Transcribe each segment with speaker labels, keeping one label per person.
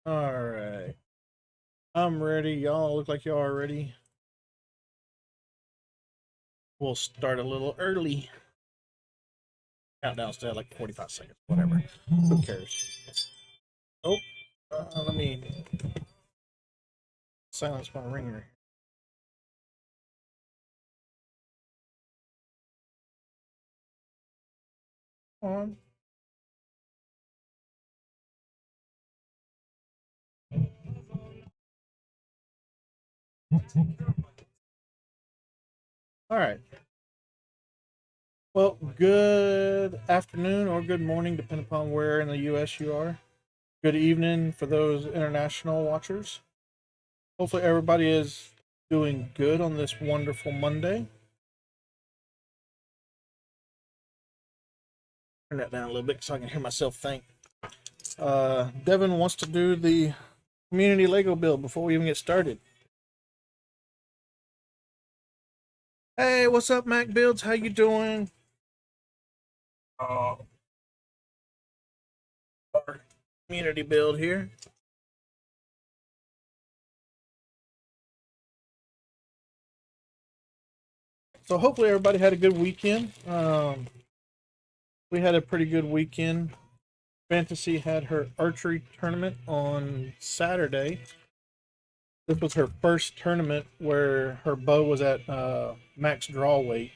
Speaker 1: All right. I'm ready. Y'all look like y'all are ready. We'll start a little early. Countdown's to like 45 seconds. Whatever. Who cares? Oh, let me silence my ringer. On. All right. Well, good afternoon or good morning, depending upon where in the U.S. you are. Good evening for those international watchers. Hopefully, everybody is doing good on this wonderful Monday. Turn that down a little bit so I can hear myself think. Devin wants to do the community Lego build before we even get started. Hey, what's up, Mac Builds? How you doing? Oh, our community build here. So hopefully everybody had a good weekend. We had a pretty good weekend. Fantasy had her archery tournament on Saturday. This was her first tournament where her bow was at max draw weight,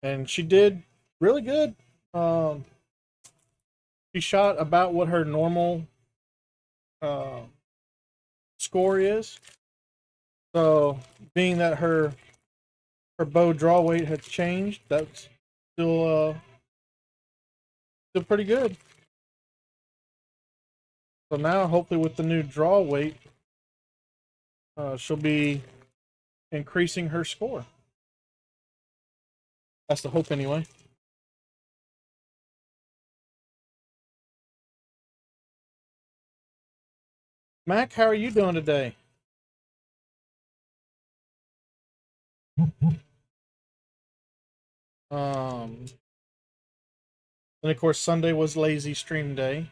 Speaker 1: and she did really good. Um, she shot about what her normal uh, score is. So, being that her bow draw weight has changed, that's still pretty good. So now, hopefully, with the new draw weight, she'll be increasing her score. That's the hope, anyway. Mac, how are you doing today? Um, and of course, Sunday was lazy stream day.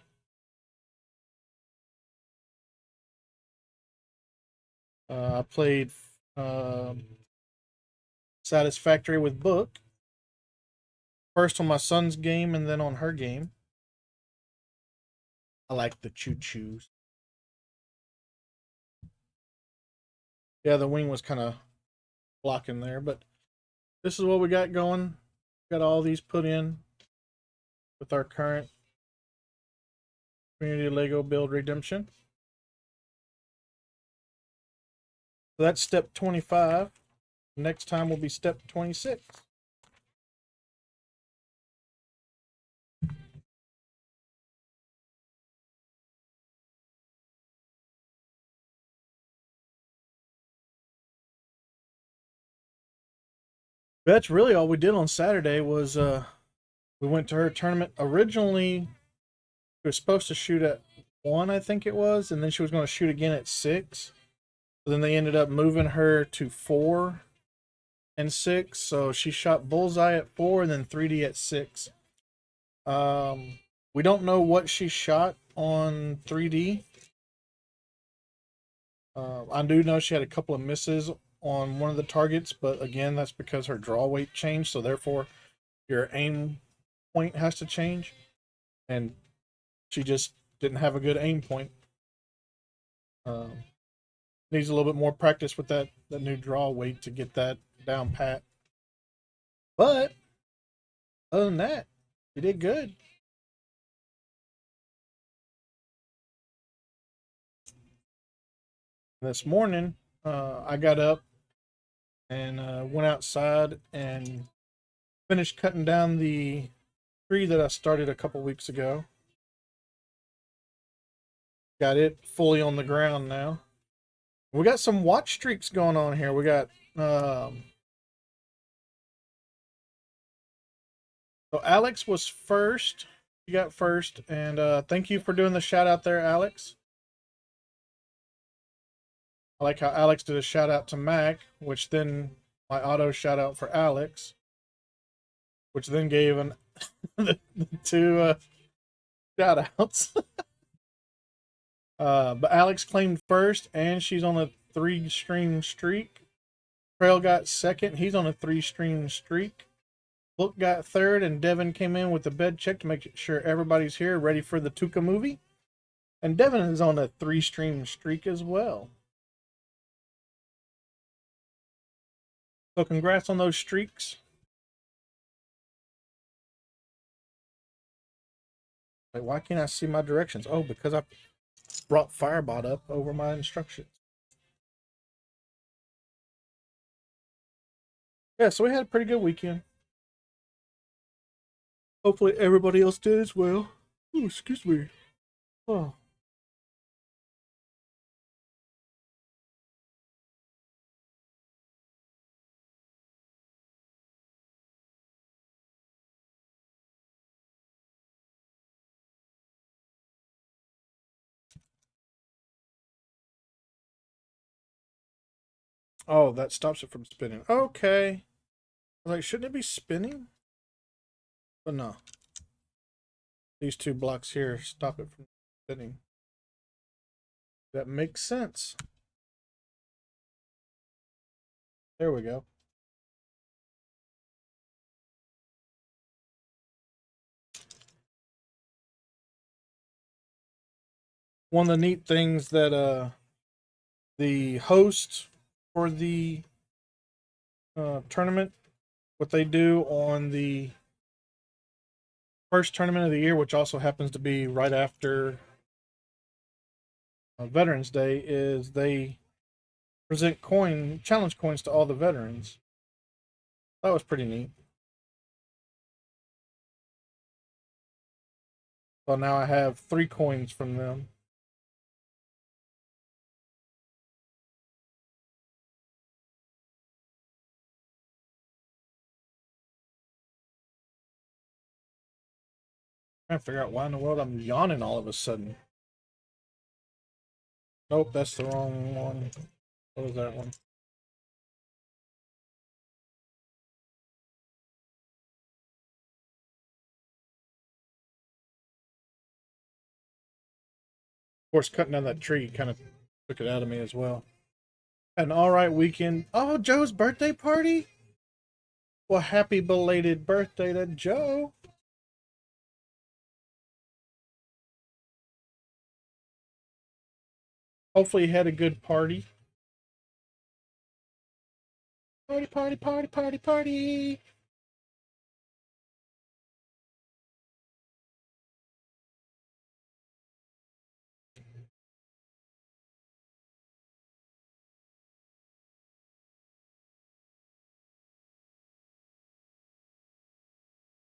Speaker 1: I played um Satisfactory with Book first on my son's game and then on her game. I like the choo choos. Yeah, the wing was kind of blocking there, but this is what we got going. Got all these put in with our current community Lego build redemption. So that's step 25. Next time will be step 26. That's really all we did on Saturday was we went to her tournament. Originally, she was supposed to shoot at 1, I think it was, and then she was going to shoot again at 6. But then they ended up moving her to 4 and 6. So she shot bullseye at 4 and then 3D at 6. We don't know what she shot on 3D. I do know she had a couple of misses on one of the targets, but again, that's because her draw weight changed. So therefore, your aim point has to change. And she just didn't have a good aim point. Um, Needs a little bit more practice with that new draw weight to get that down pat. But other than that, you did good. This morning, I got up and went outside and finished cutting down the tree that I started a couple weeks ago. Got it fully on the ground now. We got some watch streaks going on here. We got so Alex was first. You got first, and thank you for doing the shout out there, Alex. I like how Alex did a shout out to Mac, which then my auto shout out for Alex, which then gave an the two shout outs. But Alex claimed first, and she's on a 3-stream streak. Trail got second. He's on a 3-stream streak. Book got third, and Devin came in with the bed check to make sure everybody's here, ready for the Tuca movie. And Devin is on a 3-stream streak as well. So congrats on those streaks. Wait, why can't I see my directions? Oh, because I brought Firebot up over my instructions. Yeah, so we had a pretty good weekend. Hopefully everybody else did as well. Oh, excuse me. Oh. Oh, that stops it from spinning. Okay. I was like, shouldn't it be spinning? But no. These 2 blocks here stop it from spinning. That makes sense. There we go. One of the neat things that the host for the tournament, what they do on the first tournament of the year, which also happens to be right after Veterans Day, is they present challenge coins to all the veterans. That was pretty neat. So now I have 3 coins from them. I'm trying to figure out why in the world I'm yawning all of a sudden. Nope, that's the wrong one. What was that one? Of course, cutting down that tree kind of took it out of me as well. An alright weekend. Oh, Joe's birthday party? Well, happy belated birthday to Joe. Hopefully, you had a good party. Party, party, party, party, party.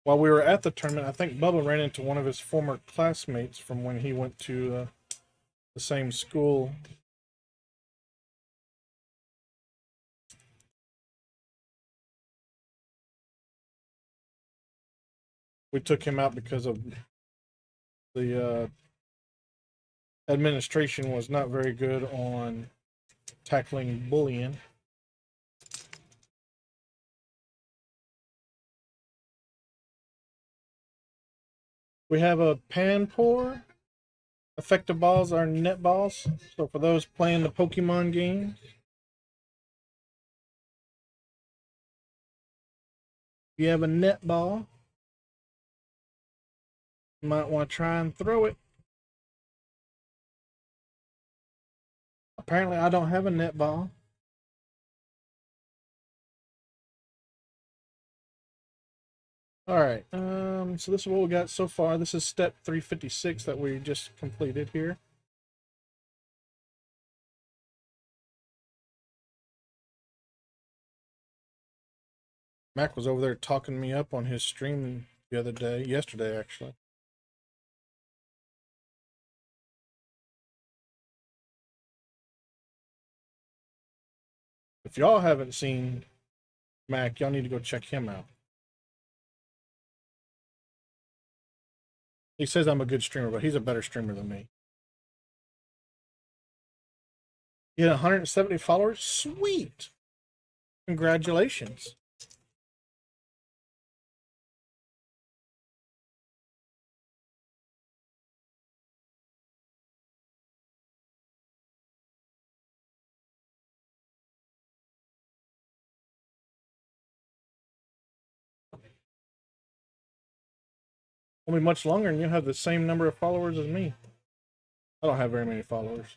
Speaker 1: While we were at the tournament, I think Bubba ran into one of his former classmates from when he went to the same school. We took him out because of the administration was not very good on tackling bullying. We have a pan pour. Effective balls are net balls. So for those playing the Pokemon game, if you have a net ball, you might want to try and throw it. Apparently, I don't have a net ball. All right. So this is what we got so far. This is step 356 that we just completed here. Mac was over there talking me up on his stream the other day, yesterday actually. If y'all haven't seen Mac, y'all need to go check him out. He says I'm a good streamer, but he's a better streamer than me. He had 170 followers? Sweet! Congratulations. Won't be much longer, and you'll have the same number of followers as me. I don't have very many followers,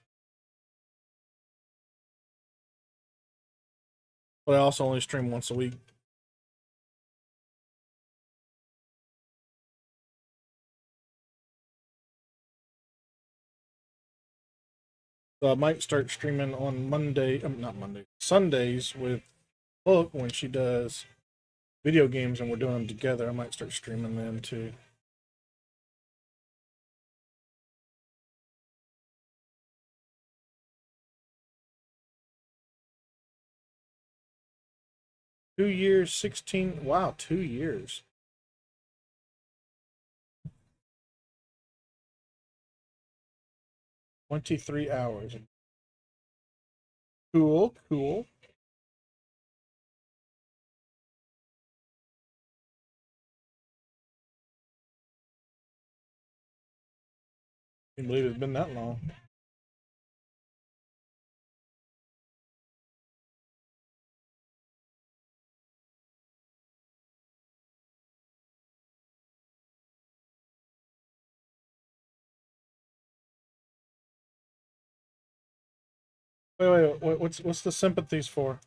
Speaker 1: but I also only stream once a week. So I might start streaming on Monday, not Monday, Sundays with Hook when she does video games and we're doing them together. I might start streaming them too. Two years, 16. Wow, 2 years. 23 hours. Cool, cool. Can't believe it's been that long. Wait. What's the sympathies for?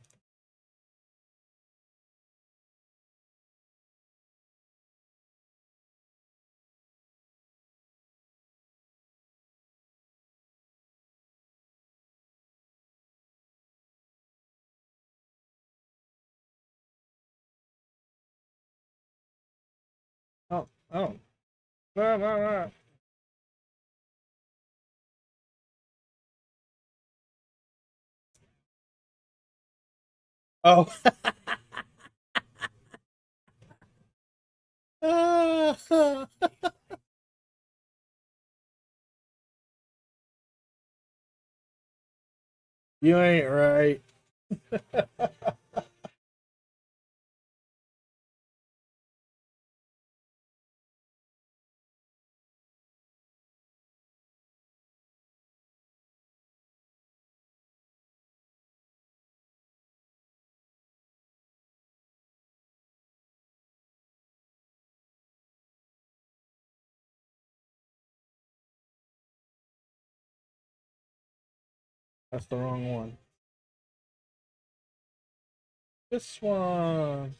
Speaker 1: Oh, oh. No, no, no. Oh. You ain't right. That's the wrong one. This one.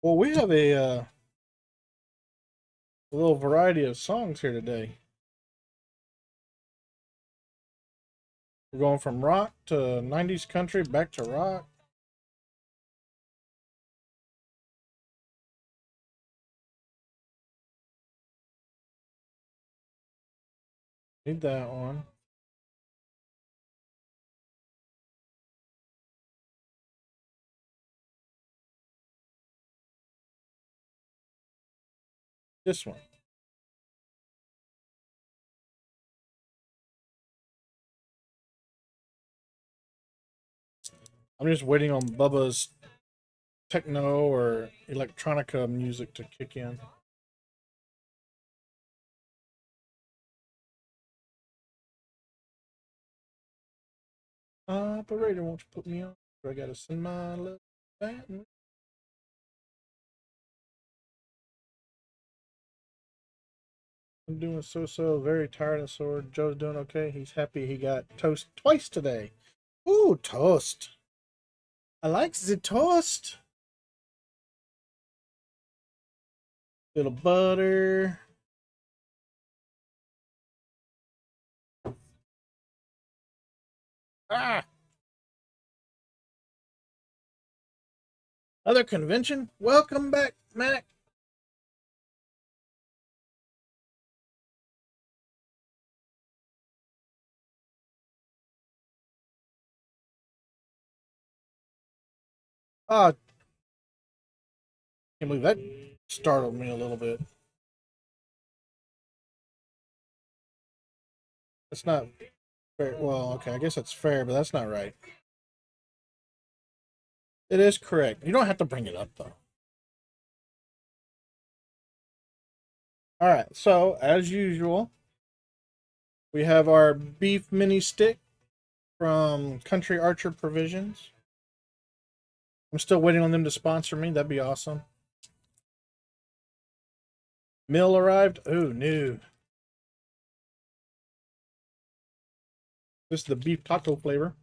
Speaker 1: Well, we have a little variety of songs here today. We're going from rock to 90s country back to rock. Need that one. This one. I'm just waiting on Bubba's techno or electronica music to kick in. Operator, won't you put me on? I gotta send my love back. I'm doing so very tired and sore. Joe's doing okay. He's happy he got toast twice today. Ooh, toast. I like the toast. Little butter. Ah, other convention. Welcome back, Mac. Ah, can't believe that startled me a little bit. That's not fair. Well, okay, I guess that's fair, but that's not right. It is correct. You don't have to bring it up though. All right. So as usual, we have our beef mini stick from Country Archer Provisions. I'm still waiting on them to sponsor me. That'd be awesome. Meal arrived. Oh, no. This is the beef taco flavor.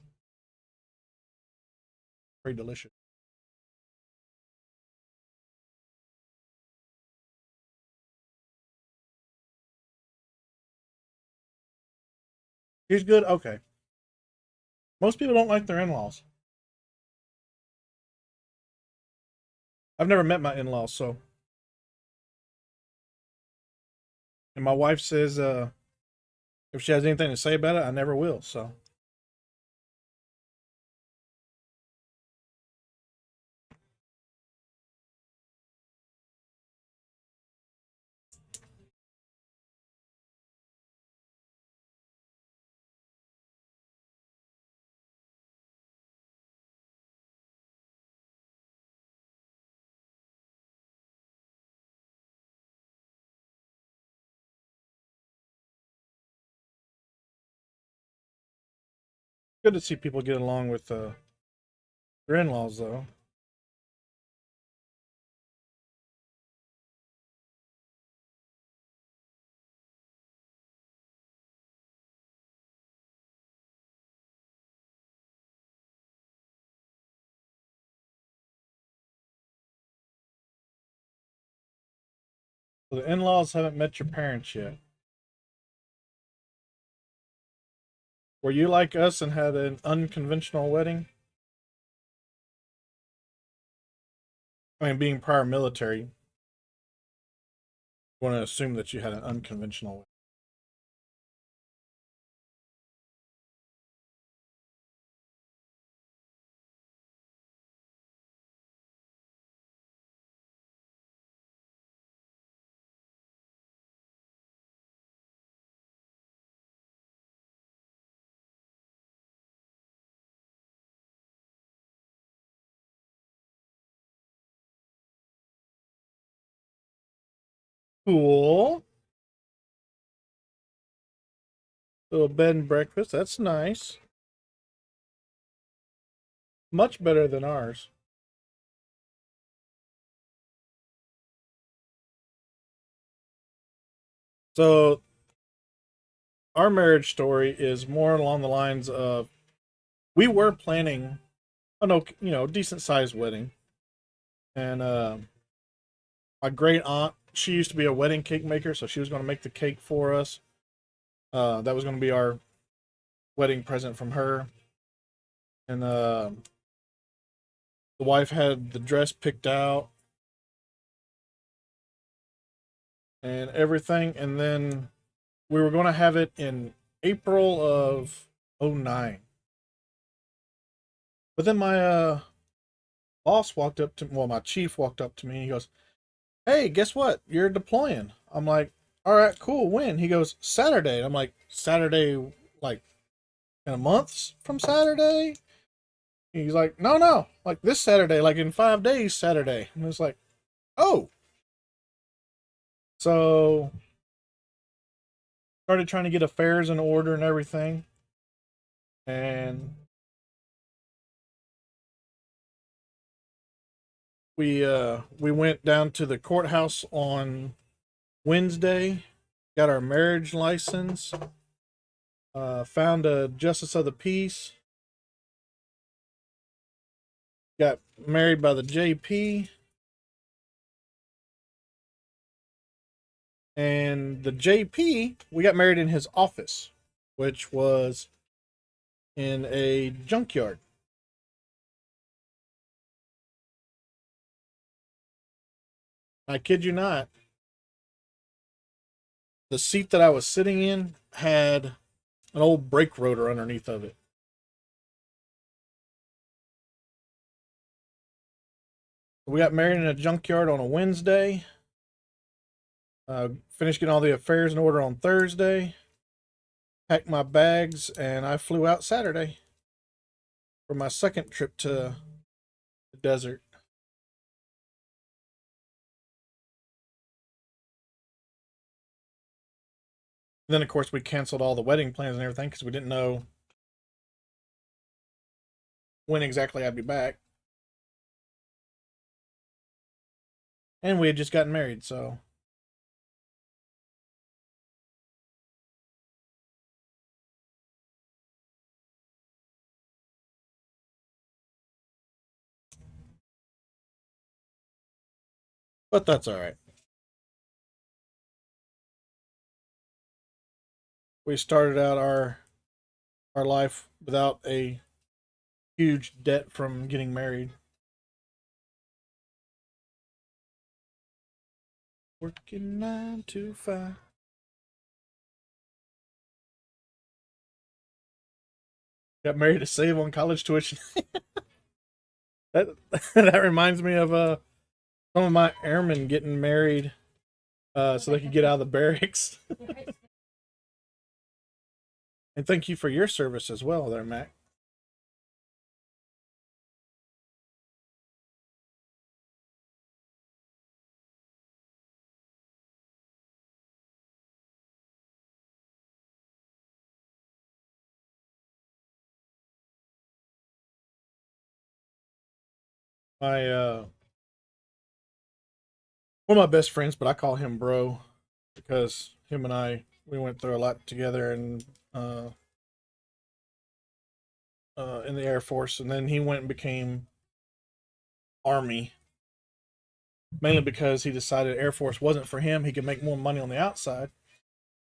Speaker 1: Very delicious. He's good. Okay. Most people don't like their in-laws. I've never met my in-laws, so. And my wife says if she has anything to say about it, I never will. So good to see people get along with their in-laws, though. So the in-laws haven't met your parents yet. Were you like us and had an unconventional wedding? I mean, being prior military, I want to assume that you had an unconventional wedding. Cool. Little bed and breakfast. That's nice. Much better than ours. So our marriage story is more along the lines of we were planning a no, decent sized wedding, and my great aunt, she used to be a wedding cake maker, so she was going to make the cake for us. That was going to be our wedding present from her, and the wife had the dress picked out and everything, and then we were going to have it in April of '09. But then my boss walked up to, well, my chief walked up to me. And he goes, "Hey, guess what? You're deploying." I'm like, "All right, cool. When?" He goes, "Saturday." I'm like, "Saturday, like in a month from Saturday?" He's like, "No, no, like this Saturday, like in 5 days, Saturday." And it's like, "Oh." So started trying to get affairs in order and everything, and we went down to the courthouse on Wednesday, got our marriage license, found a justice of the peace, got married by the JP, and the JP, we got married in his office, which was in a junkyard. I kid you not. The seat that I was sitting in had an old brake rotor underneath of it. We got married in a junkyard on a Wednesday. Finished getting all the affairs in order on Thursday. Packed my bags and I flew out Saturday for my second trip to the desert. And then, of course, we canceled all the wedding plans and everything because we didn't know when exactly I'd be back. And we had just gotten married, so. But that's all right. We started out our life without a huge debt from getting married. Working 9 to 5. Got married to save on college tuition. That that reminds me of some of my airmen getting married so they could get out of the barracks. And thank you for your service as well, there, Mac. My one of my best friends, but I call him bro because him and I we went through a lot together and in the Air Force, and then he went and became Army mainly because he decided Air Force wasn't for him. He could make more money on the outside.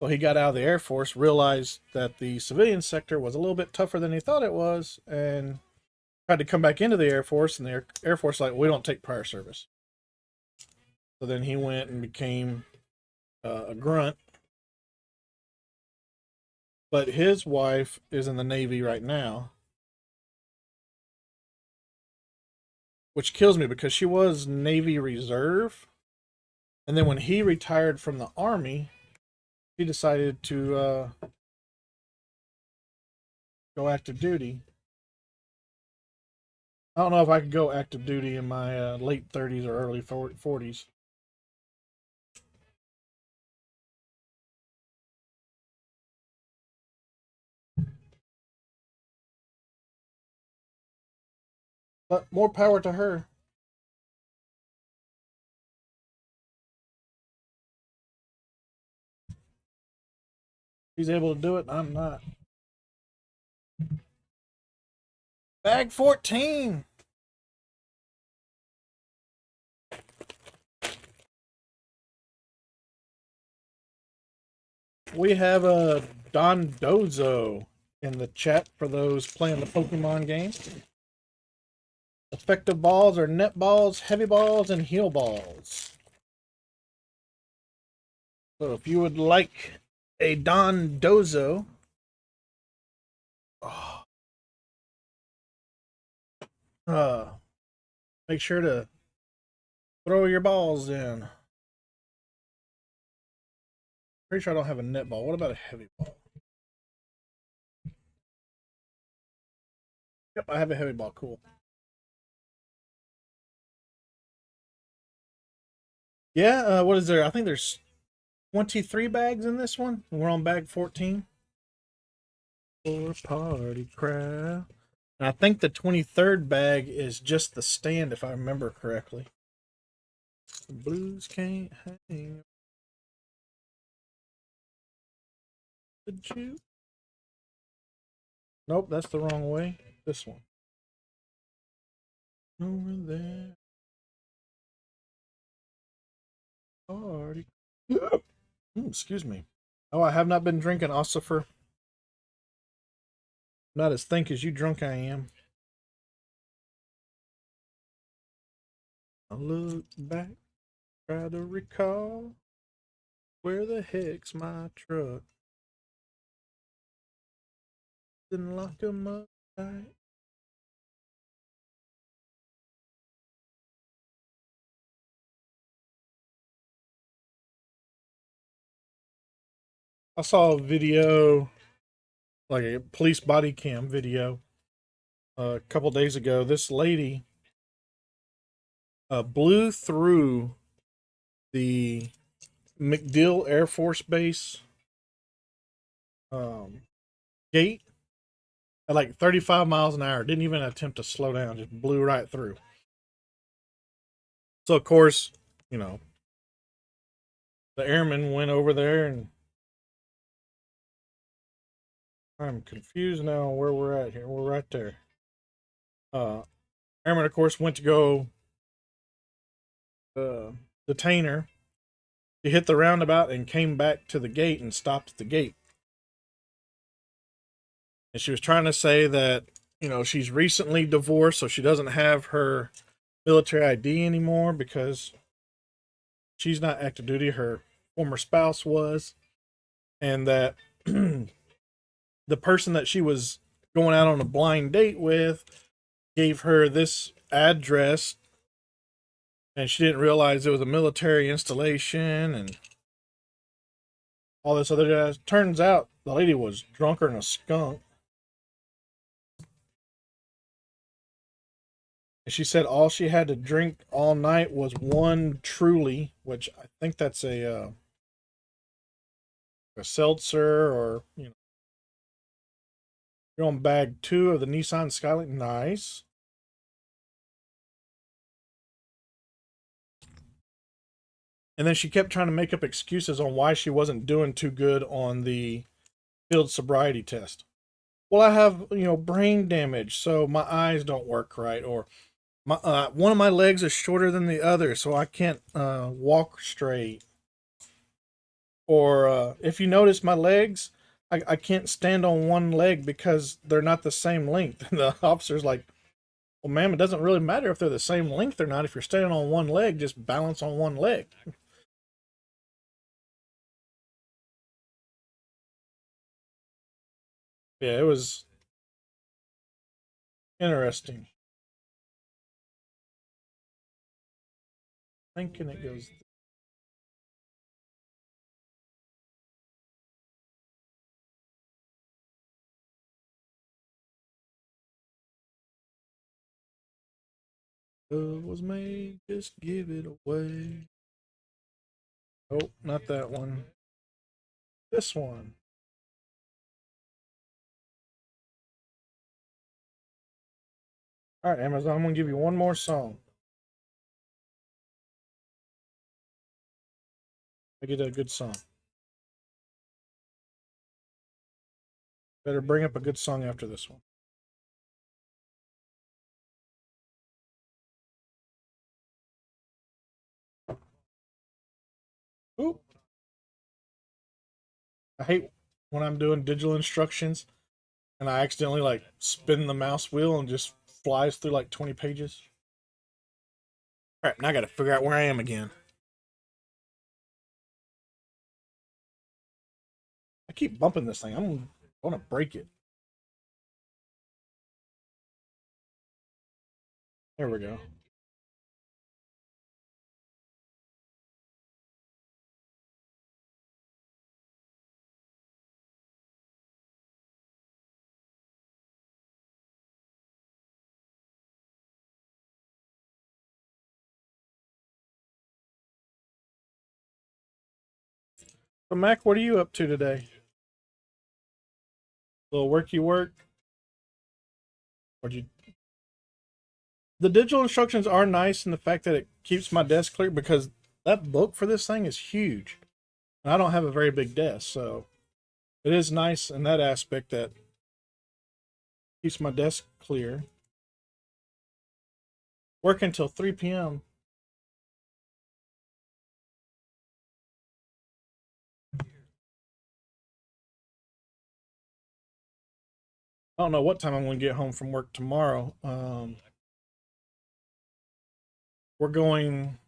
Speaker 1: So he got out of the Air Force, realized that the civilian sector was a little bit tougher than he thought it was, and tried to come back into the Air Force. And the Air Force like, we don't take prior service. So then he went and became a grunt. But his wife is in the Navy right now, which kills me because she was Navy Reserve. And then when he retired from the Army, he decided to go active duty. I don't know if I could go active duty in my late 30s or early 40s. But more power to her. She's able to do it. I'm not. Bag 14. We have a Don Dozo in the chat for those playing the Pokemon game. Effective balls are net balls, heavy balls, and heal balls. So if you would like a Don Dozo, oh, uh, make sure to throw your balls in. Pretty sure I don't have a net ball. What about a heavy ball? Yep, I have a heavy ball. Cool. Yeah, what is there? I think there's 23 bags in this one. We're on bag 14. For party crowd. And I think the 23rd bag is just the stand, if I remember correctly. The blues can't hang. The juke. Nope, that's the wrong way. This one. Over there. Party. Excuse me. Oh, I have not been drinking Ossifer. Not as think as you drunk I am. I look back, try to recall where the heck's my truck. Didn't lock 'em up tight. I saw a video, like a police body cam video, a couple days ago. This lady blew through the MacDill Air Force Base um, gate at like 35 miles an hour. Didn't even attempt to slow down, just blew right through. So, of course, you know, the airmen went over there, and I'm confused now where we're at here. We're right there. Uh, airmen, of course, went to go uh, detain her. She hit the roundabout and came back to the gate and stopped at the gate. And she was trying to say that, she's recently divorced, so she doesn't have her military ID anymore because she's not active duty. Her former spouse was. And that the person that she was going out on a blind date with gave her this address, and she didn't realize it was a military installation and all this other jazz. Turns out the lady was drunker than a skunk. And she said all she had to drink all night was one Truly, which I think that's a seltzer, or you're on bag 2 of the Nissan Skyline. Nice. And then she kept trying to make up excuses on why she wasn't doing too good on the field sobriety test. Well, I have, brain damage, so my eyes don't work right, or my one of my legs is shorter than the other, so I can't walk straight. Or if you notice my legs, I can't stand on one leg because they're not the same length. And the officer's like, well, ma'am, it doesn't really matter if they're the same length or not. If you're standing on one leg, just balance on one leg. Yeah, it was interesting. Thinking it goes. Love was made, just give it away. Oh, not that one. This one. All right, Amazon, I'm going to give you one more song. I get a good song. Better bring up a good song after this one. Ooh, I hate when I'm doing digital instructions and I accidentally like spin the mouse wheel and just flies through like 20 pages. All right, now I got to figure out where I am again. I keep bumping this thing. I'm going to break it. There we go. So, Mac, what are you up to today? Little worky work? Or you? The digital instructions are nice in the fact that it keeps my desk clear because that book for this thing is huge. And I don't have a very big desk, so it is nice in that aspect that keeps my desk clear. Work until 3 p.m. I don't know what time I'm going to get home from work tomorrow. We're going.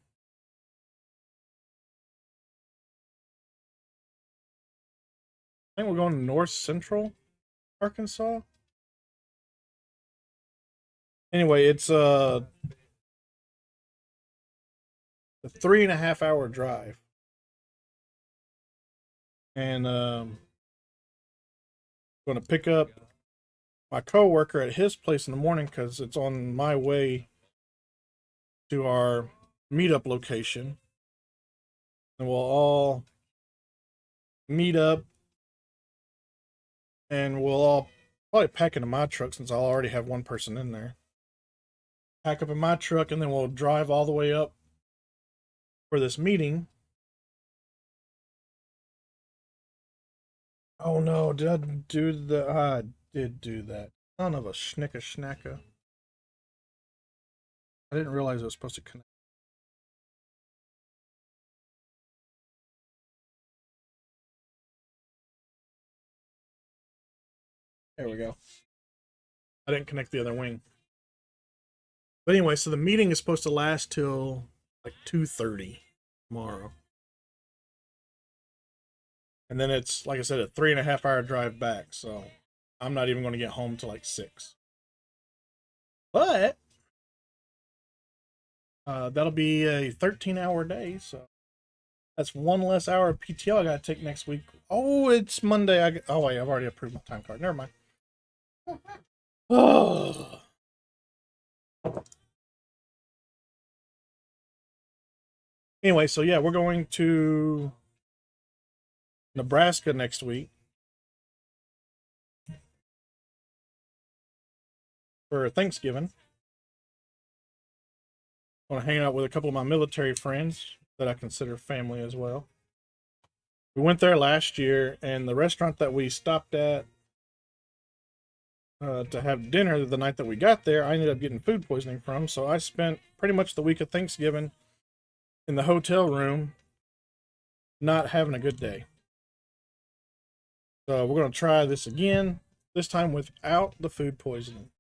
Speaker 1: I think we're going to North Central Arkansas. Anyway, it's a 3.5 hour drive, and going to pick up my coworker at his place in the morning because it's on my way to our meetup location, and we'll all meet up, and we'll all probably pack into my truck since I'll already have one person in there. Pack up in my truck, and then we'll drive all the way up for this meeting. Oh no, did I do the? I did do that. Son of a schnicka schnacka. I didn't realize it was supposed to connect. There we go. I didn't connect the other wing. But anyway, so the meeting is supposed to last till like 2:30 tomorrow. And then it's, like I said, a 3.5 hour drive back. So I'm not even going to get home till like 6. But that'll be a 13-hour day. So that's one less hour of PTO I got to take next week. Oh, it's Monday. Oh, wait, I've already approved my time card. Never mind. Oh. Anyway, so yeah, we're going to Nebraska next week for Thanksgiving. I want to hang out with a couple of my military friends that I consider family as well. We went there last year, and the restaurant that we stopped at to have dinner the night that we got there, I ended up getting food poisoning from. So I spent pretty much the week of Thanksgiving in the hotel room, not having a good day. So we're going to try this again, this time without the food poisoning.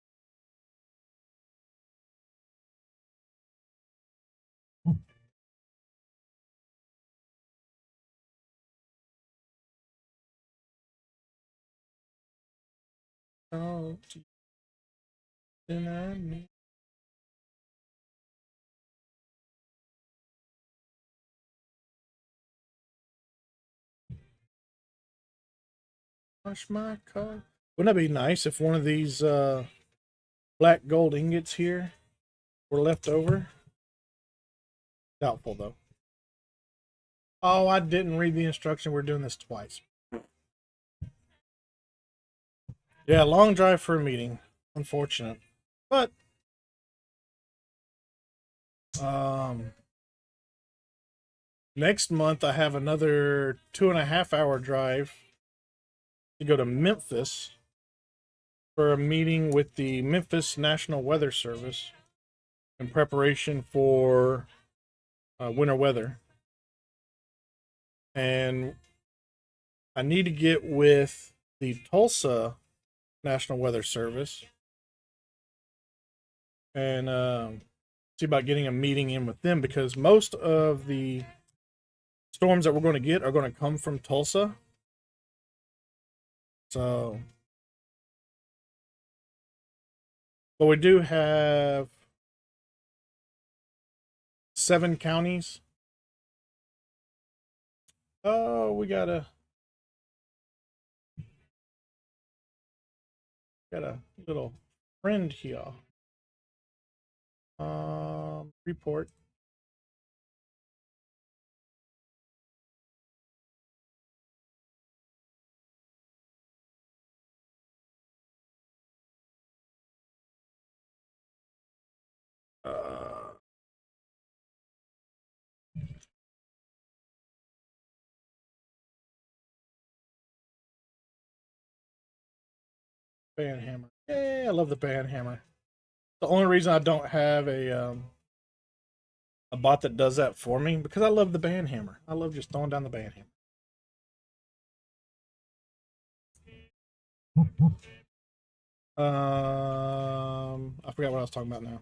Speaker 1: Oh, dinner. Wash my car. Wouldn't that be nice if one of these black gold ingots here were left over? Doubtful, though. Oh, I didn't read the instruction. We're doing this twice. Yeah, long drive for a meeting. Unfortunate. But, next month I have another 2.5 hour drive to go to Memphis for a meeting with the Memphis National Weather Service in preparation for winter weather. And I need to get with the Tulsa National Weather Service and see about getting a meeting in with them, because most of the storms that we're going to get are going to come from Tulsa. So, but we do have 7 counties. Oh, we got a little friend here. Report. Band hammer. Yeah, I love the band hammer. The only reason I don't have a bot that does that for me, because I love the band hammer. I love just throwing down the band hammer. I forgot what I was talking about now.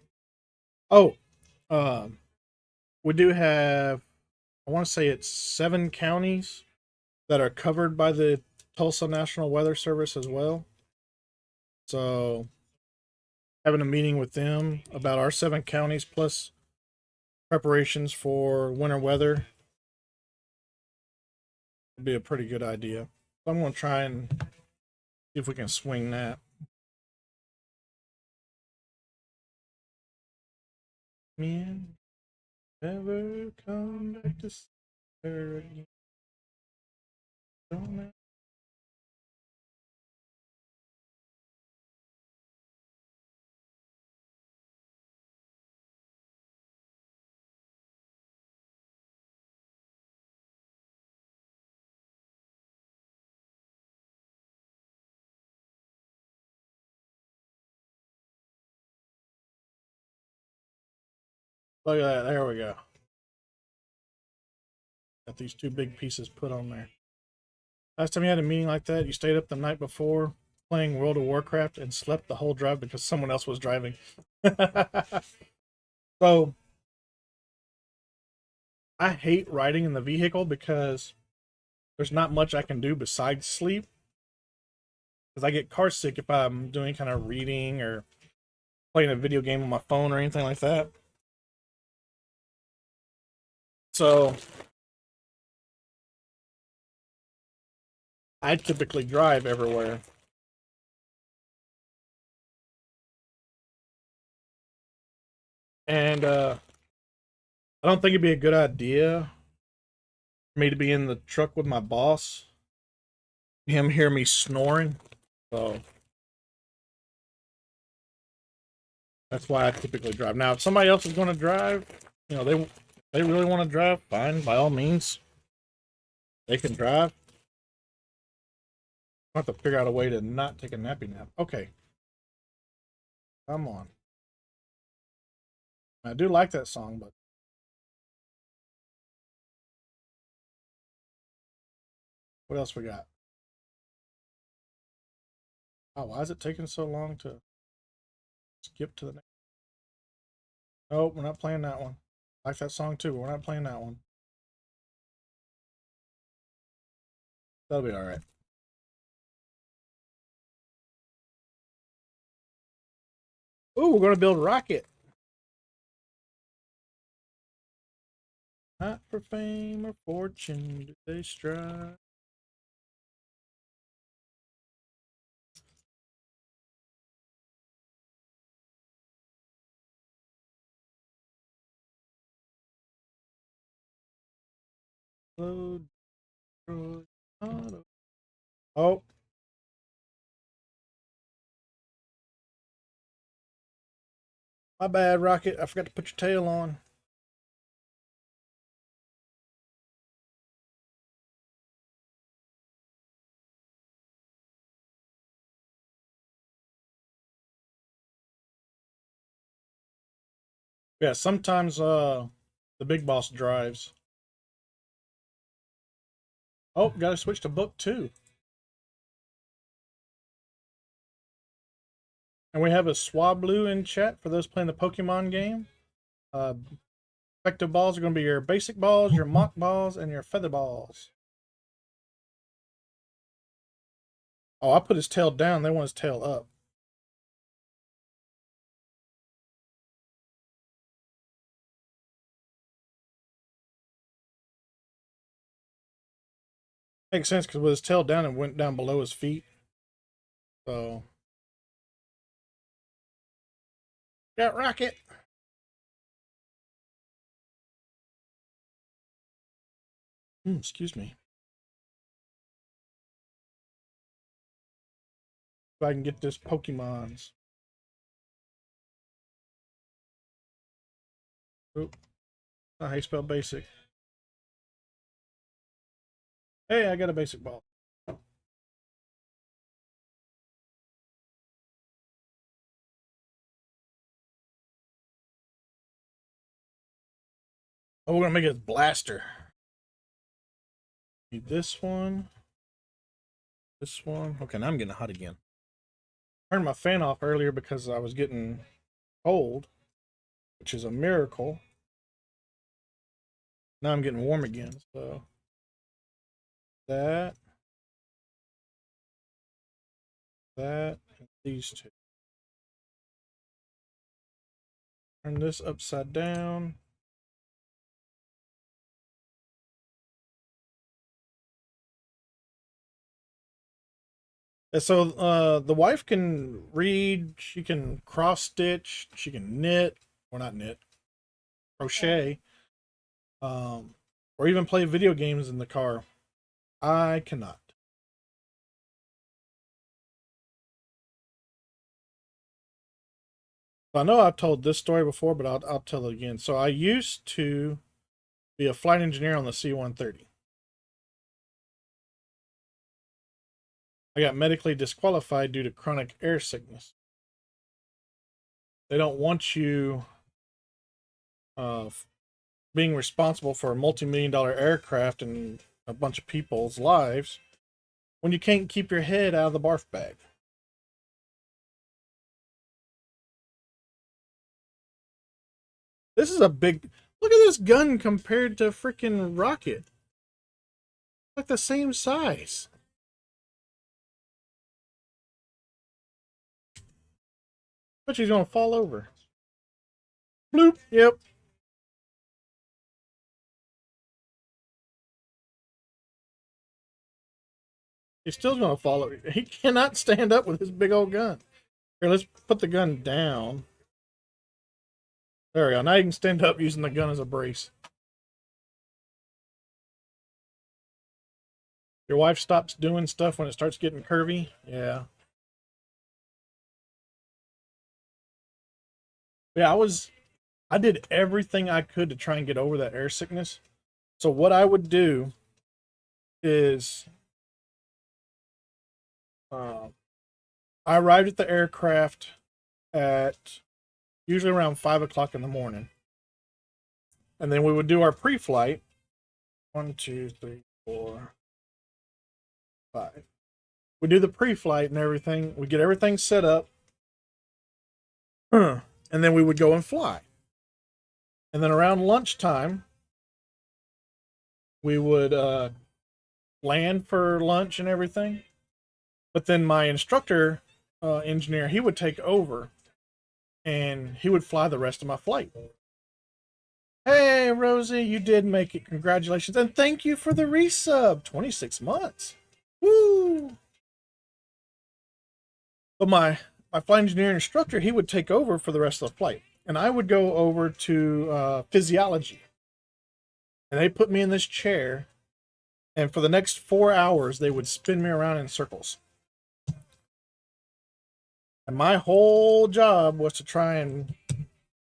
Speaker 1: Oh, we do have, I want to say it's 7 counties that are covered by the Tulsa National Weather Service as well. So having a meeting with them about our 7 counties plus preparations for winter weather would be a pretty good idea. So I'm going to try and see if we can swing that. Man, Never come back to see her again. Don't Look at that. There we go. Got these two big pieces put on there. Last time you had a meeting like that, you stayed up the night before playing World of Warcraft and slept the whole drive because someone else was driving. So I hate riding in the vehicle because there's not much I can do besides sleep. Because I get car sick if I'm doing kind of reading or playing a video game on my phone or anything like that. So I typically drive everywhere. And I don't think it'd be a good idea for me to be in the truck with my boss, him hear me snoring. So that's why I typically drive. Now, if somebody else is going to drive, they really want to drive, fine, by all means, they can drive. I have to figure out a way to not take a nappy nap. Okay, come on. I do like that song, but what else we got? Oh, why is it taking so long to skip to the next? Nope, we're not playing that one. I like that song too, but we're not playing that one. That'll be all right. Ooh, we're gonna build a rocket. Not for fame or fortune do they strive. Load, auto. Oh, my bad, Rocket. I forgot to put your tail on. Yeah, sometimes the big boss drives. Oh, gotta switch to book two. And we have a Swablu in chat for those playing the Pokemon game. Uh, effective balls are going to be your basic balls, your mock balls, and your feather balls. Oh, I put his tail down. They want his tail up. Makes sense because with his tail down, it went down below his feet. So, got Rocket. Excuse me. If I can get this Pokemon's. Oop. Not how you spell basic. Hey, I got a basic ball. Oh, we're gonna make it blaster. Need this one. This one. Okay, now I'm getting hot again. Turned my fan off earlier because I was getting cold, which is a miracle. Now I'm getting warm again. So that, and these two. Turn this upside down. And so the wife can read, she can cross stitch, she can knit, or not knit, crochet. or even play video games in the car. I cannot. I know I've told this story before, but I'll tell it again. So I used to be a flight engineer on the C-130. I got medically disqualified due to chronic air sickness. They don't want you uh, being responsible for a multi-million-dollar aircraft and a bunch of people's lives when you can't keep your head out of the barf bag. This is a big. Look at this gun compared to freaking rocket. Like the same size. But she's gonna fall over. Bloop. Yep. He's still gonna fall over. He cannot stand up with his big old gun. Here, let's put the gun down. There we go. Now you can stand up using the gun as a brace. Your wife stops doing stuff when it starts getting curvy. Yeah. Yeah, I did everything I could to try and get over that air sickness. So what I would do is uh, I arrived at the aircraft at usually around 5 o'clock in the morning. And then we would do our pre-flight. 1, 2, 3, 4, 5. We do the pre-flight and everything. We get everything set up. And then we would go and fly. And then around lunchtime, we would land for lunch and everything. But then my instructor engineer, he would take over and he would fly the rest of my flight. Hey, Rosie, you did make it. Congratulations. And thank you for the resub. 26 months. Woo! But my flight engineer instructor, he would take over for the rest of the flight. And I would go over to physiology. And they put me in this chair. And for the next 4 hours, they would spin me around in circles. And my whole job was to try and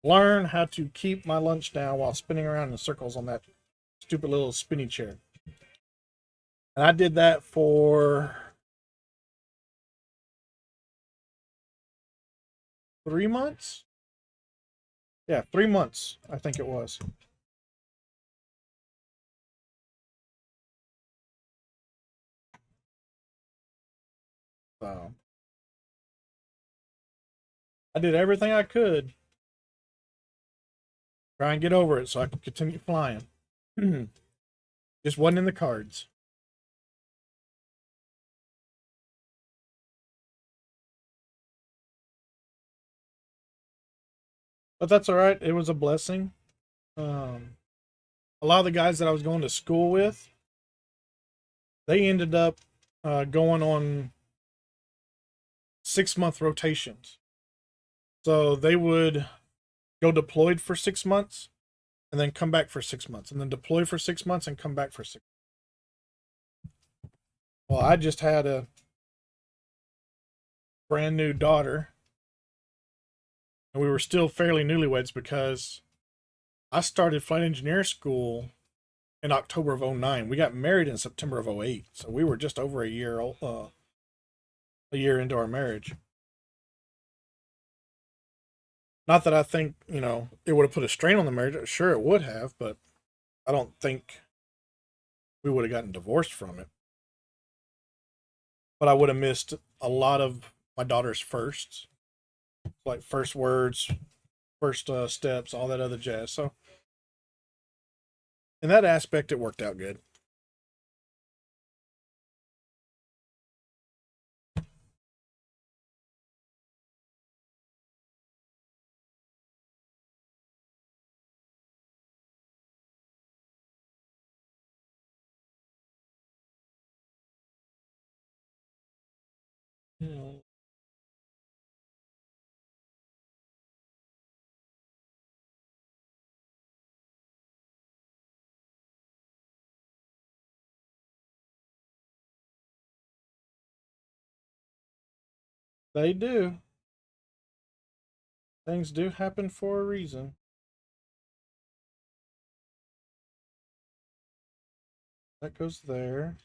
Speaker 1: learn how to keep my lunch down while spinning around in circles on that stupid little spinny chair. And I did that for 3 months. Yeah, 3 months, I think it was. So I did everything I could try and get over it so I could continue flying. Just wasn't in the cards. But that's all right. It was a blessing. A lot of the guys that I was going to school with, they ended up going on 6-month rotations. So they would go deployed for 6 months and then come back for 6 months and then deploy for 6 months and come back for 6. Well, I just had a brand new daughter and we were still fairly newlyweds because I started flight engineer school in October of 09. We got married in September of 08. So we were just over a year into our marriage. Not that I think, it would have put a strain on the marriage. Sure, it would have, but I don't think we would have gotten divorced from it. But I would have missed a lot of my daughter's firsts, like first words, first steps, all that other jazz. So, in that aspect, it worked out good. Yeah. They do. Things do happen for a reason. That goes there.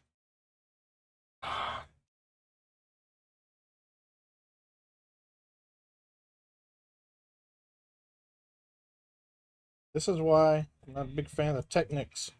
Speaker 1: This is why I'm not a big fan of Technics.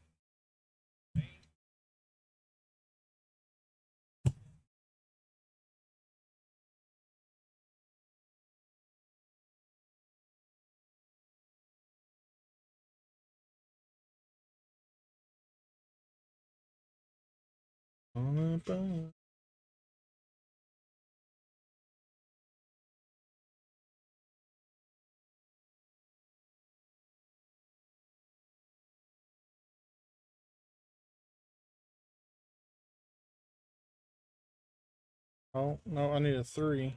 Speaker 1: Oh, no, I need a 3.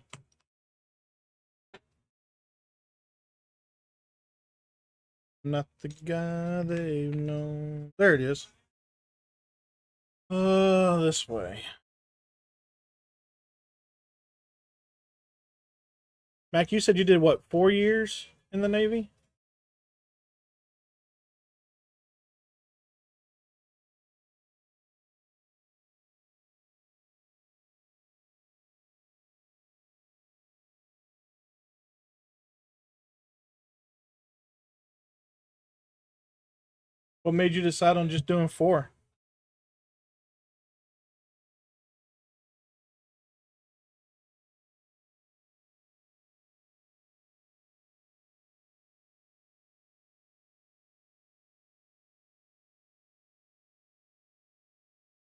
Speaker 1: Not the guy they've known. There it is. This way. Mac, you said you did what, 4 years in the Navy? What made you decide on just doing 4?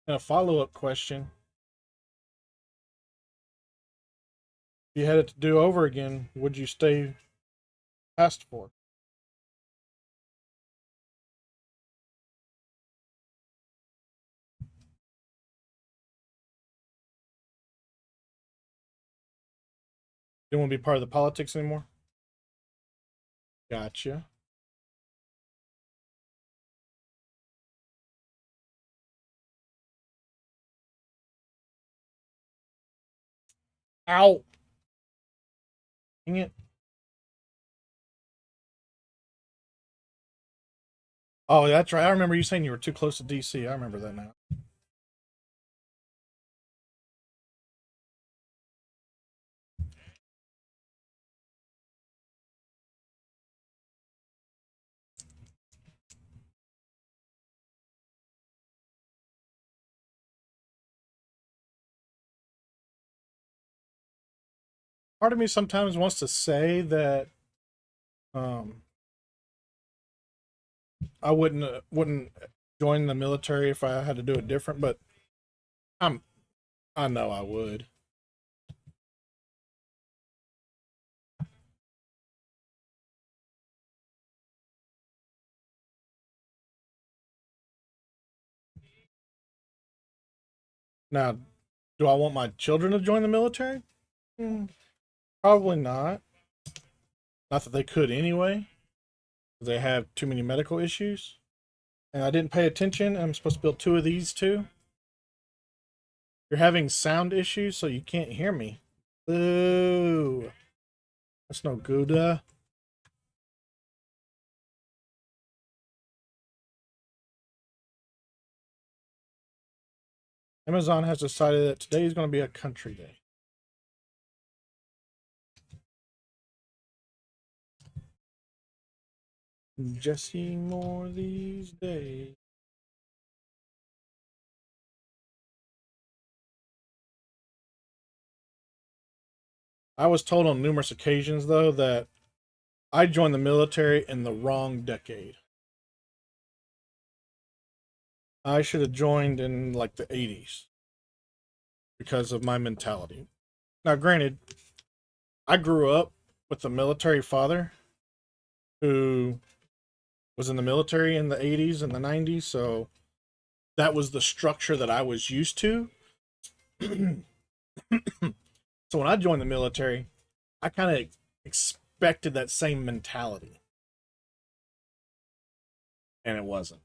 Speaker 1: And a follow-up question. If you had it to do over again, would you stay past 4? You don't want to be part of the politics anymore? Gotcha. Ow! Dang it. Oh, that's right. I remember you saying you were too close to DC. I remember that now. Part of me sometimes wants to say that um, I wouldn't join the military if I had to do it different, but I'm I know I would. Now, do I want my children to join the military? Mm, probably not. Not that they could anyway. They have too many medical issues. And I didn't pay attention. I'm supposed to build 2 of these too. You're having sound issues, so you can't hear me. Boo. That's no good. Amazon has decided that today is going to be a country day. Jesse Moore these days. I was told on numerous occasions, though, that I joined the military in the wrong decade. I should have joined in like the 80s because of my mentality. Now, granted, I grew up with a military father who was in the military in the 80s and the 90s, so that was the structure that I was used to. So when I joined the military, I kind of expected that same mentality, and it wasn't.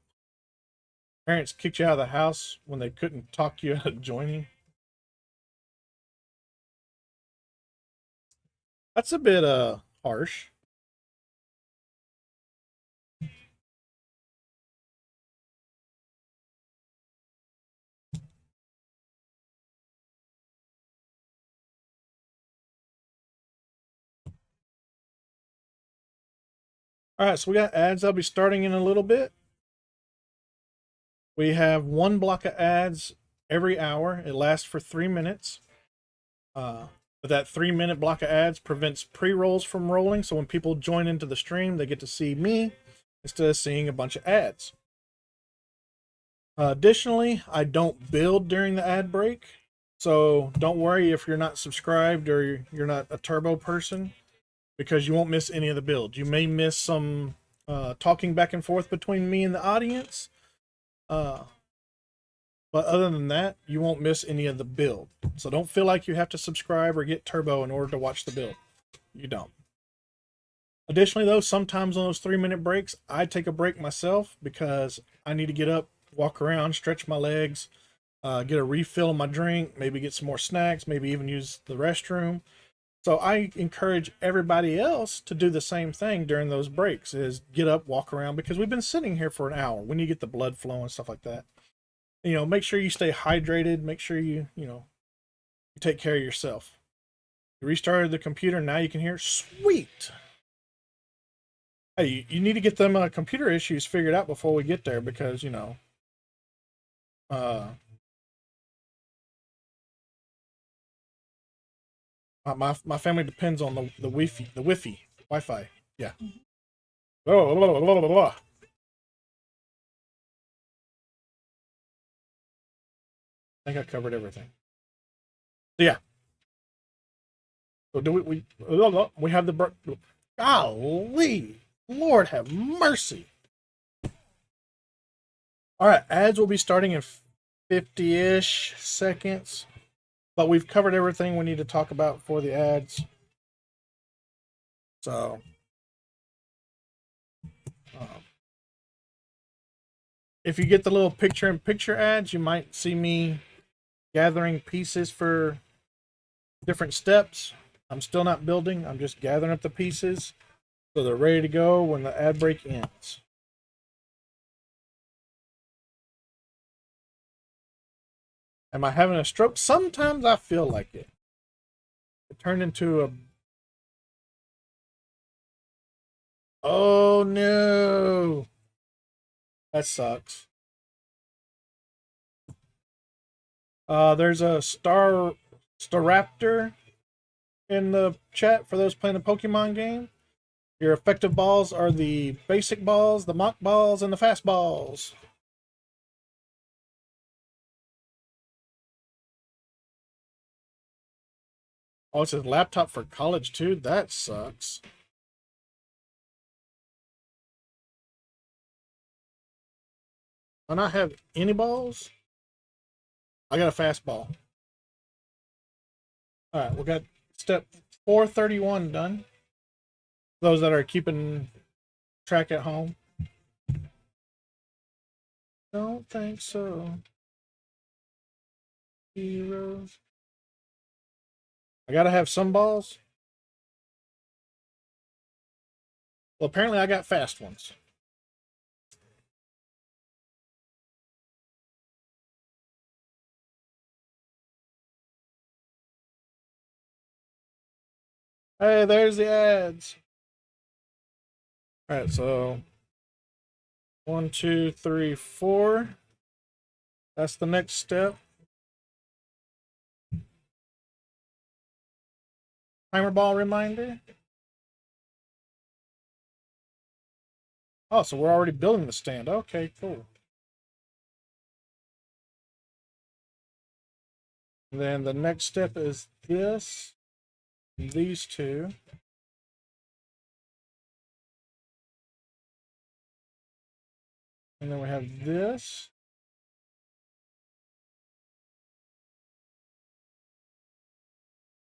Speaker 1: Parents kicked you out of the house when they couldn't talk you out of joining. That's a bit harsh. All right, so we got ads. I'll be starting in a little bit. We have one block of ads every hour. It lasts for 3 minutes. But that 3 minute block of ads prevents pre-rolls from rolling. So when people join into the stream, they get to see me instead of seeing a bunch of ads. Additionally, I don't build during the ad break. So don't worry if you're not subscribed or you're not a turbo person, because you won't miss any of the builds. You may miss some talking back and forth between me and the audience. But other than that, you won't miss any of the build. So don't feel like you have to subscribe or get turbo in order to watch the build. You don't. Additionally, though, sometimes on those 3 minute breaks, I take a break myself because I need to get up, walk around, stretch my legs, get a refill of my drink, maybe get some more snacks, maybe even use the restroom. So I encourage everybody else to do the same thing during those breaks, is get up, walk around, because we've been sitting here for an hour. We need to get the blood flow and stuff like that. Make sure you stay hydrated, make sure you take care of yourself. You restarted the computer, now you can hear. Sweet. Hey, you need to get them computer issues figured out before we get there, because uh, my family depends on the Wi-Fi. Yeah. Oh, blah, blah, blah, blah. I think I covered everything. So yeah. So do we have the golly, Lord have mercy. All right, ads will be starting in 50-ish seconds, but we've covered everything we need to talk about for the ads. So, um, if you get the little picture-in-picture ads, you might see me gathering pieces for different steps. I'm still not building. I'm just gathering up the pieces so they're ready to go when the ad break ends. Am I having a stroke? Sometimes I feel like it. It turned into a... Oh no! That sucks. There's a Staraptor in the chat for those playing the Pokemon game. Your effective balls are the basic balls, the mock balls, and the fast balls. Oh, it says laptop for college too? That sucks. Do I not have any balls? I got a fastball. Alright, we got step 431 done. Those that are keeping track at home. Don't think so. Heroes. I gotta have some balls. Well, apparently I got fast ones. Hey, there's the ads. Alright, so 1, 2, 3, 4. That's the next step. Timer ball reminder. Oh, so we're already building the stand. Okay, cool. And then the next step is this, these two. And then we have this.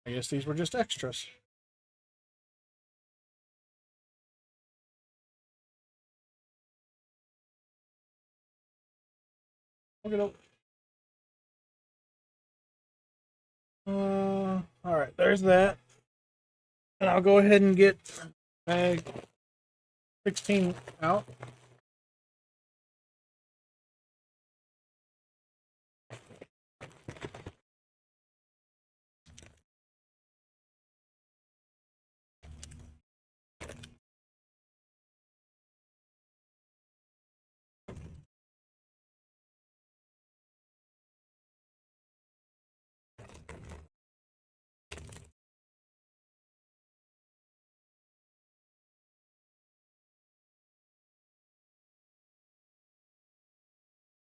Speaker 1: I guess these were just extras. Look it up. All right, there's that. And I'll go ahead and get bag 16 out.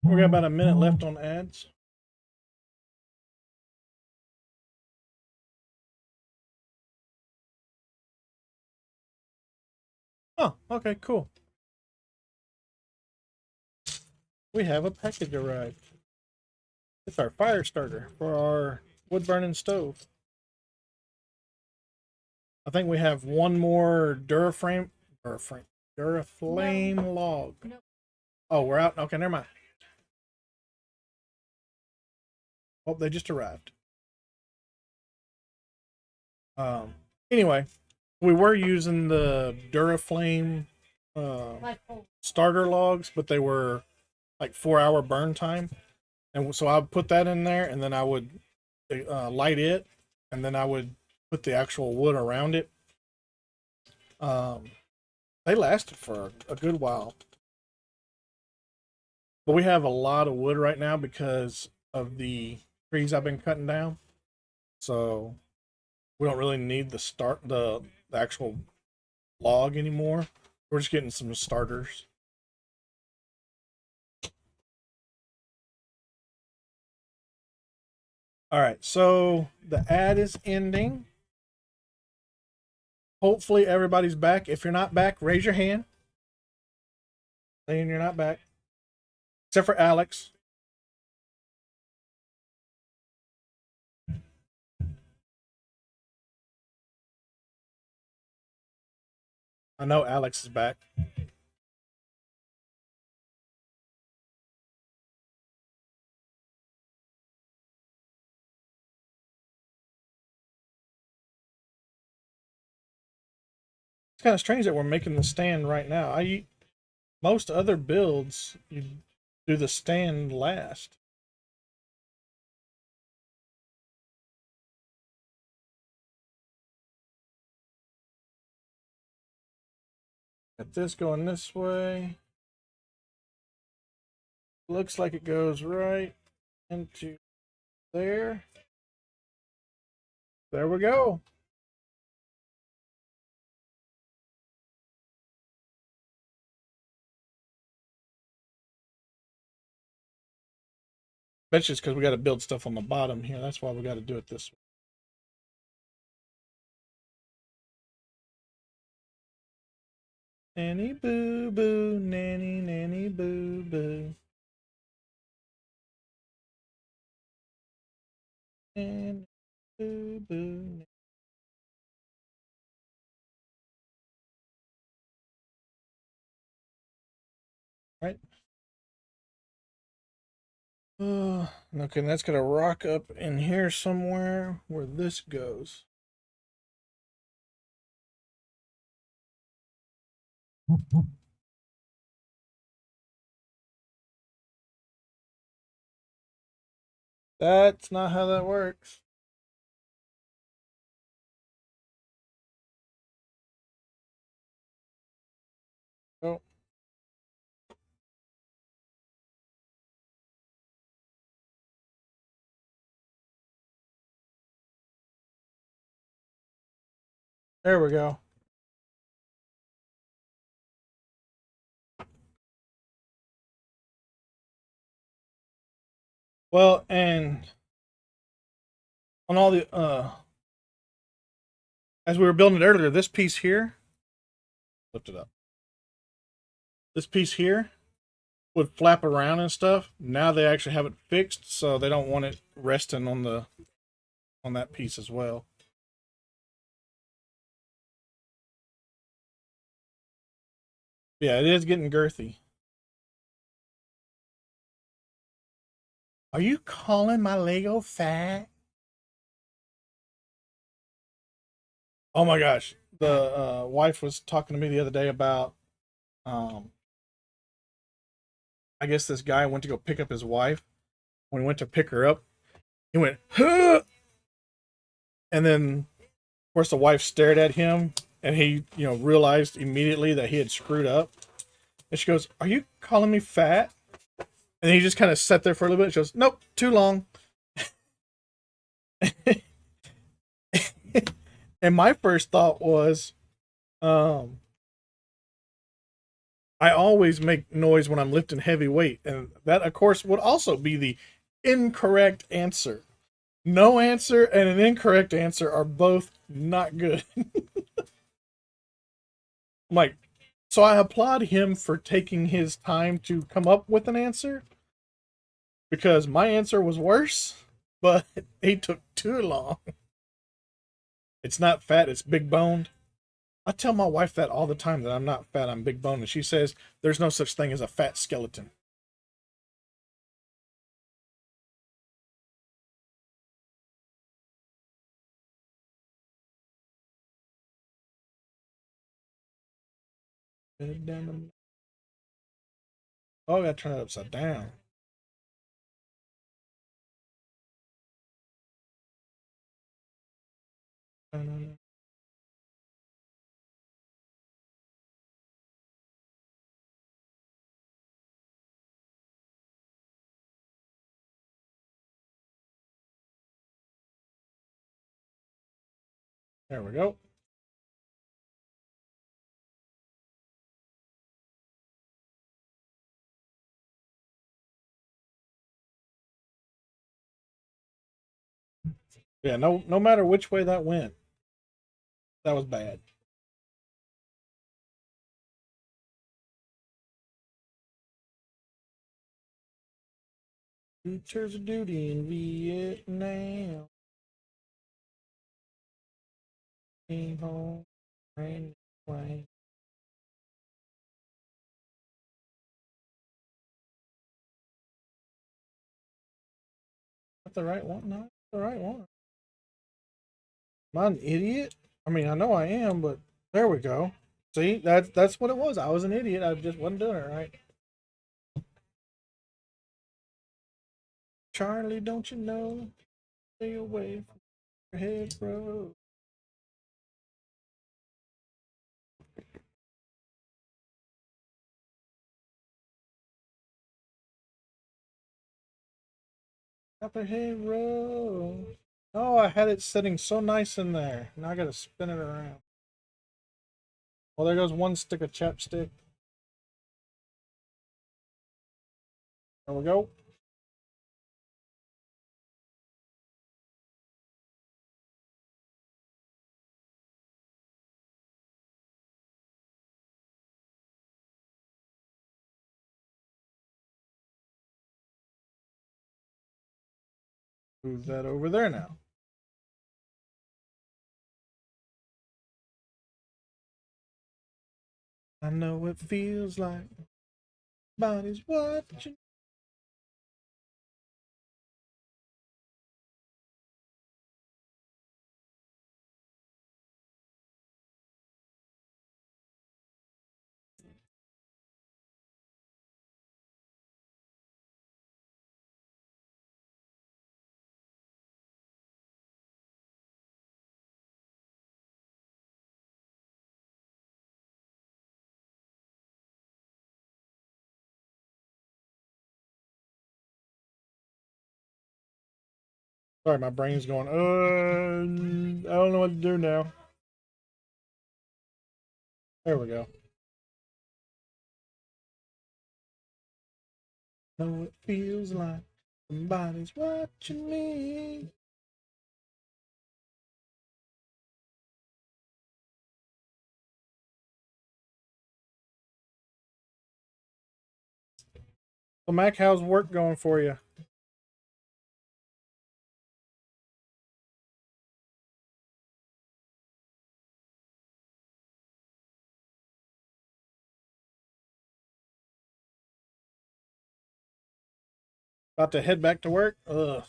Speaker 1: We got about a minute left on ads. Oh, okay, cool. We have a package arrived. It's our fire starter for our wood burning stove. I think we have one more Duraflame log. No. Oh, we're out. Okay, never mind. Oh, they just arrived. Anyway, we were using the Duraflame starter logs, but they were like 4 hour burn time, and so I would put that in there, and then I would light it, and then I would put the actual wood around it. They lasted for a good while, but we have a lot of wood right now because of the trees I've been cutting down, so we don't really need the actual log anymore. We're just getting some starters. All right, so the ad is ending. Hopefully everybody's back. If you're not back, raise your hand. Saying you're not back, except for Alex. I know Alex is back. It's kind of strange that we're making the stand right now. Most other builds you do the stand last. Got this going this way. Looks like it goes right into there. There we go. Bet you it's because we got to build stuff on the bottom here. That's why we got to do it this way. Nanny boo boo, nanny nanny boo boo. Nanny boo boo. Right. Okay, that's gonna rock up in here somewhere where this goes. That's not how that works. Oh, there we go. Well, and on all the as we were building it earlier, this piece here, lift it up. This piece here would flap around and stuff. Now they actually have it fixed, so they don't want it resting on that piece as well. Yeah, it is getting girthy. Are you calling my Lego fat? Oh my gosh. The wife was talking to me the other day about, um, I guess this guy went to go pick up his wife. When he went to pick her up, he went, huh! And then, of course, the wife stared at him and he, realized immediately that he had screwed up. And she goes, "Are you calling me fat?" And he just kind of sat there for a little bit. She goes, "Nope, too long." And my first thought was, um, I always make noise when I'm lifting heavy weight. And that, of course, would also be the incorrect answer. No answer and an incorrect answer are both not good. I'm like, so I applaud him for taking his time to come up with an answer because my answer was worse, but he took too long. It's not fat, it's big boned. I tell my wife that all the time that I'm not fat, I'm big boned. And she says there's no such thing as a fat skeleton. Oh, I gotta turn it upside down. There we go. Yeah, no matter which way that went, that was bad. Two tours of duty in Vietnam. Came home, ran away. That's the right one? No, that's the right one. Am I an idiot? I mean, I know I am, but there we go. See, that's what it was. I was an idiot. I just wasn't doing it right. Charlie, don't you know? Stay away from your head, bro. Up ahead, bro. Oh, I had it sitting so nice in there. Now I gotta spin it around. Well, there goes one stick of chapstick. There we go. Move that over there now. I know it feels like body's watching. Sorry, my brain's going, I don't know what to do now. There we go. Know it feels like somebody's watching me. So, Mac, how's work going for you? About to head back to work? Ugh.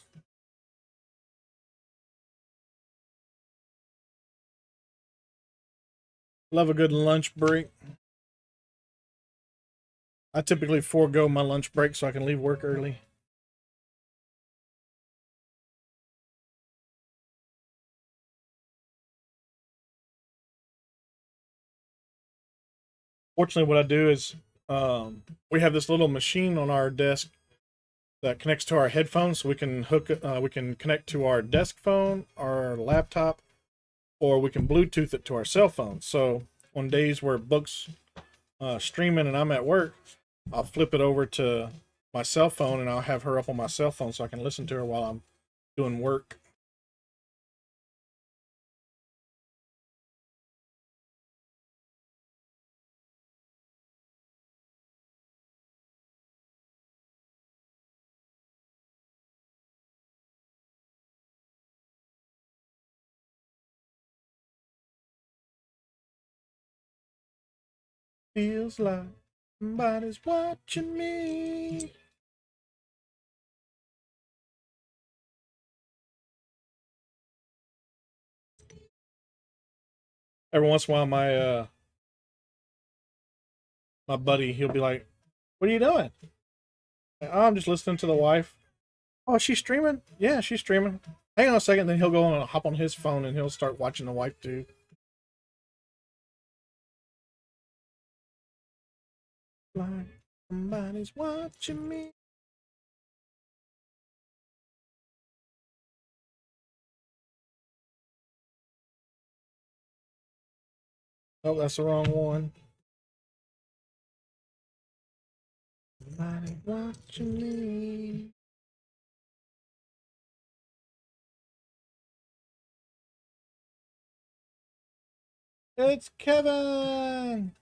Speaker 1: Love a good lunch break. I typically forego my lunch break so I can leave work early. Fortunately, what I do is we have this little machine on our desk that connects to our headphones, so we can connect to our desk phone, our laptop, or we can Bluetooth it to our cell phone. So on days where Book's streaming and I'm at work, I'll flip it over to my cell phone and I'll have her up on my cell phone so I can listen to her while I'm doing work. Feels like somebody's watching me. Every once in a while, my buddy, he'll be like, "What are you doing?" "Oh, I'm just listening to the wife." "Oh, she's streaming?" "Yeah, she's streaming." "Hang on a second." Then he'll go and hop on his phone and he'll start watching the wife too. Like somebody's watching me. Oh, that's the wrong one. Somebody watching me. It's Kevin.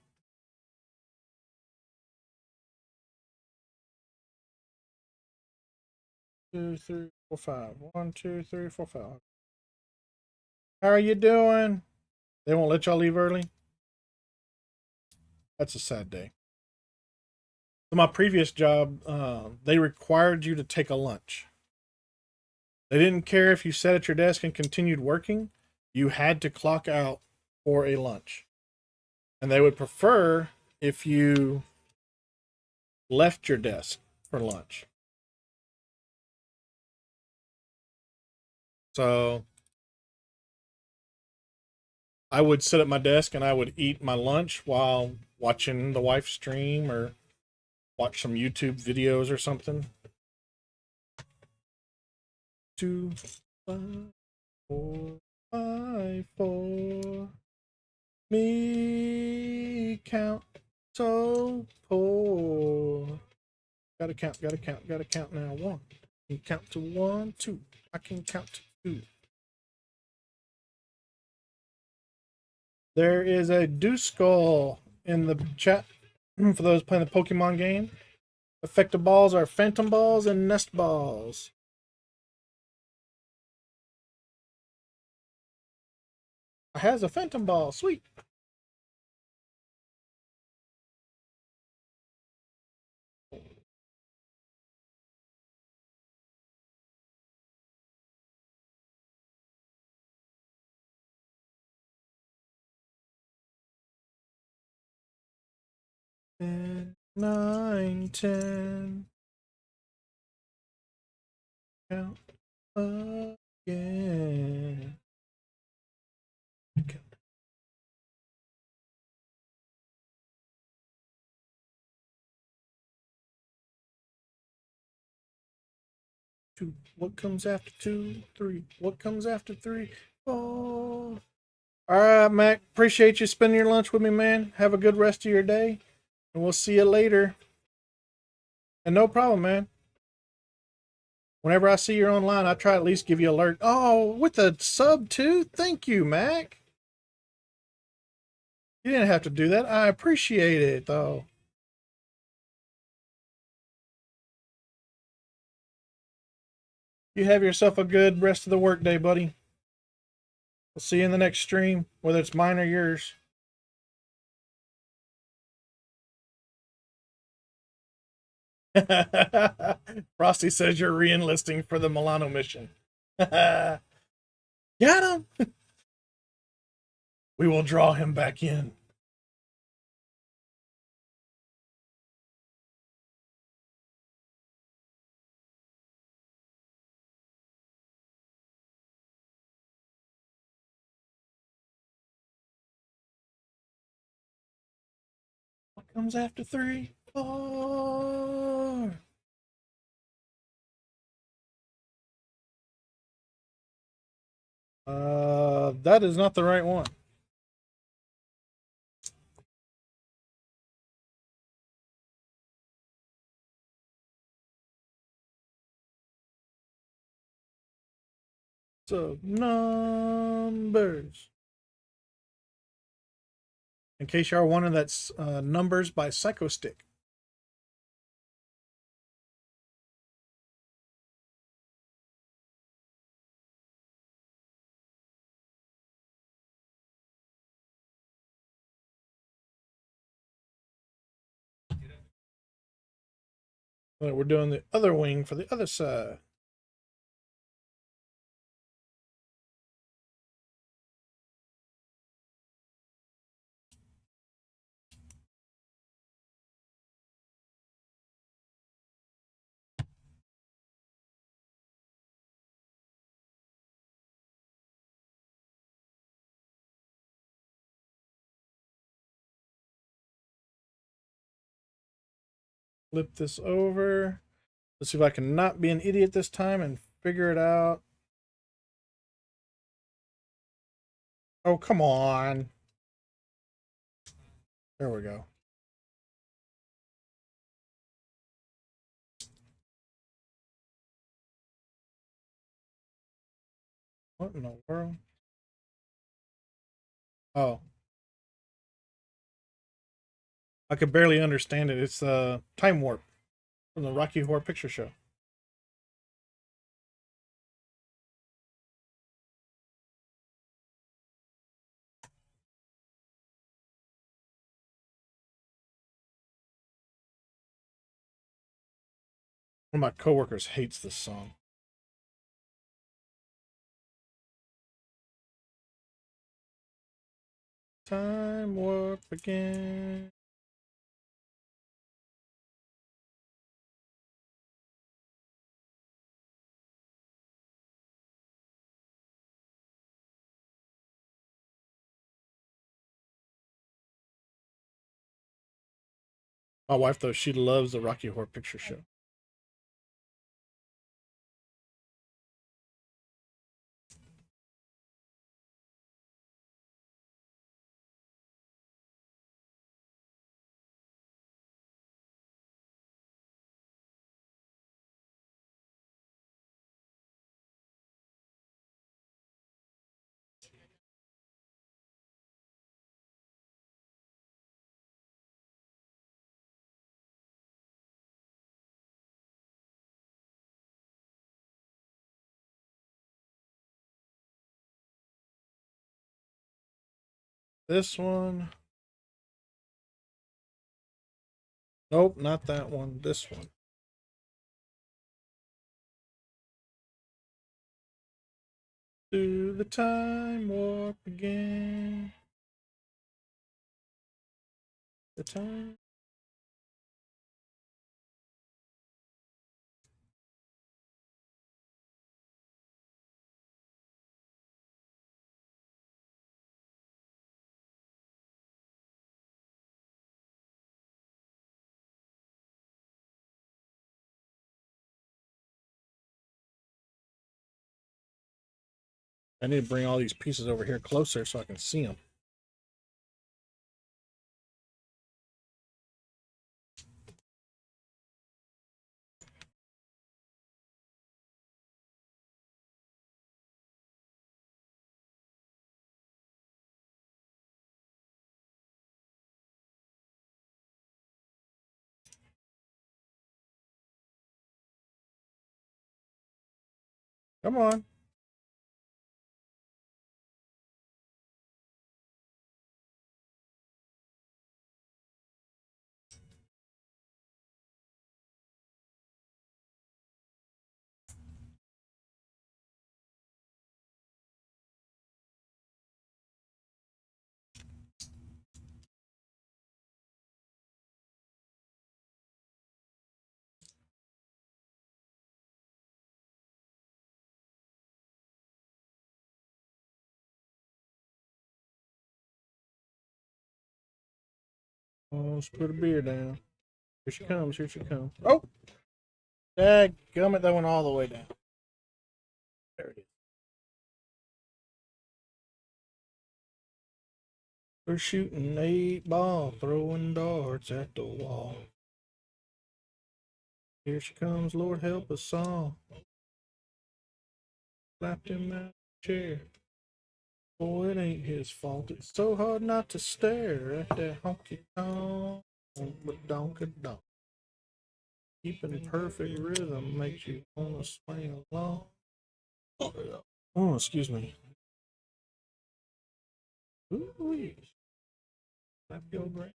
Speaker 1: 2, 3, 4, 5. 1, 2, 3, 4, 5. How are you doing? They won't let y'all leave early? That's a sad day. So my previous job, they required you to take a lunch. They didn't care if you sat at your desk and continued working. You had to clock out for a lunch. And they would prefer if you left your desk for lunch. So I would sit at my desk and I would eat my lunch while watching the wife stream or watch some YouTube videos or something. 2, 5, 4, 5, 4. Me count so poor. Gotta count now. One. I can count to 1, 2. I can count to 2. There is a Deuce Skull in the chat for those playing the Pokemon game. Effective balls are Phantom Balls and Nest Balls. I has a Phantom Ball. Sweet. And 9, 10. Count again. 2. What comes after 2? 3. What comes after 3? 4. All right, Mac. Appreciate you spending your lunch with me, man. Have a good rest of your day, and we'll see you later. And no problem, man. Whenever I see you're online, I try at least give you alert. Oh, with a sub too? Thank you, Mac. You didn't have to do that. I appreciate it, though. You have yourself a good rest of the workday, buddy. We'll see you in the next stream, whether it's mine or yours. Frosty says you're re-enlisting for the Milano mission. Got him. We will draw him back in. comes after 3, 4. That is not the right one. So, numbers. In case you are wondering, that's Numbers by Psychostick. We're doing the other wing for the other side. Flip this over. Let's see if I can not be an idiot this time and figure it out. Oh, come on. There we go. What in the world? Oh. I could barely understand it. It's Time Warp from the Rocky Horror Picture Show. One of my coworkers hates this song. Time Warp again. My wife, though, she loves the Rocky Horror Picture Show. This one. Nope, not that one. This one. Do the time warp again. The time. I need to bring all these pieces over here closer so I can see them. Come on. Oh, let's put a beer down. Here she comes. Here she comes. Oh, dadgummit, that went all the way down. There it is. We're shooting 8-ball, throwing darts at the wall. Here she comes, Lord help us all. Slapped him out of the chair. Boy, it ain't his fault. It's so hard not to stare at that honky tonk, but donka donk. Keeping perfect rhythm makes you wanna swing along. Oh, excuse me. Ooh, slap your brain.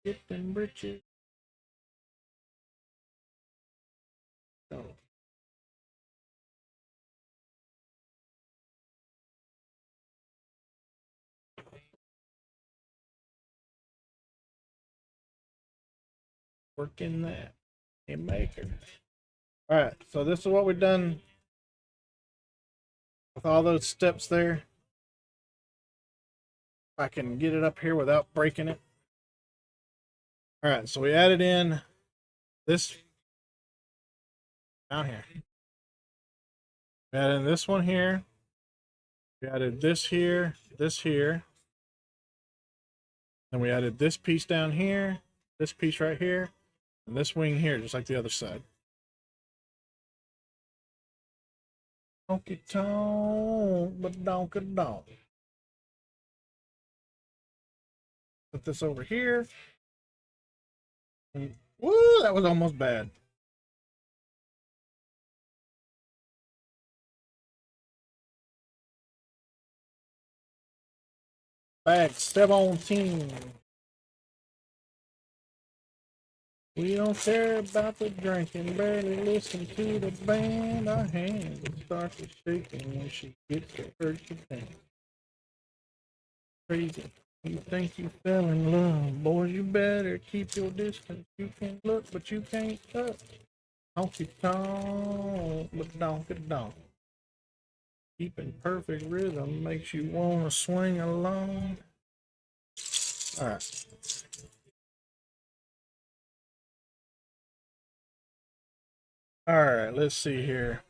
Speaker 1: Get them britches. Oh, working that. A maker. Alright, so this is what we've done with all those steps there. If I can get it up here without breaking it. Alright, so we added in this down here. We added in this one here. We added this here, this here. Then we added this piece down here, this piece right here, and this wing here, just like the other side. Honky tonk, but donka donk. Put this over here. And, woo, that was almost bad. Bag 17. We don't care about the drinking, barely listen to the band. Our hands start to shaking when she gets to hurt the band. Crazy. You think you fell in love, boys, you better keep your distance. You can look, but you can't touch. Honky tonk, but donka donk. Keeping perfect rhythm makes you want to swing along. Alright. Alright, let's see here.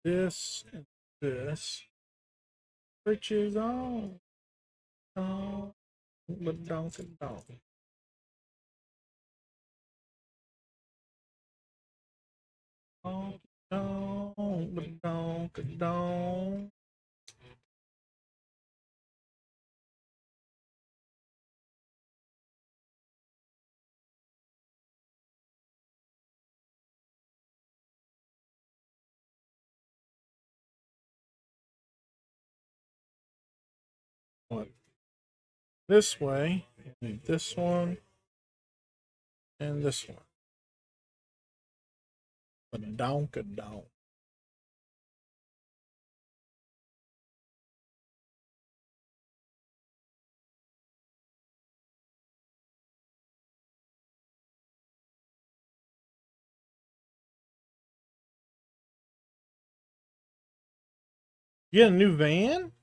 Speaker 1: This and this. Britches on. Oh, but donka donk. Honky tonk, but donka donk. What? This way, and this one, and this one. But donka donk. You get a new van?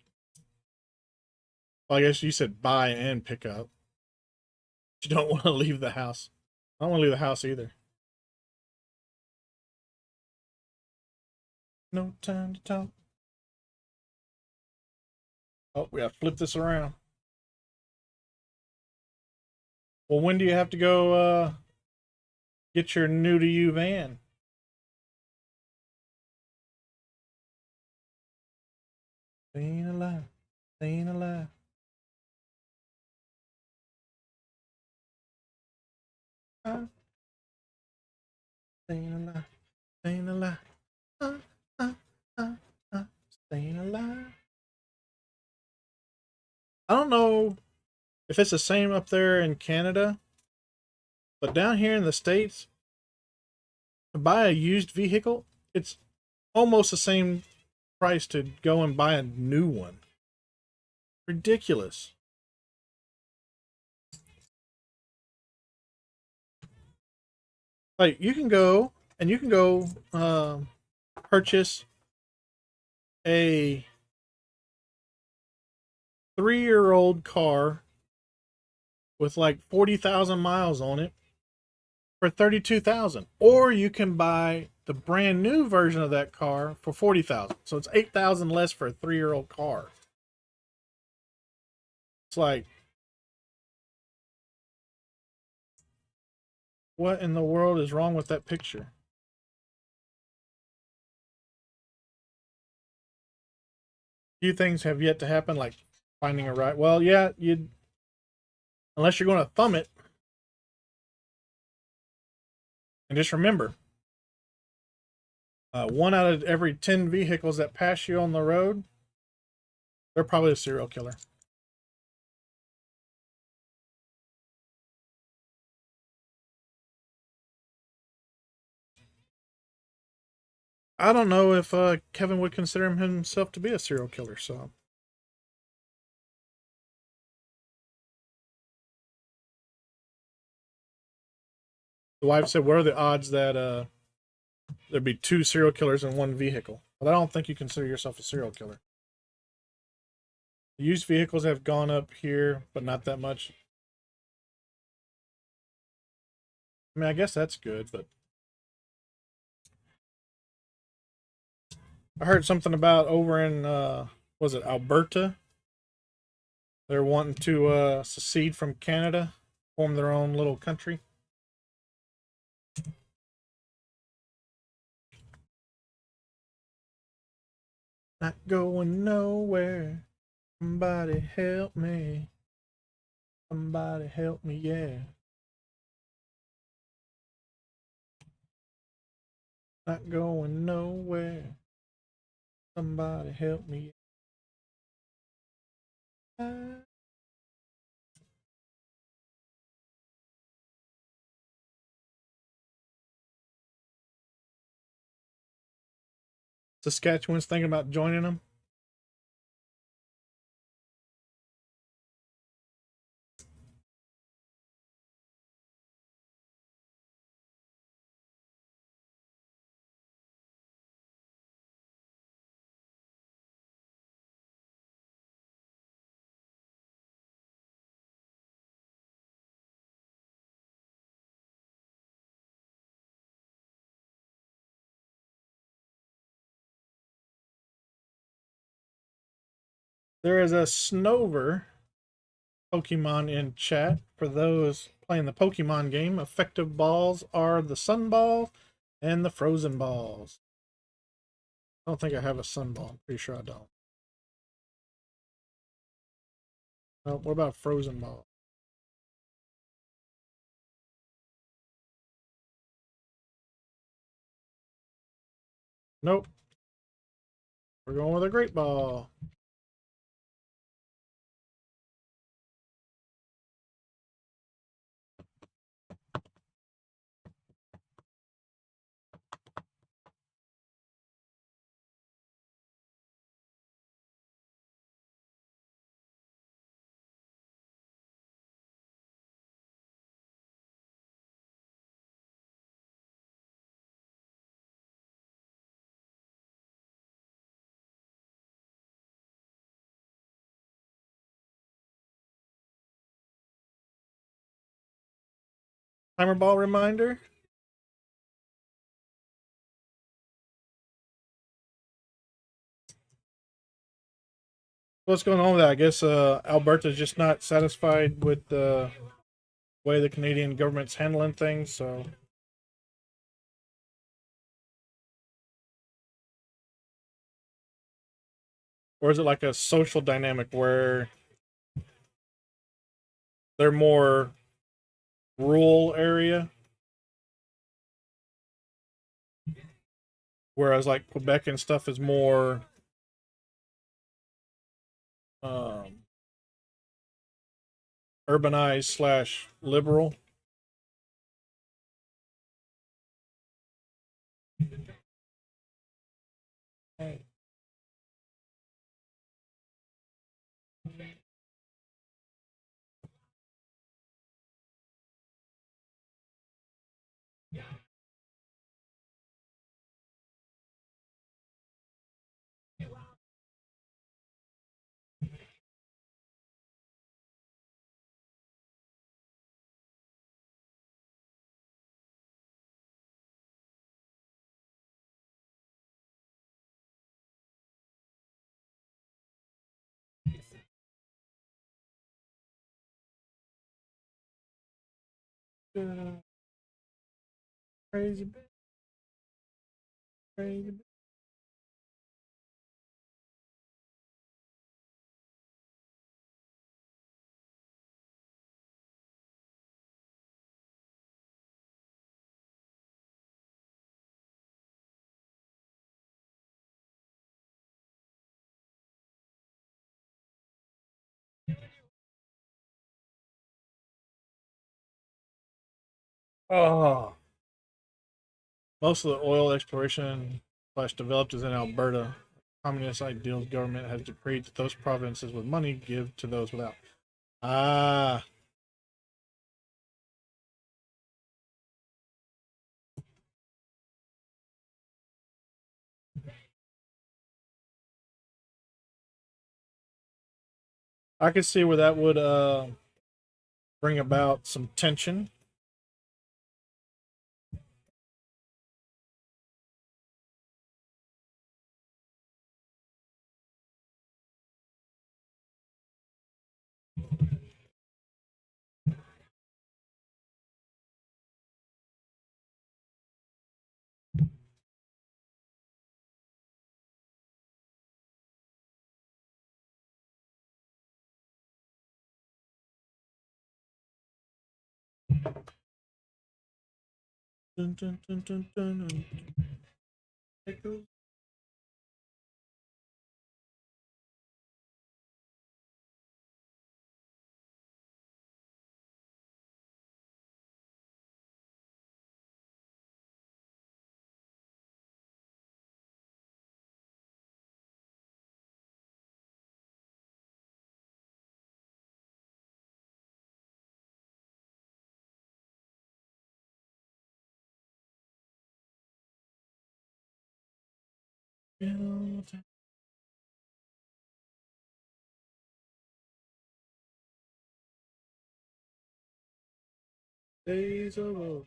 Speaker 1: Well, I guess you said buy and pick up. You don't want to leave the house. I don't want to leave the house either. No time to talk. Oh, we got to flip this around. Well, when do you have to go get your new to you van? Staying alive. Staying alive. Staying alive. Staying alive. Uh, uh, uh, staying alive. I don't know if it's the same up there in Canada, but down here in the States, to buy a used vehicle, it's almost the same price to go and buy a new one. Ridiculous. Like, you can go and you can go purchase a 3-year-old car with like 40,000 miles on it for 32,000, or you can buy the brand new version of that car for 40,000. So it's 8,000 less for a 3-year-old car. It's like, what in the world is wrong with that picture? Few things have yet to happen, like finding a right. Well, yeah, you unless you're going to thumb it, and just remember, 1 out of every 10 vehicles that pass you on the road, they're probably a serial killer. I don't know if Kevin would consider himself to be a serial killer. So the wife said, "What are the odds that there'd be 2 serial killers in one vehicle?" Well, I don't think you consider yourself a serial killer. Used vehicles have gone up here, but not that much. I mean, I guess that's good, but I heard something about over in was it Alberta? They're wanting to secede from Canada, form their own little country. Not going nowhere. Somebody help me. Somebody help me, yeah. Not going nowhere. Somebody help me. Saskatchewan's thinking about joining them. There is a Snover Pokemon in chat. For those playing the Pokemon game, effective balls are the Sun Ball and the Frozen Balls. I don't think I have a Sun Ball. I'm pretty sure I don't. Oh, what about Frozen Ball? Nope. We're going with a Great Ball. Timer ball reminder. What's going on with that? I guess Alberta's just not satisfied with the way the Canadian government's handling things. So, or is it like a social dynamic where they're more rural area, whereas like Quebec and stuff is more um, urbanized slash liberal? Crazy, crazy. Oh, most of the oil exploration slash developed is in Alberta. Communist ideals government has decreed that those provinces with money give to those without. Ah, I can see where that would bring about some tension. Dun, dun, dun, dun, dun, dun. Days of old.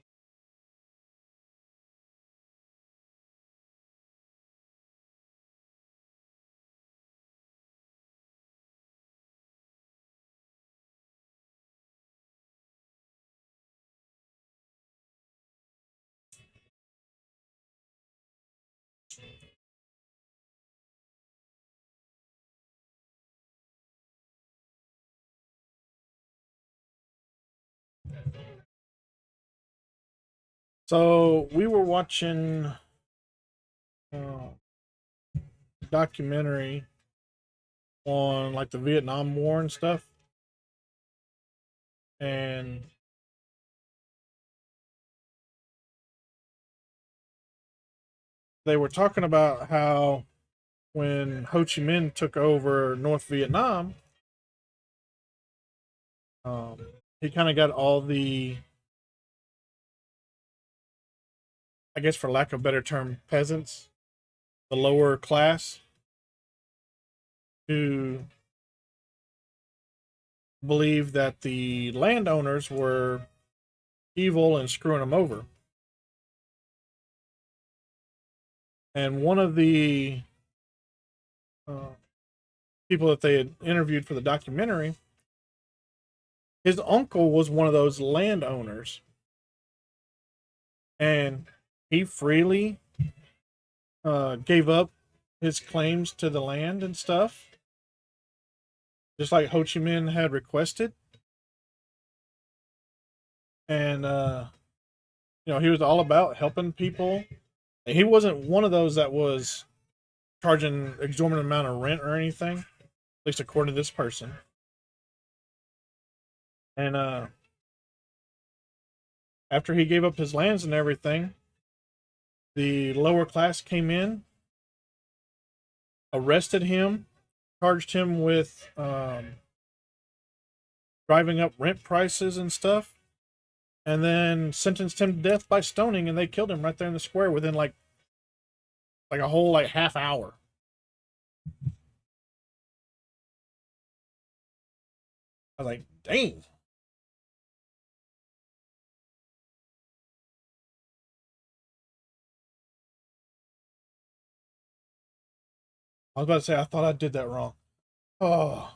Speaker 1: So we were watching uh, documentary on like the Vietnam War and stuff, and they were talking about how when Ho Chi Minh took over North Vietnam, um, he kind of got all the, I guess for lack of a better term, peasants, the lower class, who believed that the landowners were evil and screwing them over. And one of the uh, people that they had interviewed for the documentary, his uncle was one of those landowners, and he freely gave up his claims to the land and stuff, just like Ho Chi Minh had requested. And he was all about helping people. He wasn't one of those that was charging exorbitant amount of rent or anything, at least according to this person. And after he gave up his lands and everything, the lower class came in, arrested him, charged him with driving up rent prices and stuff, and then sentenced him to death by stoning. And they killed him right there in the square within like a whole like half hour. I was like, dang. I was about to say I thought I did that wrong. Oh,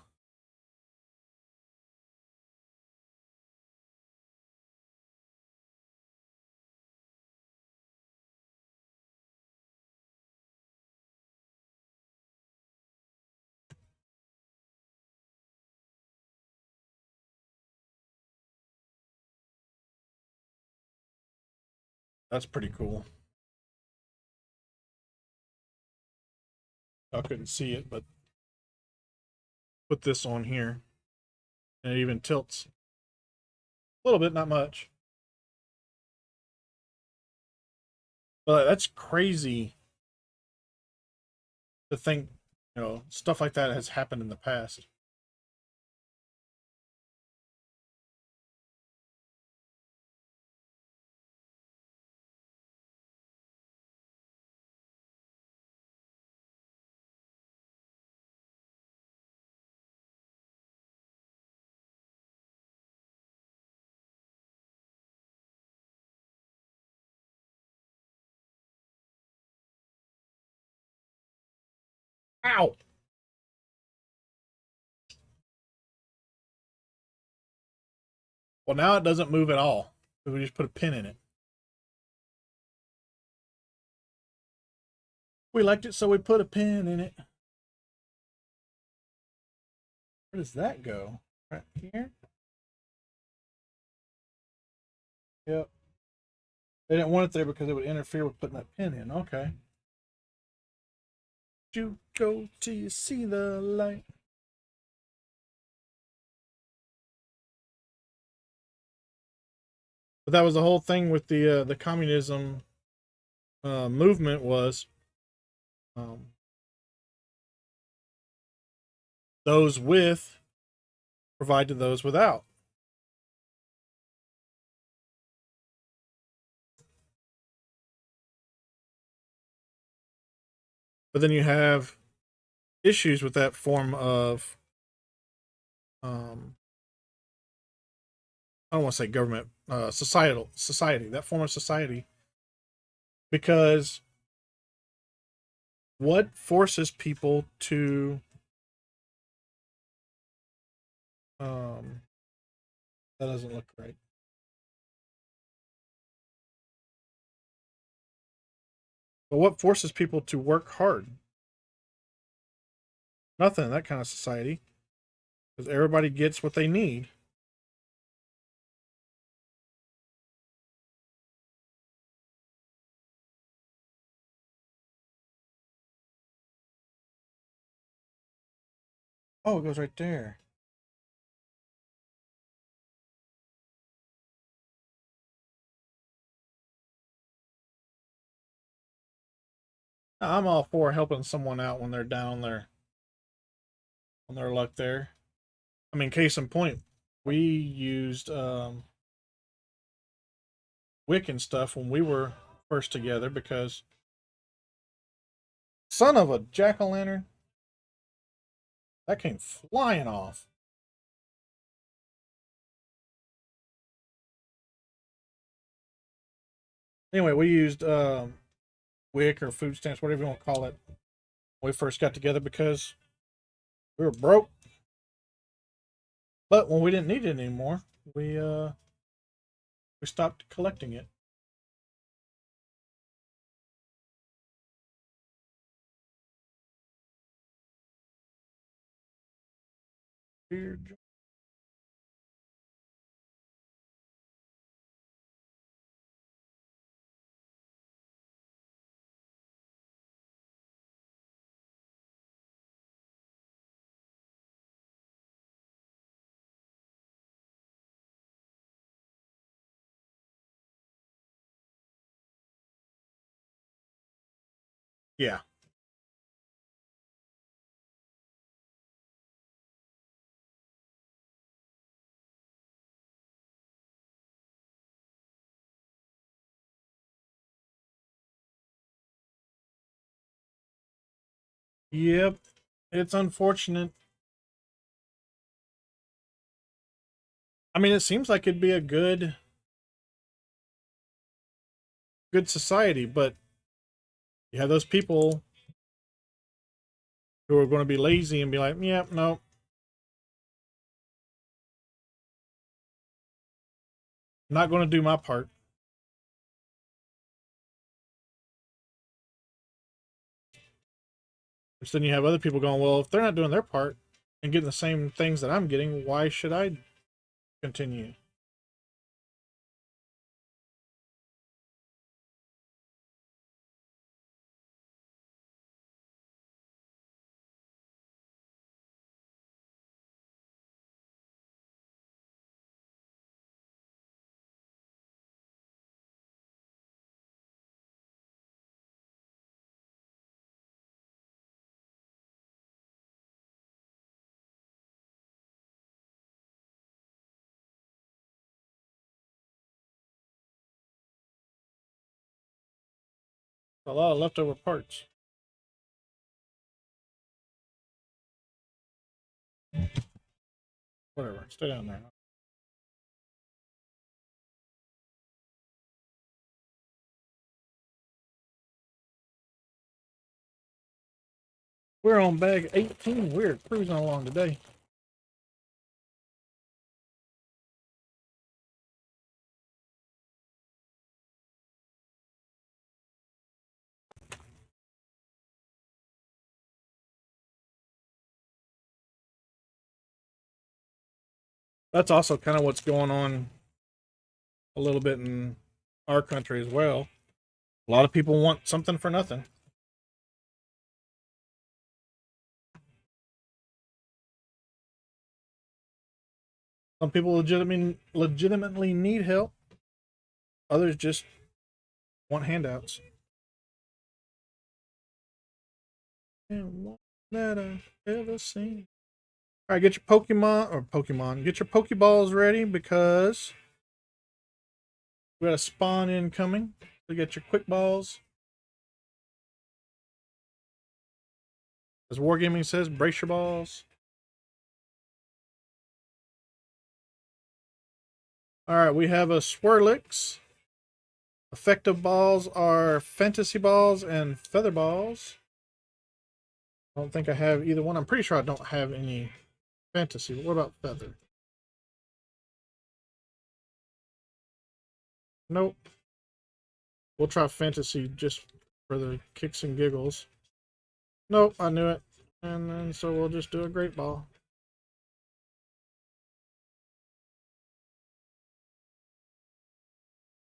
Speaker 1: That's pretty cool. I couldn't see it, but put this on here, and it even tilts a little bit, not much. But that's crazy to think, stuff like that has happened in the past. Ow! Well, now it doesn't move at all. We just put a pin in it. We liked it, so we put a pin in it. Where does that go? Right here? Yep. They didn't want it there because it would interfere with putting that pin in. Okay. You go till you see the light. But that was the whole thing with the communism movement was um, those with provide to those without. But then you have issues with that form of I don't want to say government, society, that form of society, because what forces people to um, that doesn't look right. But what forces people to work hard? Nothing in that kind of society, because everybody gets what they need. Oh, it goes right there. I'm all for helping someone out when they're down there on their luck there. I mean, case in point, we used wick and stuff when we were first together because son of a jack-o'-lantern, that came flying off. Anyway, we used wick or food stamps, whatever you want to call it, when we first got together because we were broke. But when we didn't need it anymore, we stopped collecting it. Yeah. Yep. It's unfortunate. I mean, it seems like it'd be a good society, but you have those people who are going to be lazy and be like, "Yeah, no, I'm not going to do my part." Which then you have other people going, "Well, if they're not doing their part and getting the same things that I'm getting, why should I continue?" A lot of leftover parts. Whatever. Stay down there. We're on bag 18. We're cruising along today. That's also kind of what's going on a little bit in our country as well. A lot of people want something for nothing. Some people legitimately need help. Others just want handouts. And one that I've ever seen. All right, get your get your Pokeballs ready because we got a spawn incoming. So get your quick balls. As Wargaming says, brace your balls. All right, we have a Swirlix. Effective balls are Fantasy Balls and Feather Balls. I don't think I have either one. I'm pretty sure I don't have any Fantasy. But what about Feather? Nope. We'll try Fantasy just for the kicks and giggles. Nope, I knew it. And then so we'll just do a Great Ball.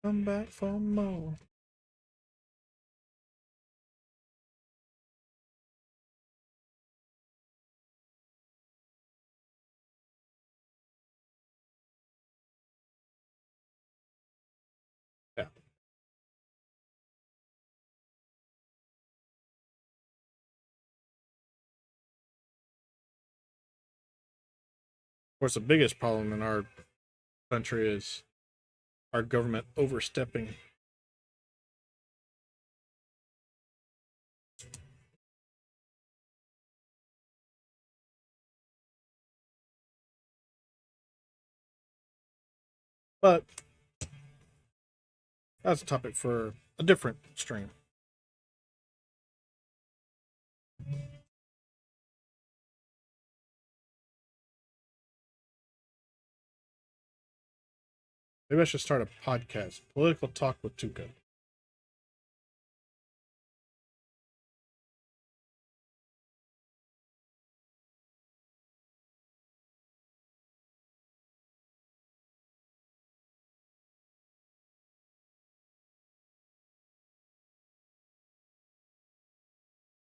Speaker 1: Come back for more. Yeah. Of course, the biggest problem in our country is our government overstepping. But that's a topic for a different stream. Maybe I should start a podcast. Political Talk with Tuca.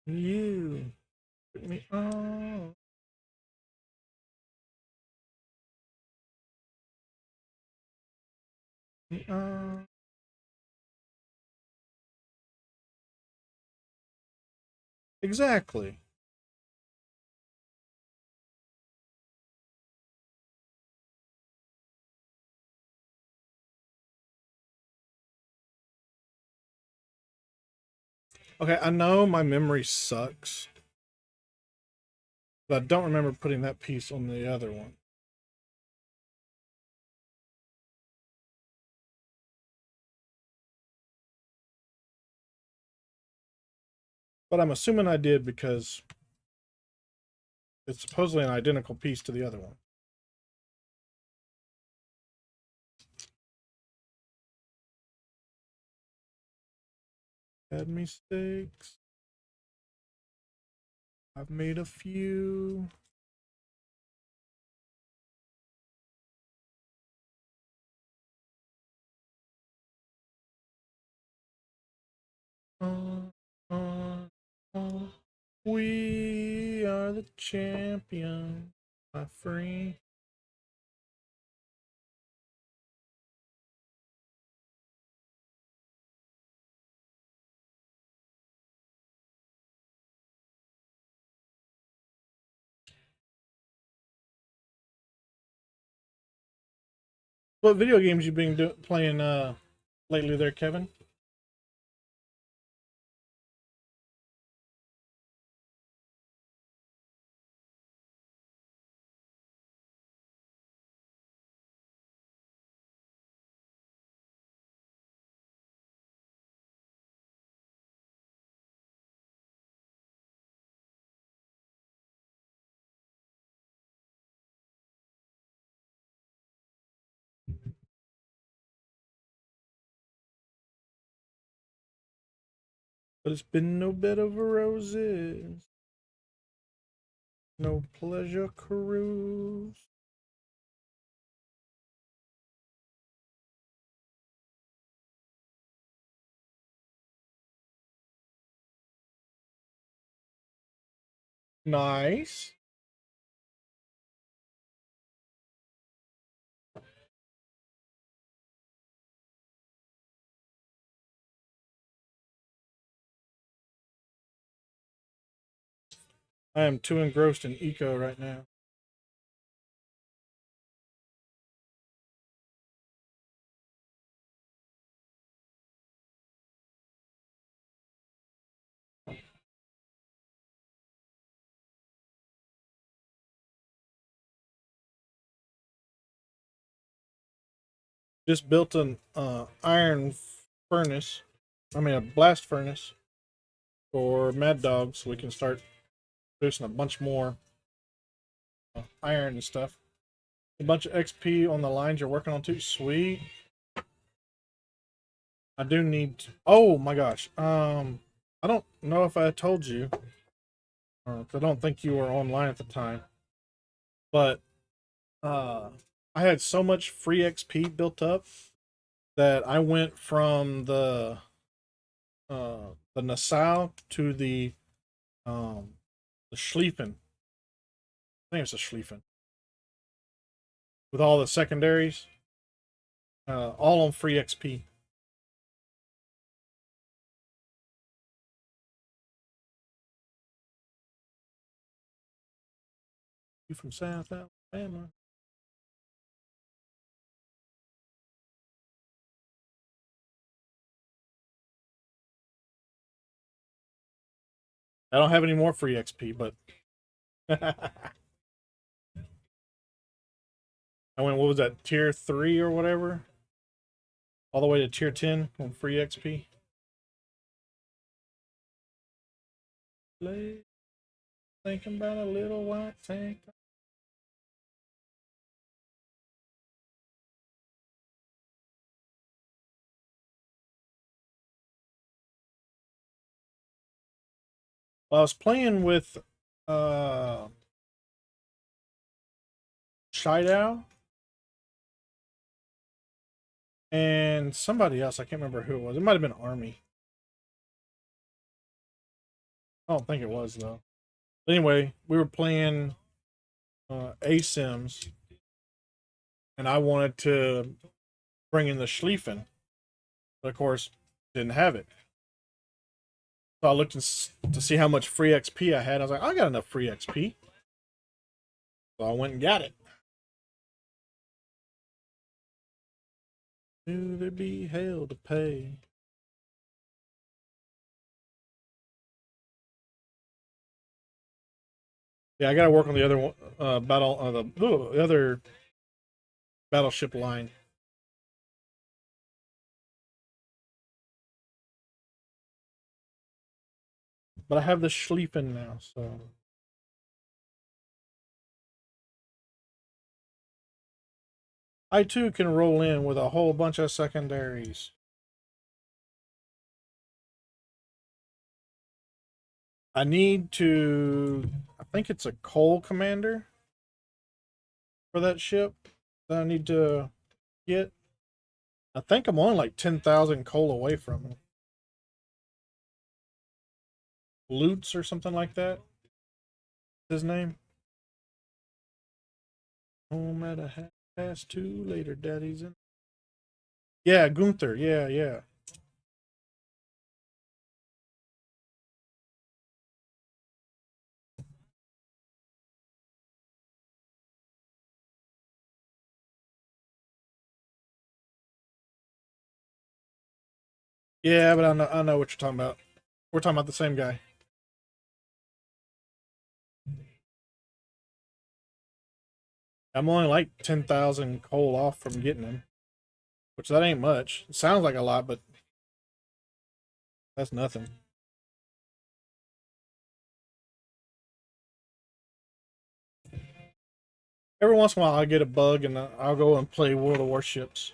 Speaker 1: You put me on. Me on. Exactly. Okay, I know my memory sucks, but I don't remember putting that piece on the other one. But I'm assuming I did because it's supposedly an identical piece to the other one. Had mistakes. I've made a few. Uh, uh, uh. We are the champion, my friend. What video games you been playing lately there, Kevin? But it's been no bed of roses, no pleasure cruise. Nice. I am too engrossed in eco right now. Just built an iron furnace. I mean, a blast furnace for Mad Dog, so we can start producing a bunch more iron and stuff. A bunch of XP on the lines you're working on too. Sweet. I do need. Oh my gosh. I don't know if I told you. I don't think you were online at the time, but uh, I had so much free XP built up that I went from the Nassau to the Schlieffen. I think it's a Schlieffen with all the secondaries, all on free XP. You from South Alabama? I don't have any more free XP, but I went. What was that? Tier 3 or whatever, all the way to tier 10 on free XP. Thinking about a little white tank. Well, I was playing with uh Shidow and somebody else. I can't remember who it was. It might have been Army. I don't think it was though. But anyway, we were playing A-Sims, and I wanted to bring in the Schlieffen, but of course didn't have it. So I looked to see how much free XP I had. I was like, I got enough free XP, so I went and got it. Knew there be hell to pay. Yeah, I got to work on the other one, the other battleship line. But I have the Schlieffen now, so I too can roll in with a whole bunch of secondaries. I need to. I think it's a coal commander for that ship that I need to get. I think I'm only like 10,000 coal away from it. Lutz or something like that. His name. Home at a half past two. Later, Daddy's in. Yeah, Gunther. Yeah, yeah. Yeah, but I know what you're talking about. We're talking about the same guy. I'm only like 10,000 coal off from getting him, which that ain't much. It sounds like a lot, but that's nothing. Every once in a while, I get a bug and I'll go and play World of Warships.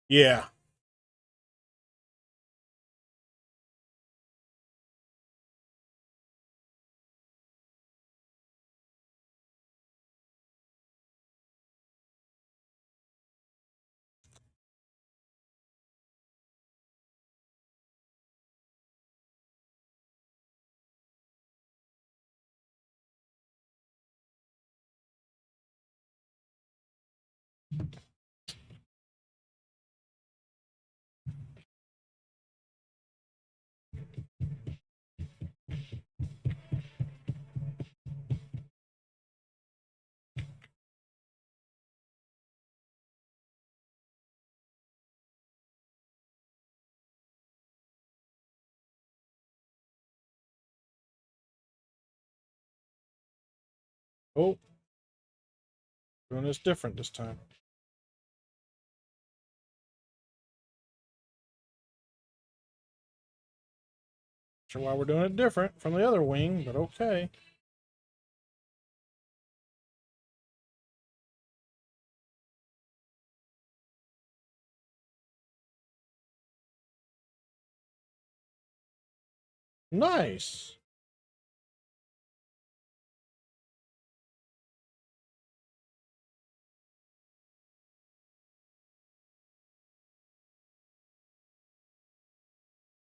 Speaker 1: Yeah. Oh, doing this different this time. Sure why we're doing it different from the other wing, but okay. Nice.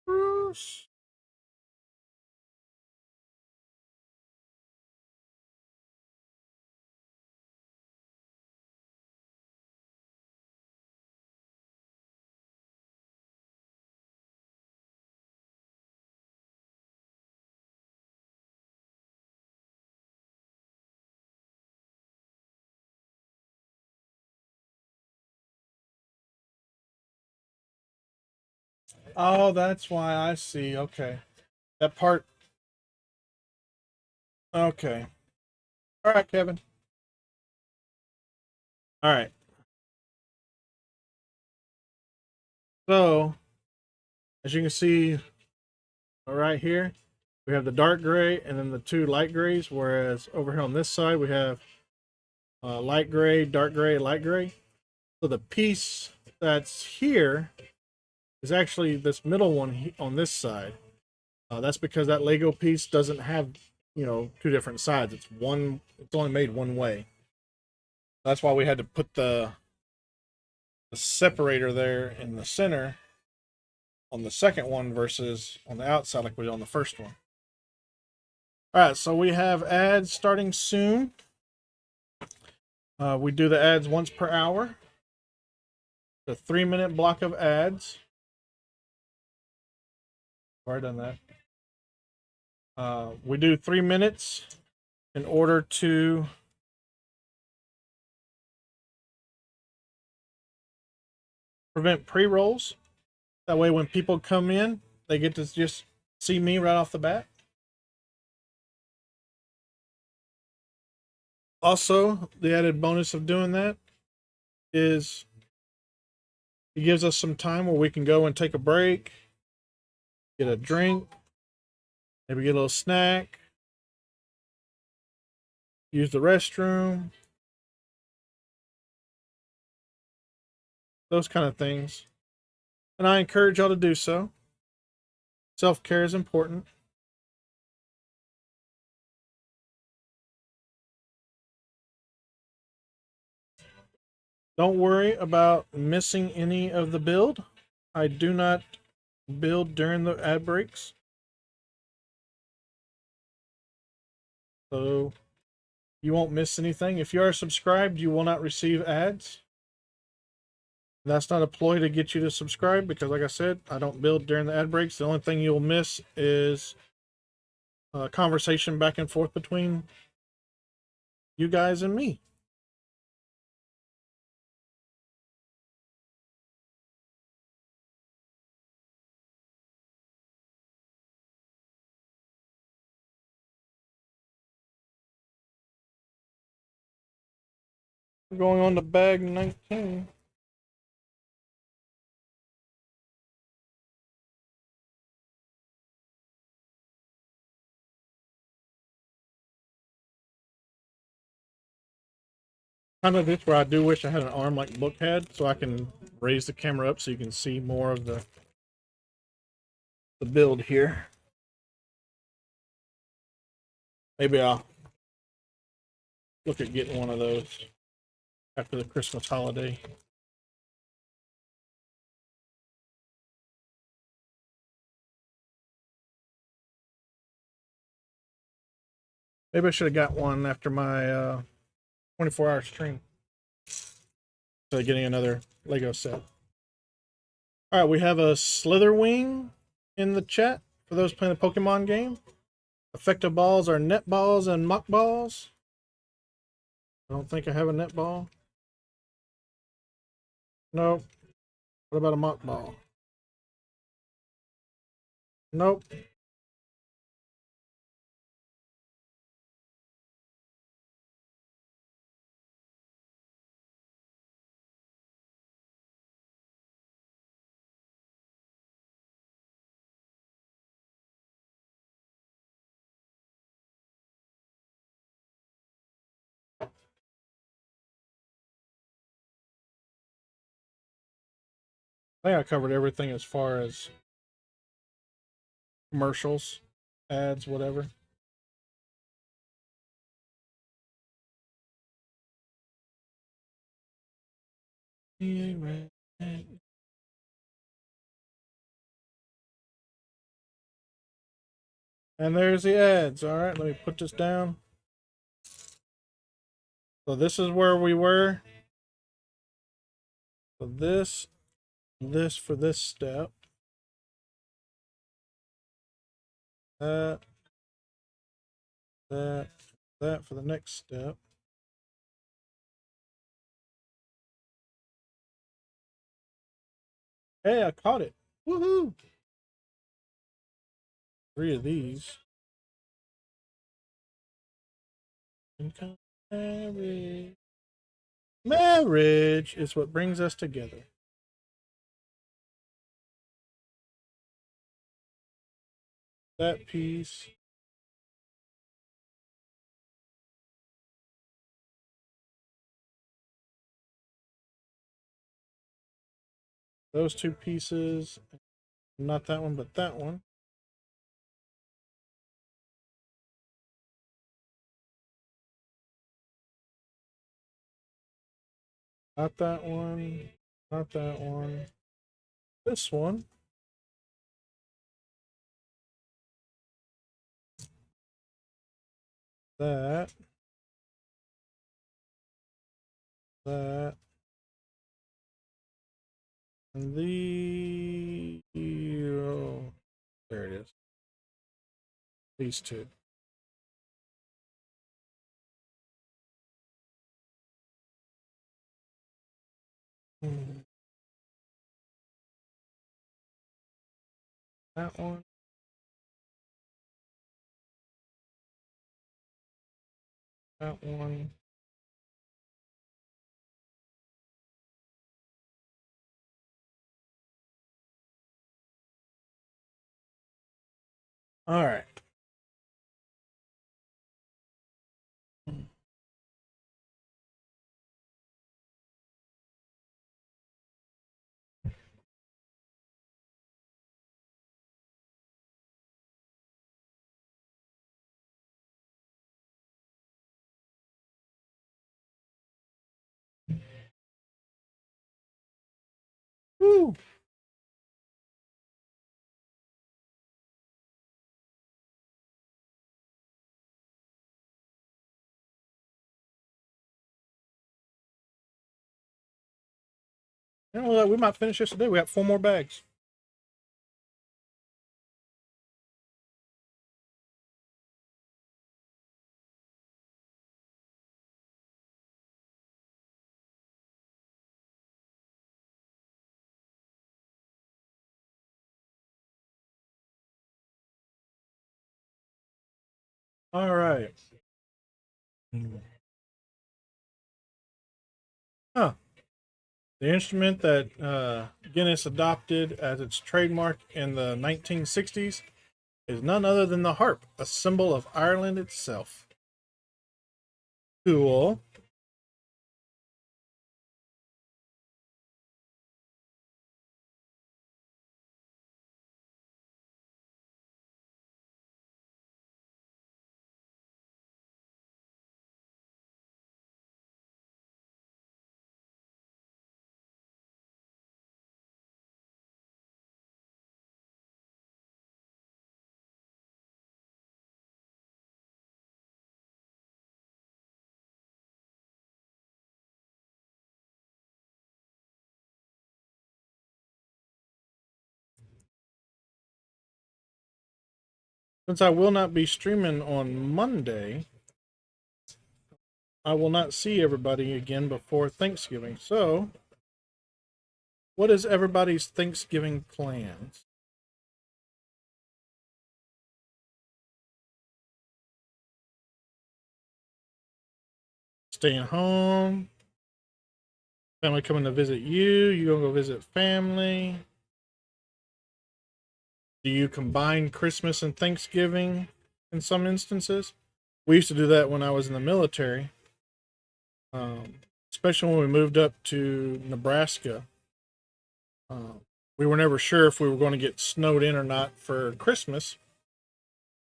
Speaker 1: Bruce. Oh, that's why I see. Okay. That part. Okay. All right, Kevin. All right. So, as you can see right here, we have the dark gray and then the two light grays, whereas over here on this side, we have light gray, dark gray, light gray. So the piece that's here is actually this middle one on this side. That's because that Lego piece doesn't have, two different sides. It's one. It's only made one way. That's why we had to put the separator there in the center on the second one versus on the outside like we did on the first one. All right, so we have ads starting soon. We do the ads once per hour. The 3-minute block of ads. I've already done that. We do 3 minutes in order to prevent pre-rolls. That way, when people come in, they get to just see me right off the bat. Also, the added bonus of doing that is it gives us some time where we can go and take a break, get a drink, maybe get a little snack, use the restroom, those kind of things. And I encourage y'all to do so. Self care is important. Don't worry about missing any of the build. I do not build during the ad breaks. So you won't miss anything. If you are subscribed, you will not receive ads. That's not a ploy to get you to subscribe because, like I said, I don't build during the ad breaks. The only thing you'll miss is a conversation back and forth between you guys and me. I'm going on to bag 19. Kind of this where I do wish I had an arm like Book had, so I can raise the camera up so you can see more of the build here. Maybe I'll look at getting one of those after the Christmas holiday. Maybe I should have got one after my 24-hour stream. So getting another Lego set. All right, we have a Slitherwing in the chat for those playing the Pokemon game. Effective balls are net balls and muck balls. I don't think I have a net ball. Nope. What about a muck ball? Nope. I think I covered everything as far as commercials, ads, whatever. And there's the ads. All right, let me put this down. So this is where we were. So this for this step. That for the next step. Hey, I caught it. Woohoo! 3 of these. Marriage. Marriage is what brings us together. That piece. Those 2 pieces. Not that one, but that one. Not that one. Not that one. This one. That. That. And the. Oh, there it is. These 2. That one. That one. All right. Woo! You know, we might finish this today. We got 4 more bags. All right. Huh. The instrument that Guinness adopted as its trademark in the 1960s is none other than the harp, a symbol of Ireland itself. Cool. Since I will not be streaming on Monday, I will not see everybody again before Thanksgiving. So, what is everybody's Thanksgiving plans? Staying home? Family coming to visit you? You gonna go visit family? Do you combine Christmas and Thanksgiving in some instances? We used to do that when I was in the military, especially when we moved up to Nebraska. Um, we were never sure if we were going to get snowed in or not for Christmas.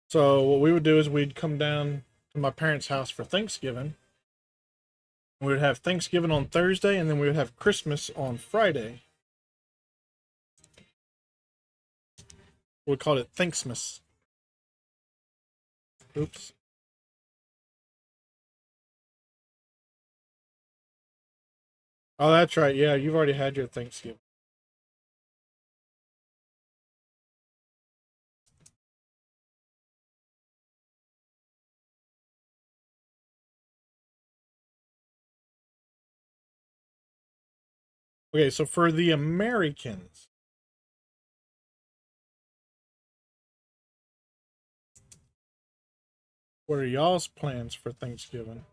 Speaker 1: So what we would do is we'd come down to my parents' house for Thanksgiving. We would have Thanksgiving on Thursday, and then we would have Christmas on Friday. We called it Thanksmas. Oops. Oh, that's right. Yeah, you've already had your Thanksgiving. Okay, so for the Americans, what are y'all's plans for Thanksgiving?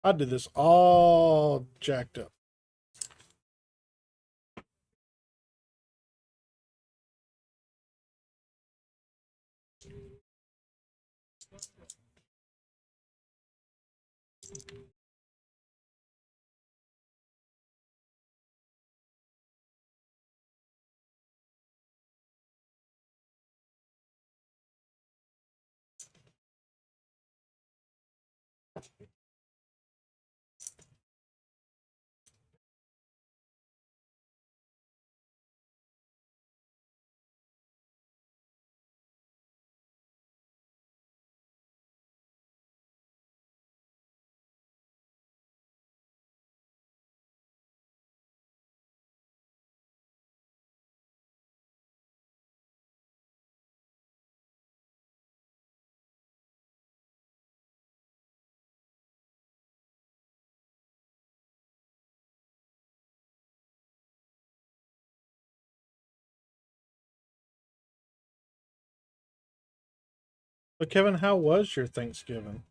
Speaker 1: I did this all jacked up. But Kevin, how was your Thanksgiving?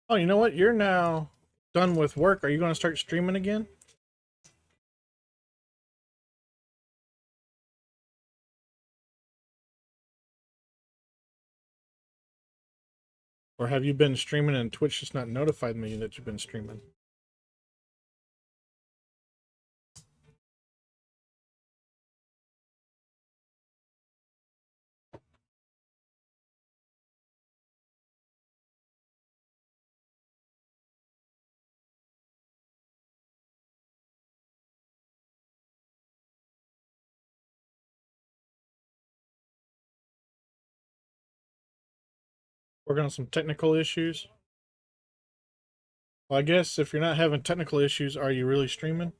Speaker 1: Oh, you know what? You're now done with work. Are you going to start streaming again? Or have you been streaming and Twitch just not notified me that you've been streaming? Working on some technical issues? Well, I guess if you're not having technical issues, are you really streaming?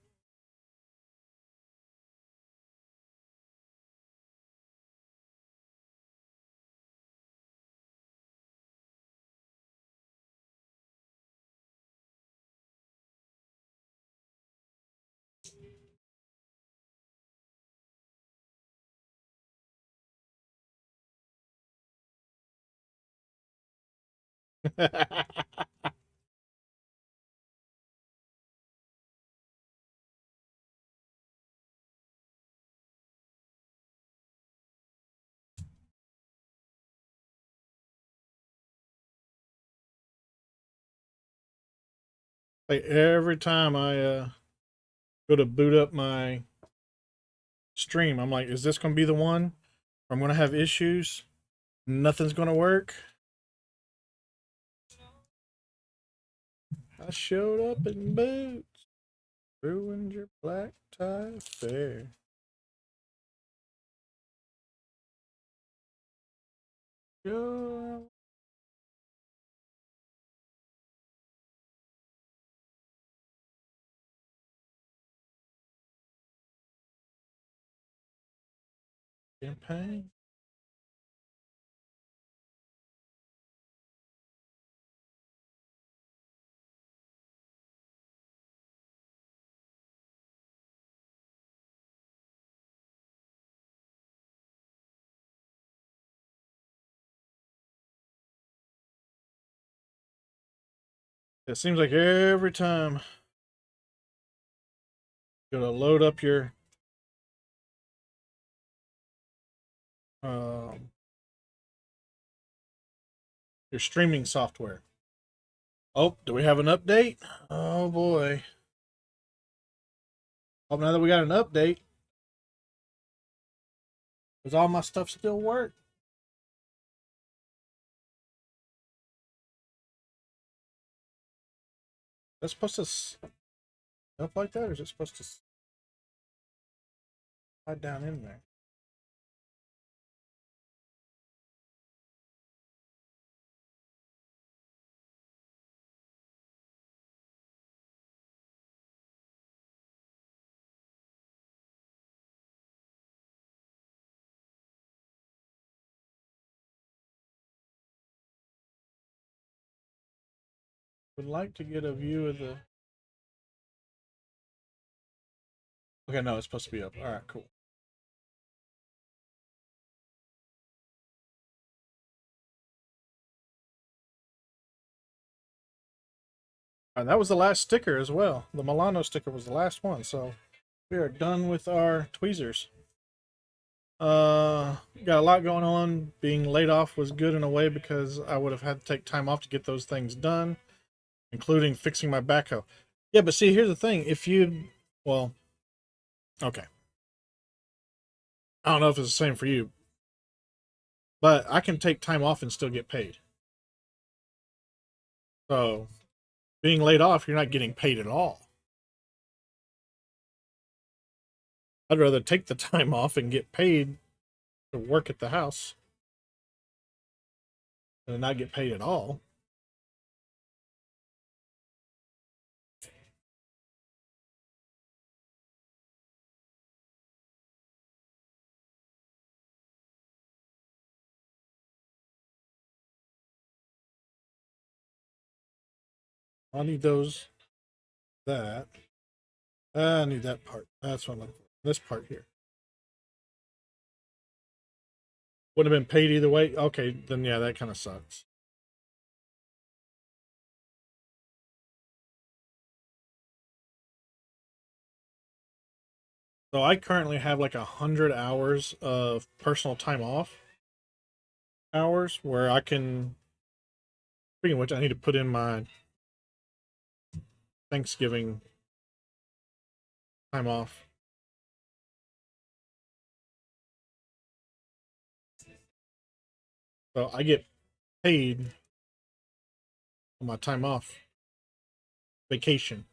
Speaker 1: Like every time I go to boot up my stream, I'm like, is this going to be the one? I'm going to have issues. Nothing's going to work. I showed up in boots. Ruined your black tie affair. Your campaign. It seems like every time you gotta load up um, your streaming software. Oh, do we have an update? Oh boy. Oh, now that we got an update, does all my stuff still work? That's supposed to up like that, or is it supposed to slide down in there? Would like to get a view of the. Okay, no, it's supposed to be up. All right, cool. And that was the last sticker as well. The Milano sticker was the last one, so we are done with our tweezers. Got a lot going on. Being laid off was good in a way because I would have had to take time off to get those things done, including fixing my backhoe. Yeah, but see, here's the thing. If you, well, okay. I don't know if it's the same for you, but I can take time off and still get paid. So being laid off, you're not getting paid at all. I'd rather take the time off and get paid to work at the house than not get paid at all. I need those, that. I need that part. That's what I'm looking for. This part here. Would have been paid either way. Okay, then yeah, that kind of sucks. So I currently have like 100 hours of personal time off hours where I can. Speaking of which, I need to put in my Thanksgiving time off. So I get paid on my time off vacation.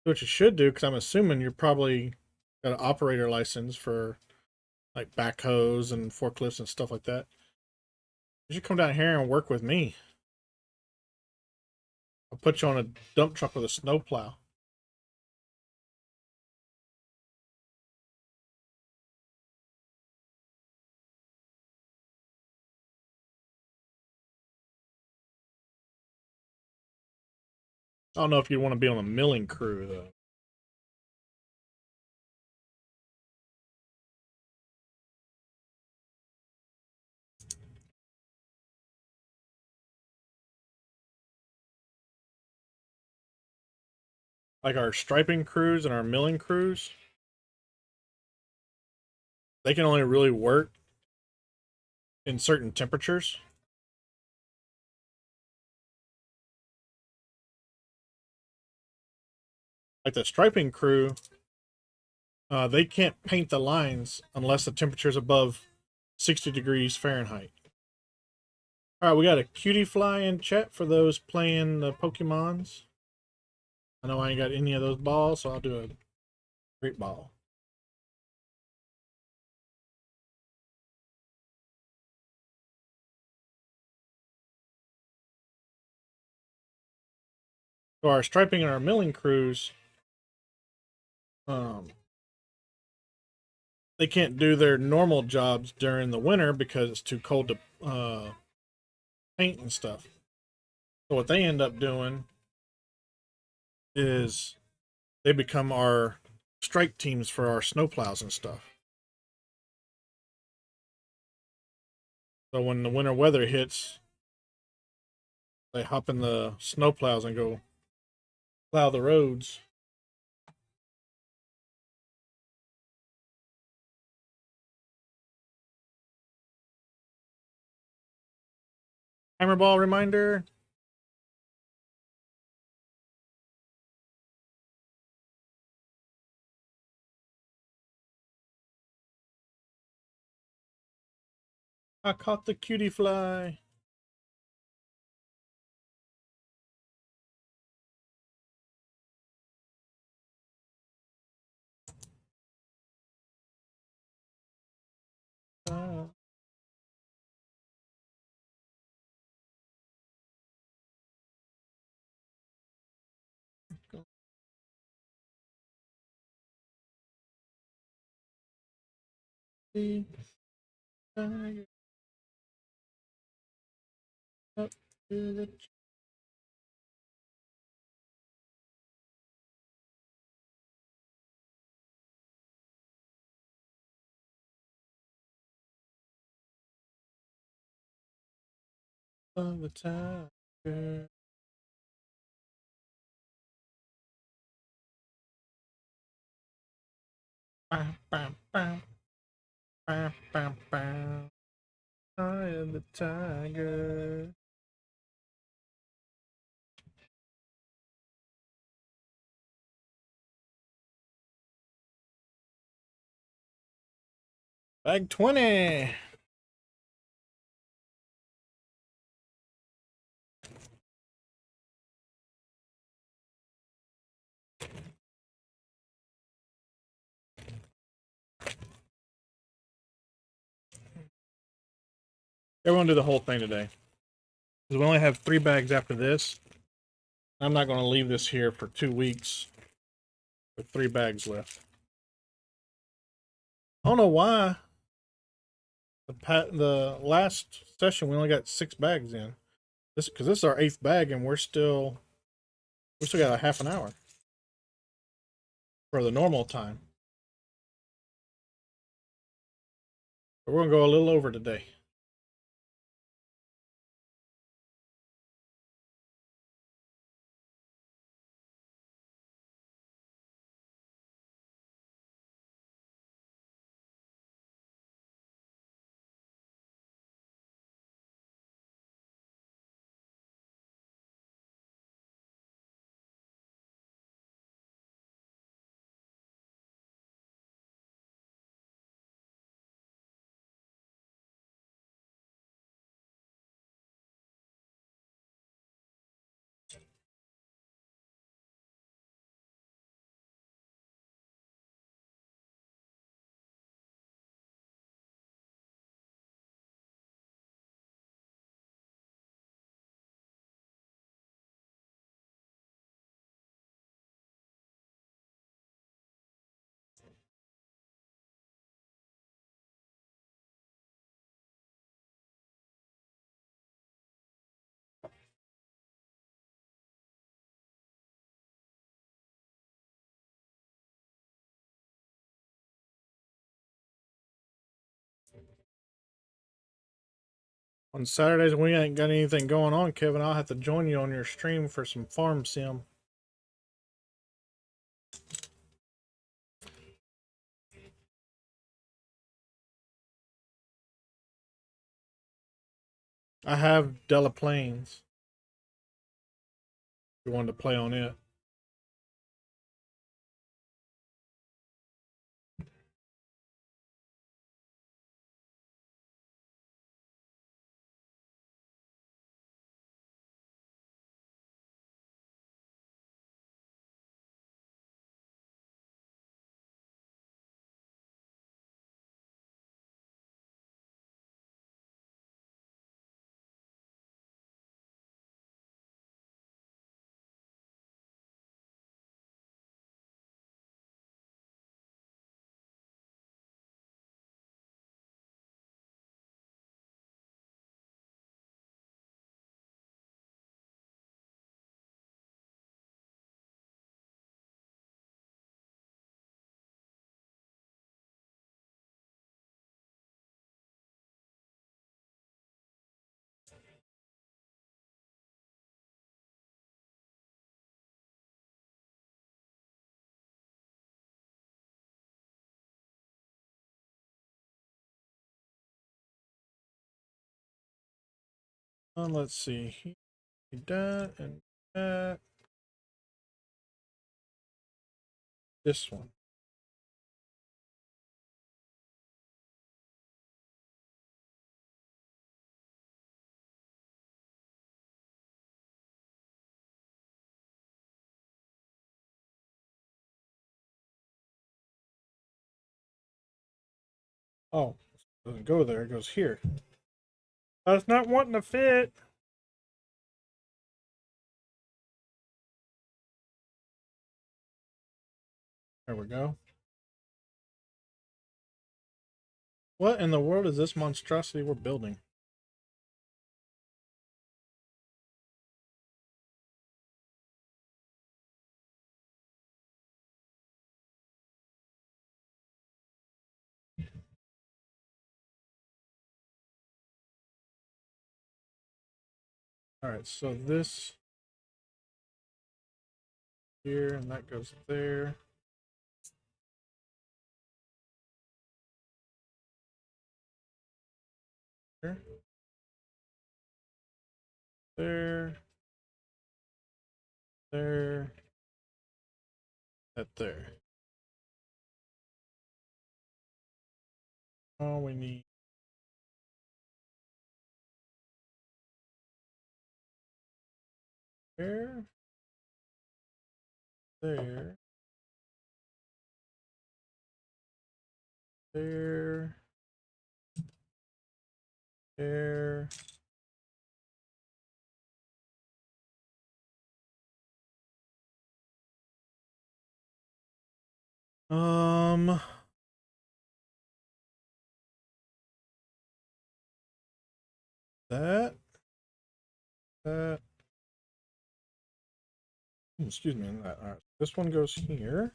Speaker 1: Which you should do because I'm assuming you're probably got an operator license for like backhoes and forklifts and stuff like that. You should come down here and work with me. I'll put you on a dump truck with a snowplow. I don't know if you want to be on a milling crew though. Like our striping crews and our milling crews, they can only really work in certain temperatures. Like the striping crew, they can't paint the lines unless the temperature is above 60 degrees Fahrenheit. All right, we got a cutie fly in chat for those playing the Pokemons. I know I ain't got any of those balls, so I'll do a great ball. So our striping and our milling crews, um, they can't do their normal jobs during the winter because it's too cold to paint and stuff. So what they end up doing is they become our strike teams for our snowplows and stuff. So when the winter weather hits, they hop in the snowplows and go plow the roads. Hammerball reminder. I caught the cutie fly. Uh, up to the of the tiger. Bam, bam, bam, bam, bam, bam. I am the tiger. Bag 20. Everyone do the whole thing today. Because we only have 3 bags after this. I'm not going to leave this here for 2 weeks with 3 bags left. I don't know why. The last session we only got 6 bags in. Because this is our 8th bag and we still got a half an hour for the normal time. But we're gonna go a little over today. On Saturdays when we ain't got anything going on, Kevin, I'll have to join you on your stream for some farm sim. I have Della Plains. If you wanted to play on it. Let's see. That and that. This one. Oh, it doesn't go there. It goes here. That's not wanting to fit. There we go. What in the world is this monstrosity we're building? All right, so this here and that goes there. There. There. There. That there. All we need. There. There. There. There. Um. That. That. Excuse me. That. All right. This one goes here.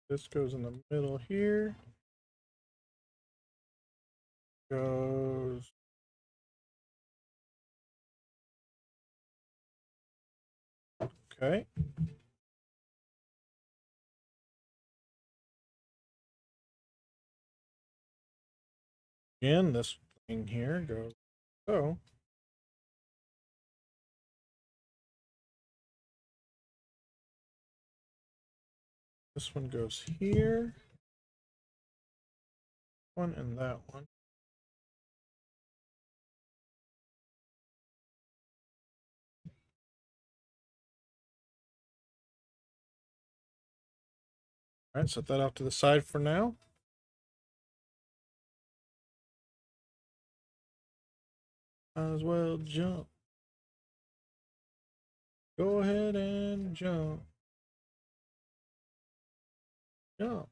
Speaker 1: This goes in the middle here. Goes. Okay. Again, this thing here goes. So. This one goes here. One and that one. All right, set that off to the side for now. Might as well jump. Go ahead and jump. Jump.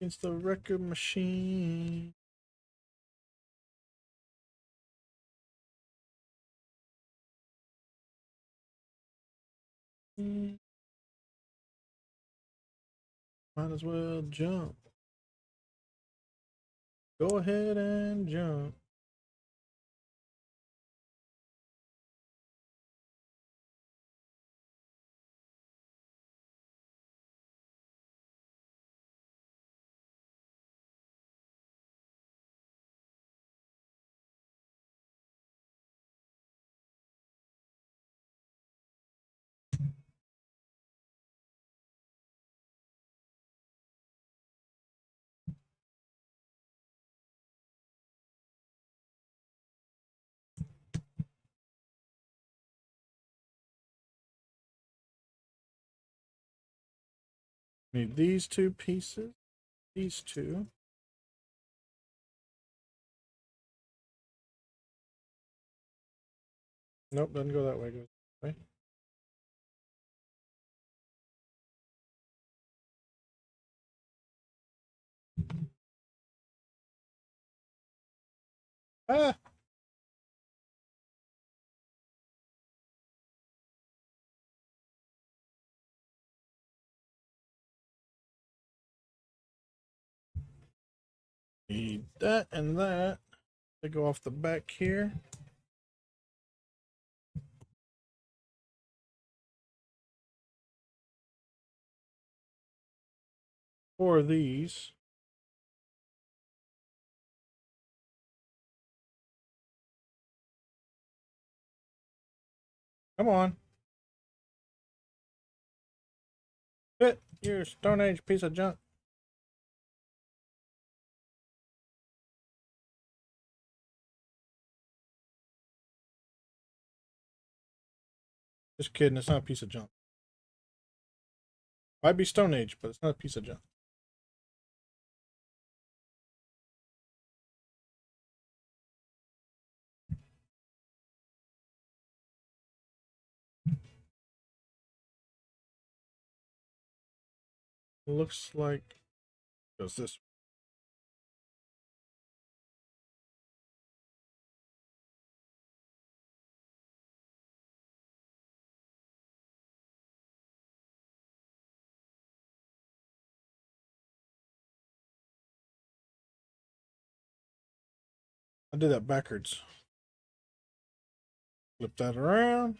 Speaker 1: It's the record machine. Might as well jump. Go ahead and jump. Need these two pieces. These two. Nope, doesn't go that way. Goes that way. Ah! Need that and that. They go off the back here. Four of these. Come on. Fit, you Stone Age piece of junk. Just kidding, it's not a piece of junk. Might be Stone Age, but it's not a piece of junk. Looks like it goes this way. I did that backwards. Flip that around.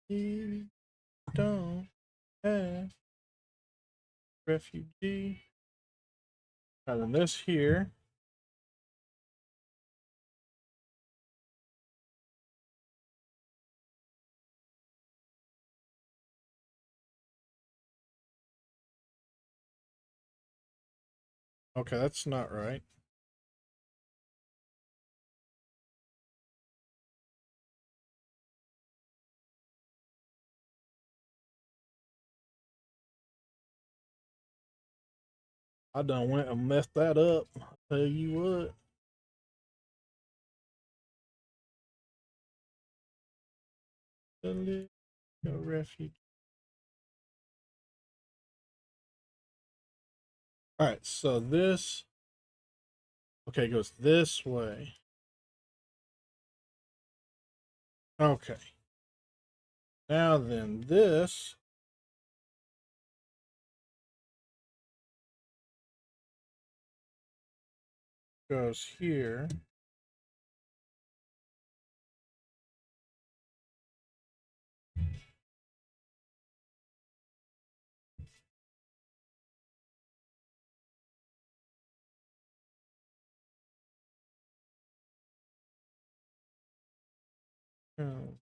Speaker 1: You don't have refugee. And then this here. Okay, that's not right. I done went and messed that up. I'll tell you what. The little refugee. All right, so this. Okay, it goes this way. Okay. Now then, this goes here. Oh,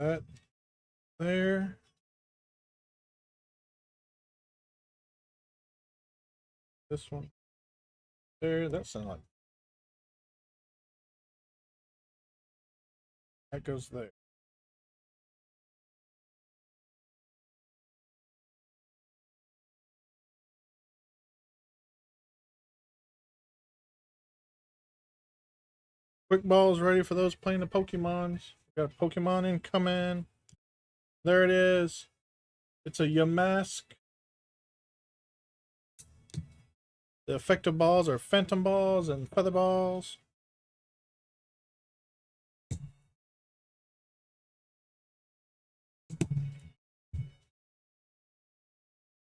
Speaker 1: that there. This one there. That sounds like that goes there. Quick balls ready for those playing the Pokemons. Got a Pokemon incoming. There it is. It's a Yamask. The effective balls are phantom balls and feather balls.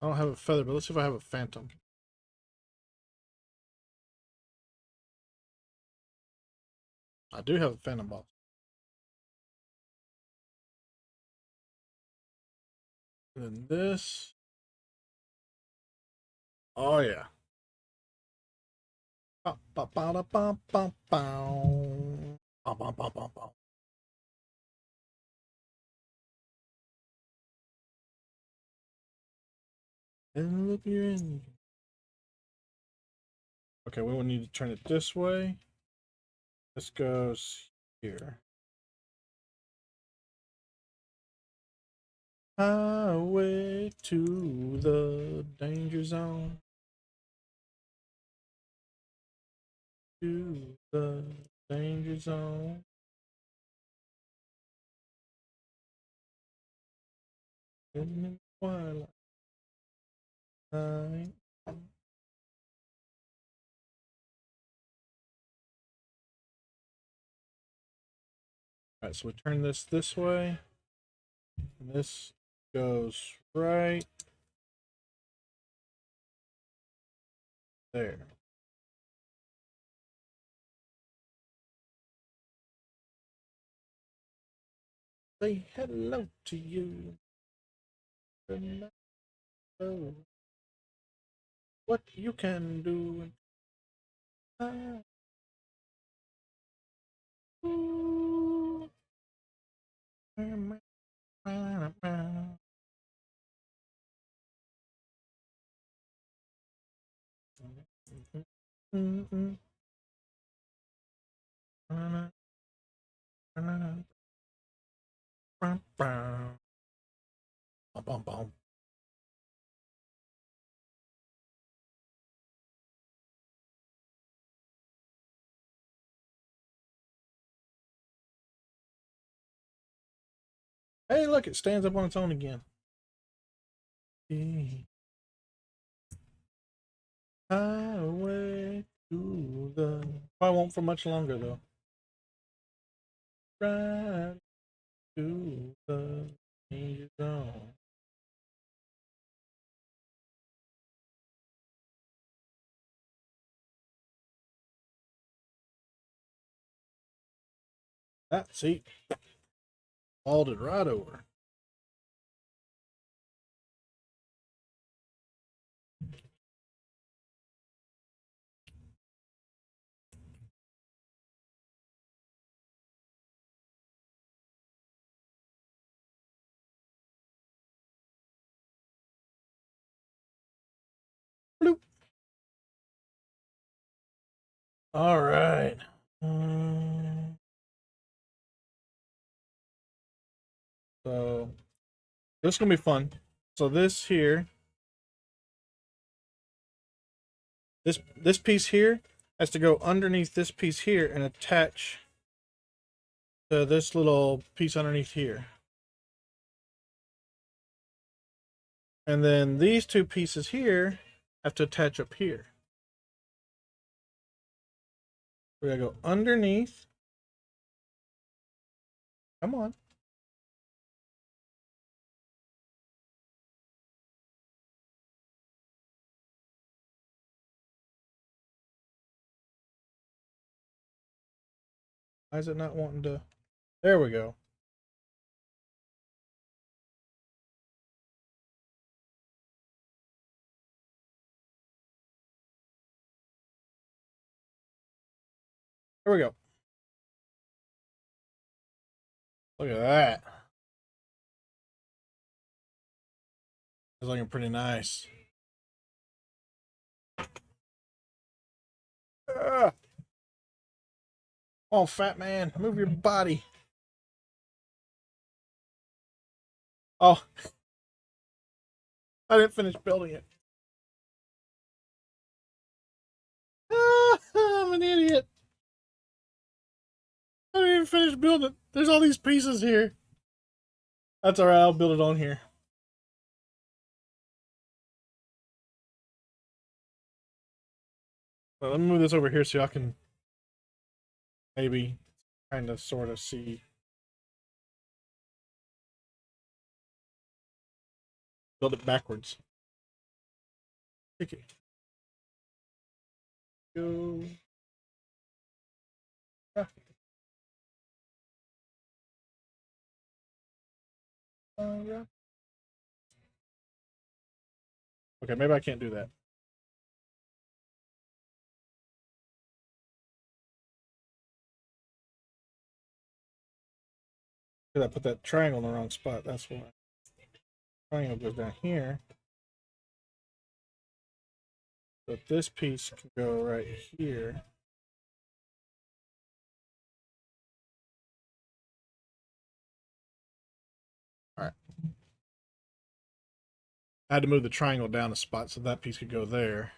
Speaker 1: I don't have a feather, but let's see if I have a phantom. I do have a phantom ball. And then this. Oh yeah. And look your engine. Okay, we will need to turn it this way. This goes here. Highway to the danger zone. To the danger zone. In the twilight night. Alright, so we turn this way. And this goes right there. Say hello to you. Hello. What you can do. Hey, look, it stands up on its own again. Highway to the. I won't for much longer though. Right to the danger zone. That seat folded right over. Bloop. All right. So this is gonna be fun. So this here, this piece here has to go underneath this piece here and attach to this little piece underneath here. And then these two pieces here have to attach up here. We gotta go underneath. Come on. Why is it not wanting to? There we go. There we go. Look at that. It's looking pretty nice. Ah. Oh, fat man, move your body. Oh, I didn't finish building it. Ah, I'm an idiot. I didn't even finish building it. There's all these pieces here. That's alright, I'll build it on here. Well, let me move this over here so y'all can maybe kind of sort of see. Build it backwards. Take it. Go. Ah. Yeah. Okay, maybe I can't do that. Because I put that triangle in the wrong spot. That's why. Triangle goes down here. But this piece can go right here. All right. I had to move the triangle down a spot so that piece could go there.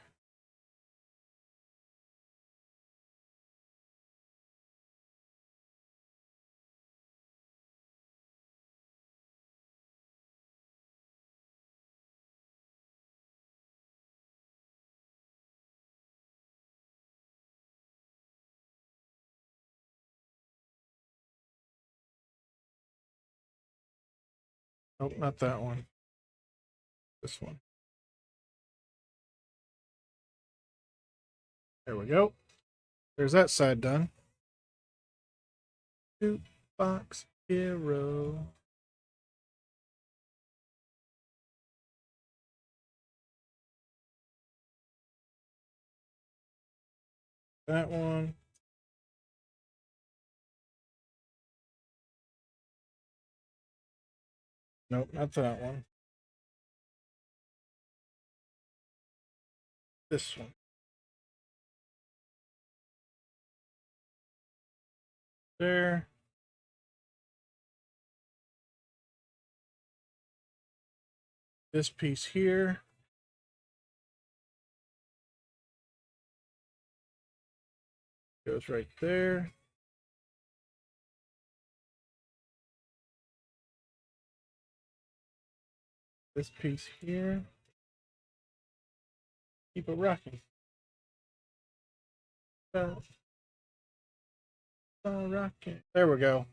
Speaker 1: Nope, not that one. This one. There we go. There's that side done. Jukebox hero. That one. Nope, not that one. This one. There. This piece here. Goes right there. This piece here. Keep it rocking. Rocking. There we go.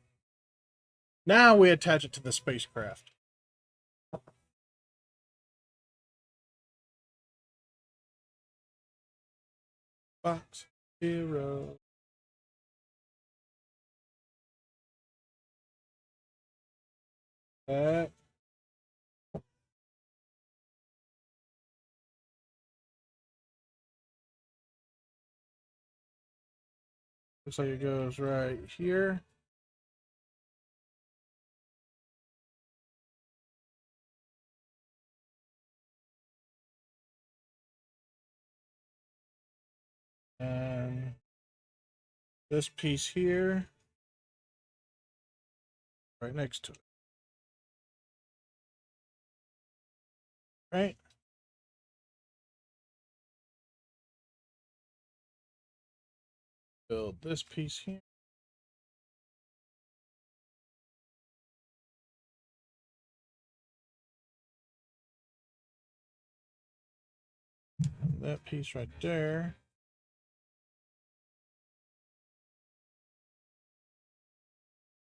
Speaker 1: Now we attach it to the spacecraft. Box hero. That. Looks like it goes right here. And this piece here, right next to it. Right? Build this piece here. And that piece right there.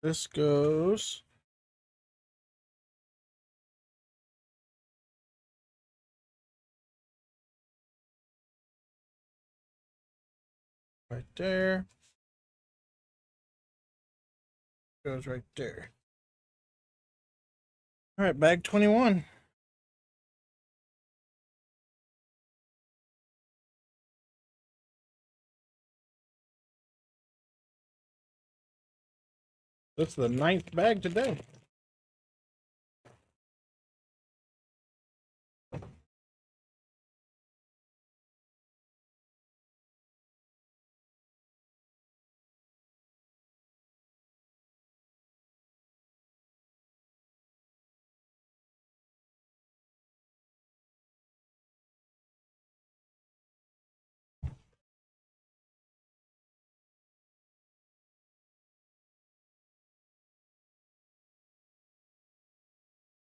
Speaker 1: This goes right there. Goes right there. All right, bag 21. That's the 9th bag today.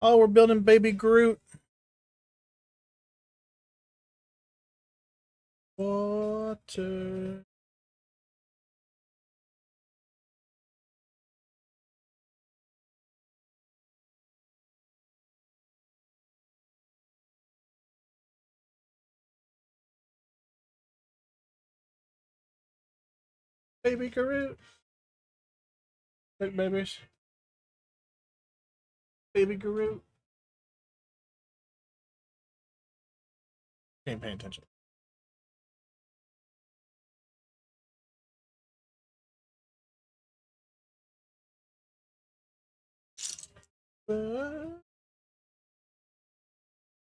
Speaker 1: Oh, we're building Baby Groot. What? water. Baby Groot. Big babies. Baby Groot. Ain't paying attention.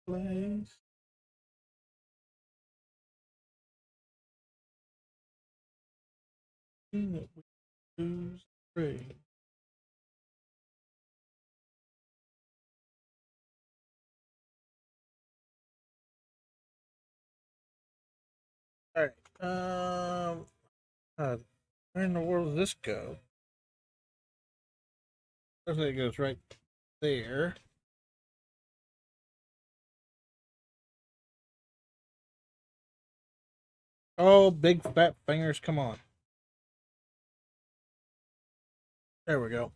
Speaker 1: Place. That we lose trade. All right. Where in the world does this go? Looks like it goes right there. Oh, big fat fingers! Come on. There we go.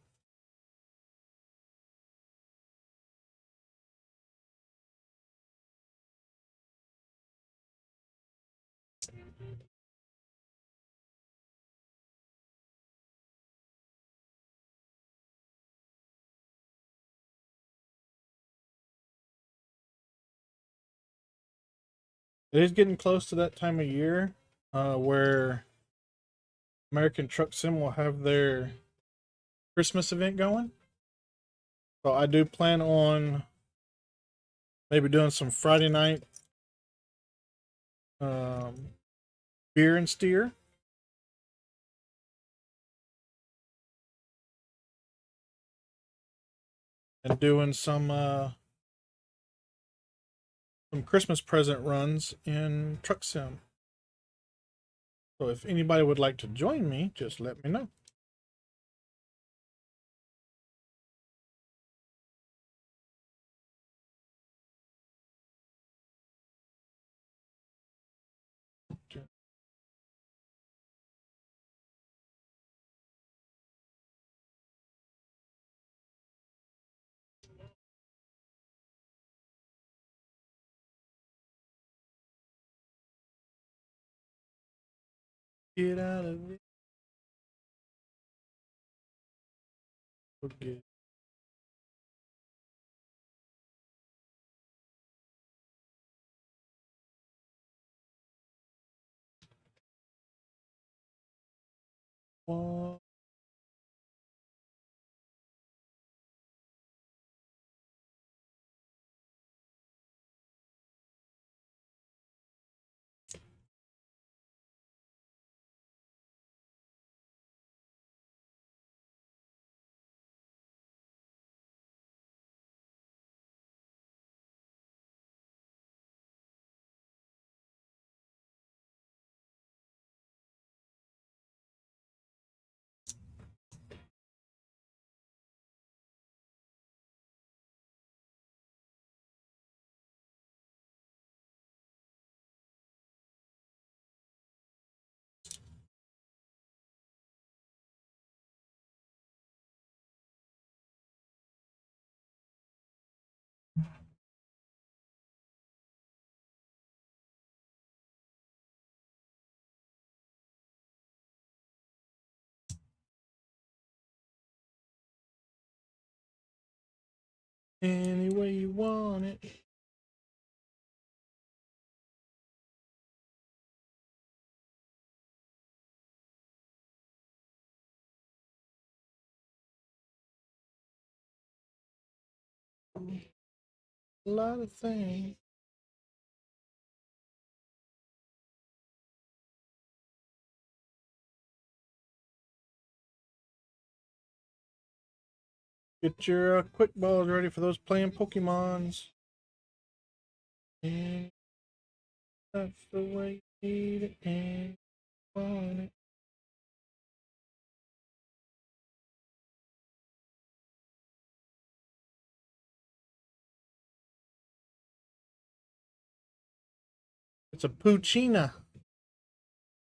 Speaker 1: It is getting close to that time of year where American Truck Sim will have their Christmas event going. So I do plan on maybe doing some Friday night um, beer and steer. And doing some Christmas present runs in Truck Sim. So if anybody would like to join me, just let me know. Get out of it. Forget. One. Any way you want it. A lot of things. Get your quick balls ready for those playing Pokemons. And that's the way you need it and want it. It's a Poochina.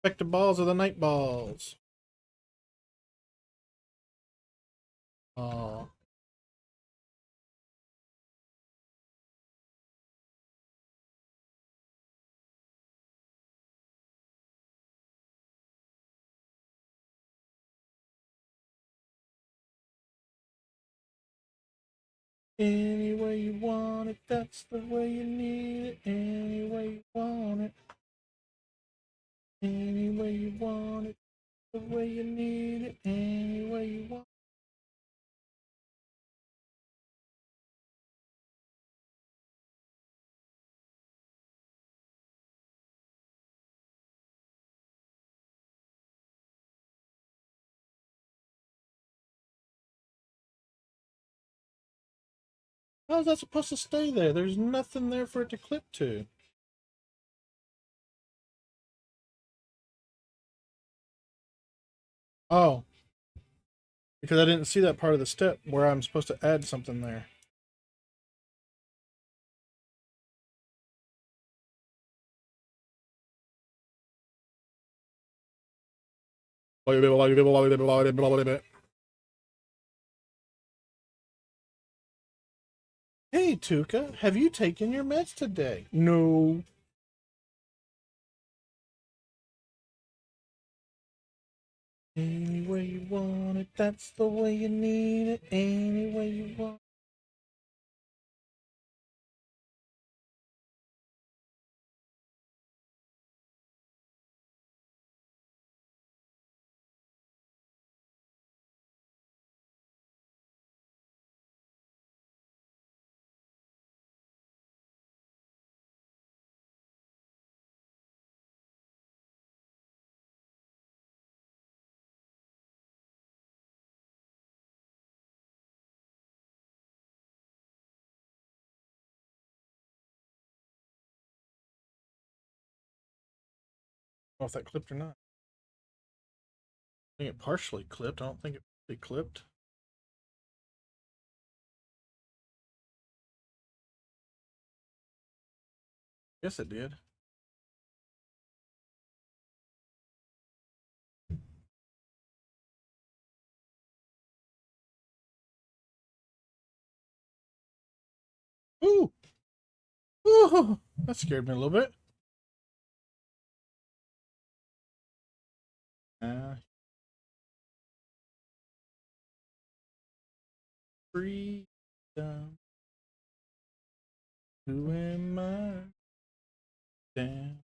Speaker 1: Effective balls are the night balls. Oh. Any way you want it, that's the way you need it. Any way you want it. Any way you want it, the way you need it. Any way you want it. How's that supposed to stay there? There's nothing there for it to clip to. Oh, because I didn't see that part of the step where I'm supposed to add something there. Hey, Tuka, have you taken your meds today? No. Any way you want it, that's the way you need it. Any way you want it. I don't know if that clipped or not. I think it partially clipped. I don't think it clipped. Yes, it did. Ooh! Ooh! That scared me a little bit. Freedom. Who am I? Damn.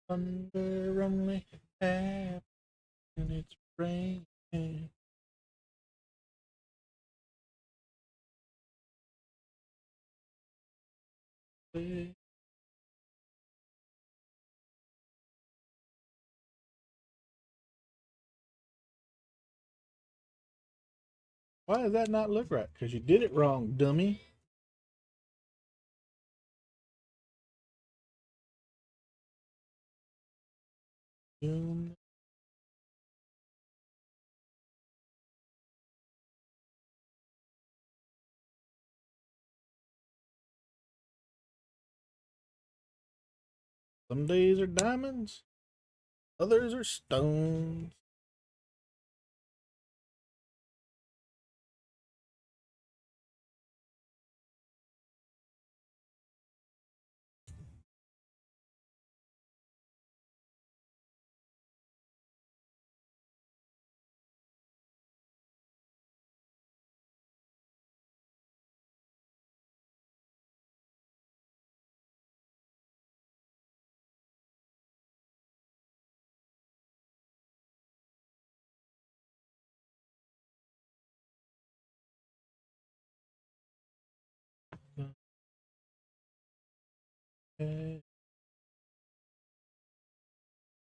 Speaker 1: Thunder only happens when it's raining. Why does that not look right? Because you did it wrong, dummy. Some days are diamonds, others are stones.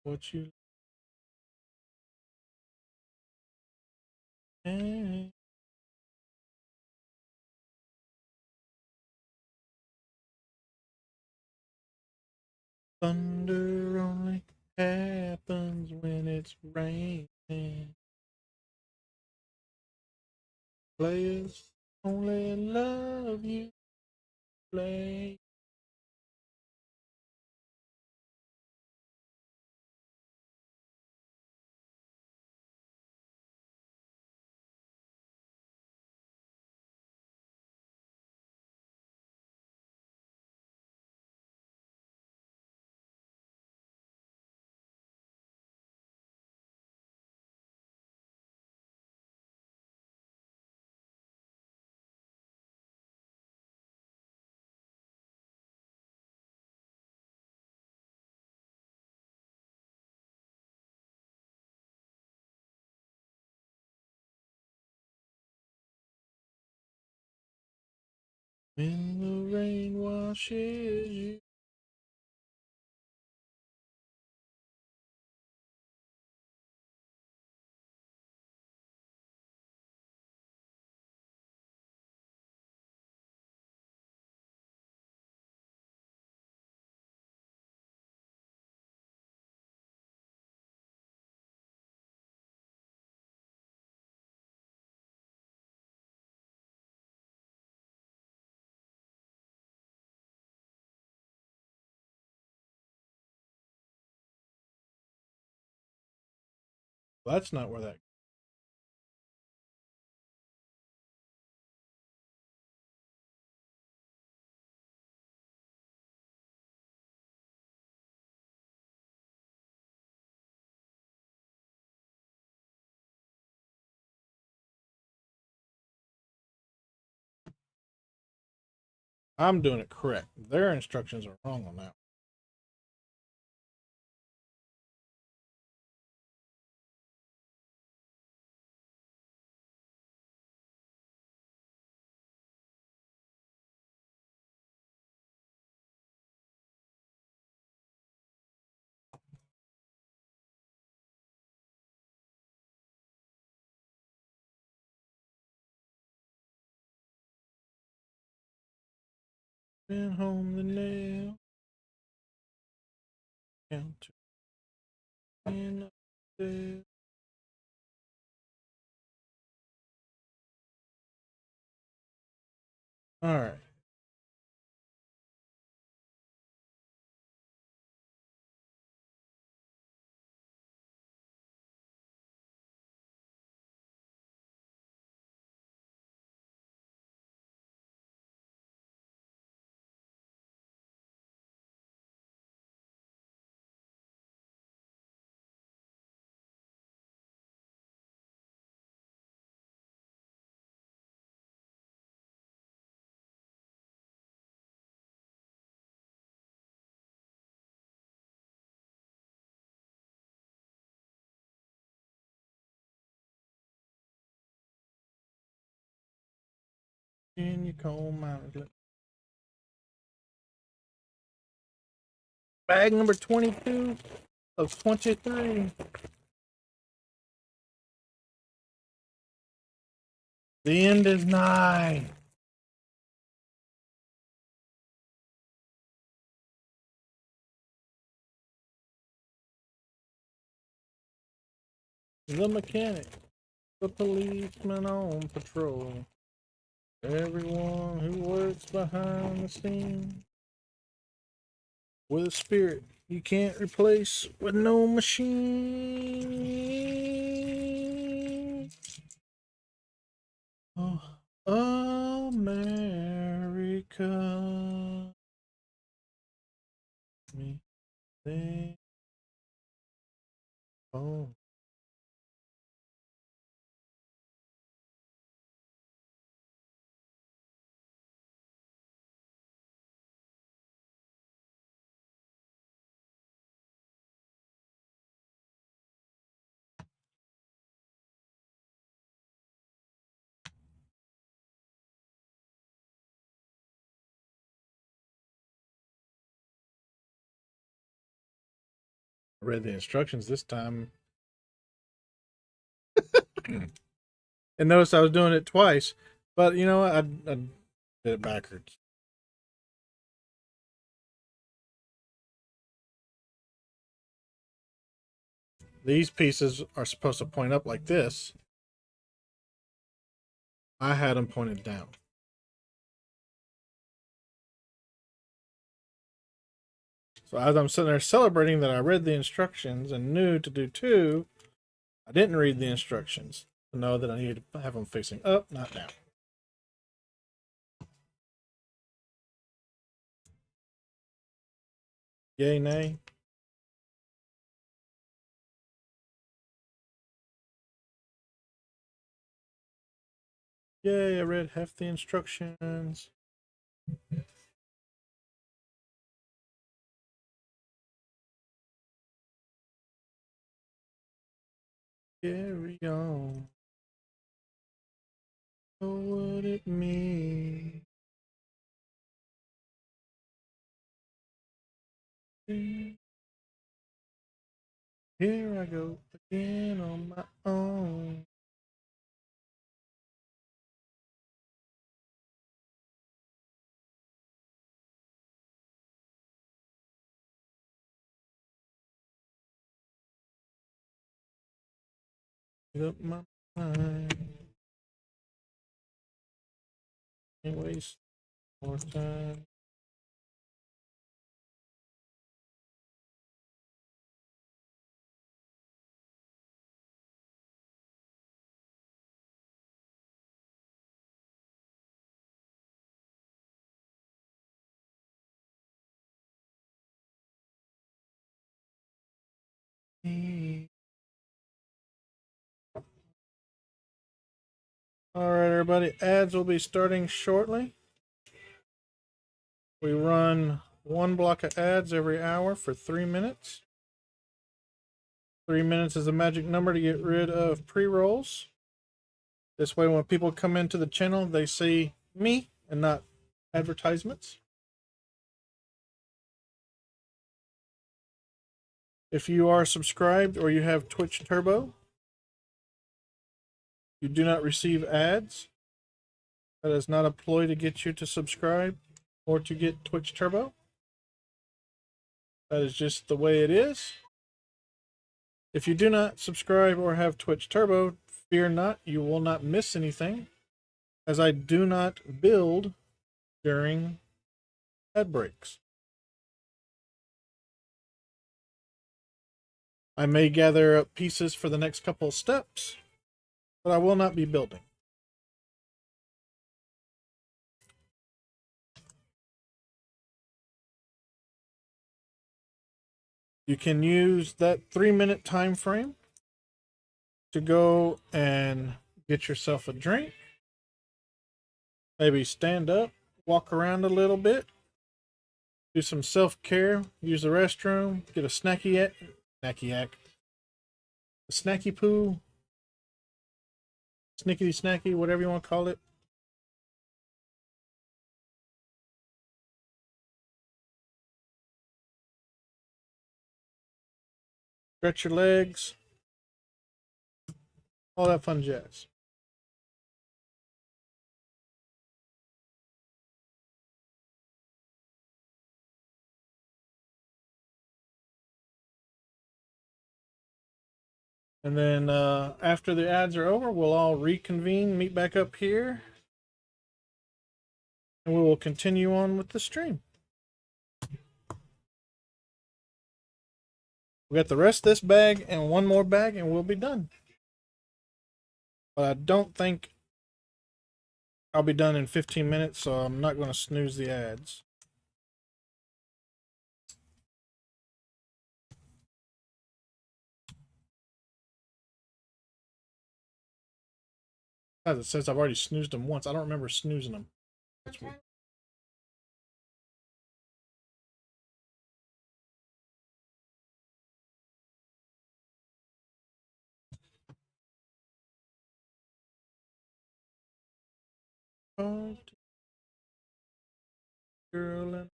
Speaker 1: What you like. Thunder only happens when it's raining. Players only love you play. When the rain washes you. Well, that's not where that. I'm doing it correct. Their instructions are wrong on that. Been home the nail counter. And up there. All right. In your coal mine. Bag number 22 of 23. The end is nigh. The mechanic, the policeman on patrol, everyone who works behind the scene with a spirit you can't replace with no machine. Oh, America, me think. Oh, Read the instructions this time. And notice I was doing it twice. But you know what? I did it backwards. These pieces are supposed to point up like this. I had them pointed down. So as I'm sitting there celebrating that I read the instructions and knew to do two, I didn't read the instructions to know that I needed to have them facing up, not down. Yay, nay? Yay, I read half the instructions. Carry on. Know what it means. Here I go again on my own. Up my mind. Can't waste more time. All right, everybody. Ads will be starting shortly. We run one block of ads every hour for 3 minutes. 3 minutes is a magic number to get rid of pre-rolls. This way, when people come into the channel, they see me and not advertisements. If you are subscribed or you have Twitch Turbo, you do not receive ads. That is not a ploy to get you to subscribe or to get Twitch Turbo. That is just the way it is. If you do not subscribe or have Twitch Turbo, fear not, you will not miss anything, as I do not build during ad breaks. I may gather up pieces for the next couple of steps, but I will not be building. You can use that 3 minute time frame to go and get yourself a drink. Maybe stand up, walk around a little bit, do some self-care, use the restroom, get a snacky yak, a snacky poo, snickety snacky, whatever you want to call it. Stretch your legs, all that fun jazz. And then after the ads are over, we'll all reconvene, meet back up here, and we will continue on with the stream. We got the rest of this bag and one more bag, and we'll be done. But I don't think I'll be done in 15 minutes, so I'm not going to snooze the ads. As it says, I've already snoozed them once. I don't remember snoozing them. That's weird. Oh, girl and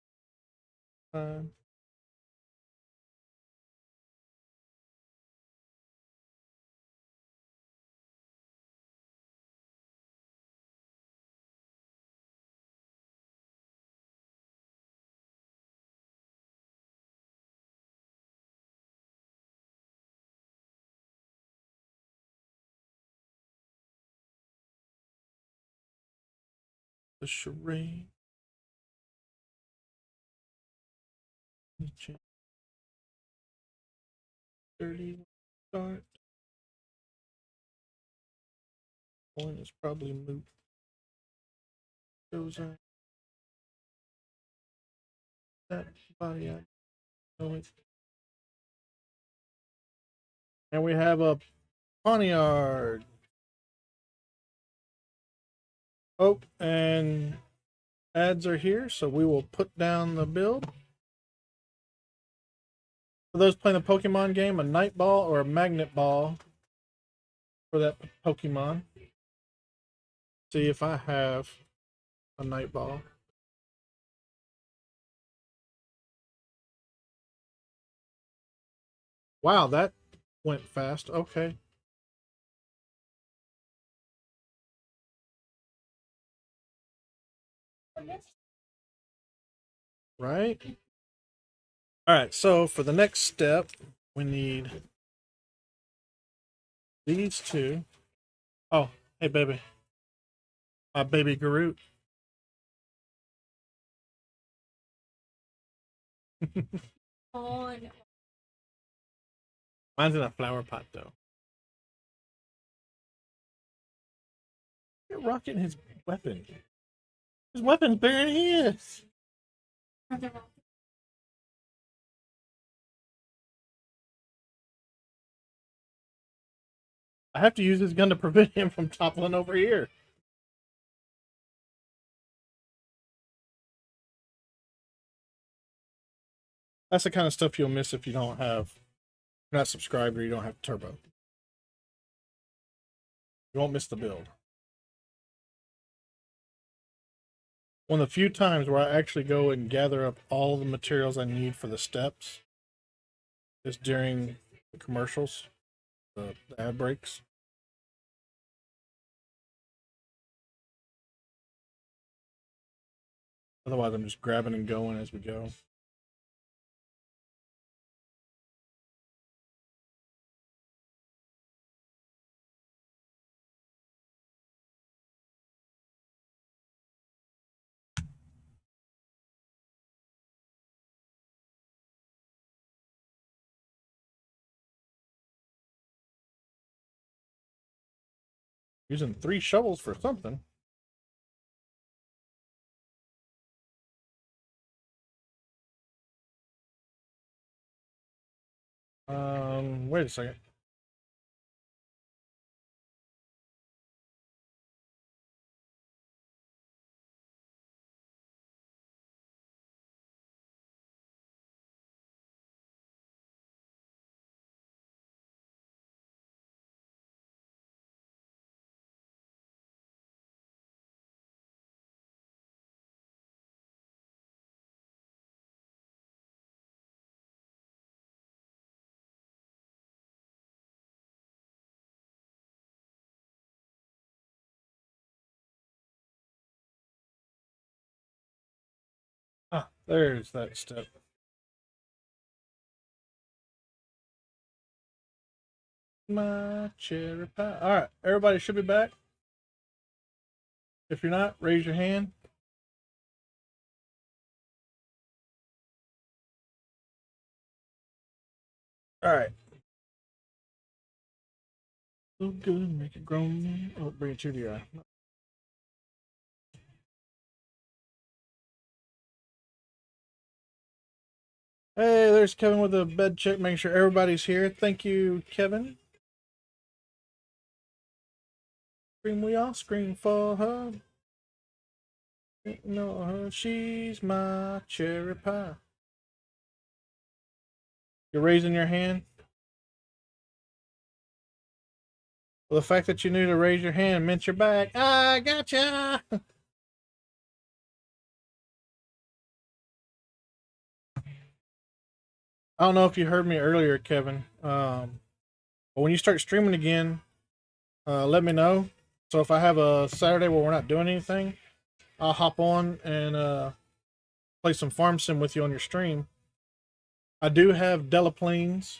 Speaker 1: time. The charade. 30 start. One is probably moot. Goes on that body. I know it. And we have a Poniard. Oh, and ads are here, so we will put down the build. For those playing the Pokemon game, a Night Ball or a Magnet Ball for that Pokemon. See if I have a Night Ball. Wow, that went fast. Okay. Right? Alright, so for the next step, we need these two. Oh, hey, baby. My baby Garut.
Speaker 2: Oh, no.
Speaker 1: Mine's in a flower pot, though. You're rocking his weapon. His weapon's bigger than he is. I have to use his gun to prevent him from toppling over here. That's the kind of stuff you'll miss if you don't have, you're not subscribed or you don't have turbo. You won't miss the build. One of the few times where I actually go and gather up all the materials I need for the steps is during the commercials, the ad breaks. Otherwise, I'm just grabbing and going as we go. Using 3 shovels for something. Wait a second. Ah, there's that step. My cherry pie. All right, everybody should be back. If you're not, raise your hand. All right. So good, make it grown man. Oh, bring it to the eye. Hey, there's Kevin with a bed check, making sure everybody's here. Thank you, Kevin. Scream, we all scream for her. No, her, she's my cherry pie. You're raising your hand? Well, the fact that you knew to raise your hand meant you're back. I gotcha! I don't know if you heard me earlier, Kevin. But when you start streaming again, let me know. So if I have a Saturday where we're not doing anything, I'll hop on and play some farm sim with you on your stream. I do have Delaplanes,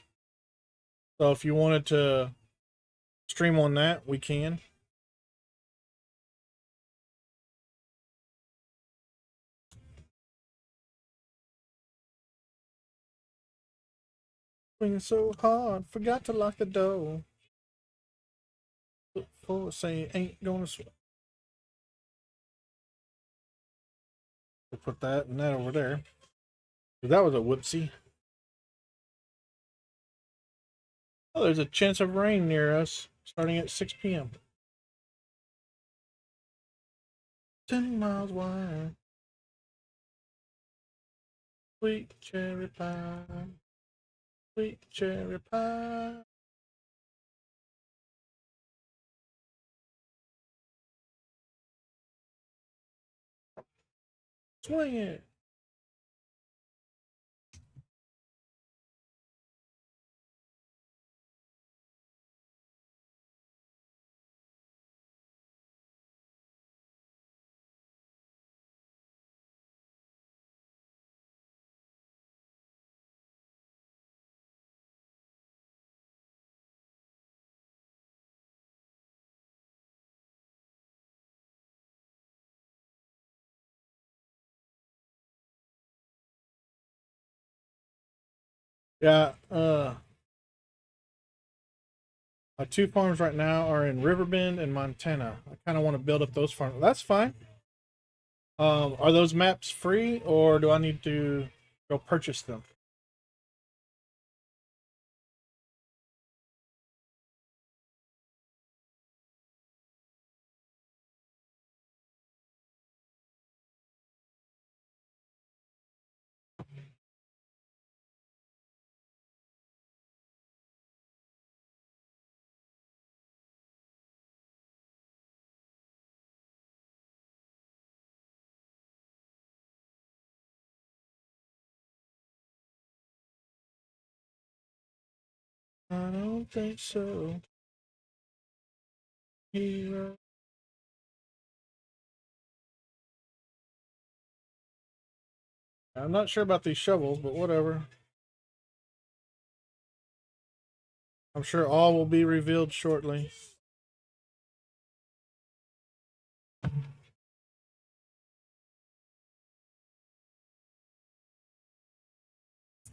Speaker 1: so if you wanted to stream on that, we can. Swinging so hard, forgot to lock the door. Look for saying ain't gonna swing. We'll put that and that over there. That was a whoopsie. Oh, there's a chance of rain near us starting at 6 p.m. 10 miles wide. Sweet cherry pie. Sweet cherry pie. Swing it. Yeah, my two farms right now are in Riverbend and Montana. I kind of want to build up those farms. That's fine. Are those maps free or do I need to go purchase them? I don't think so. Hero. I'm not sure about these shovels, but whatever. I'm sure all will be revealed shortly.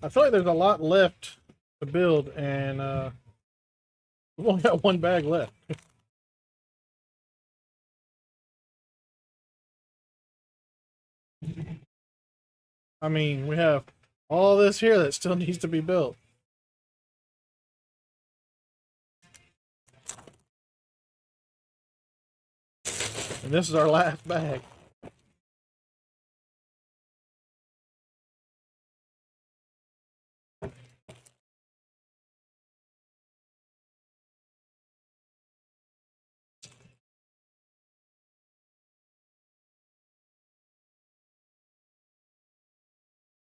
Speaker 1: I feel like there's a lot left to build, and we've only got one bag left. I mean, we have all this here that still needs to be built. And this is our last bag.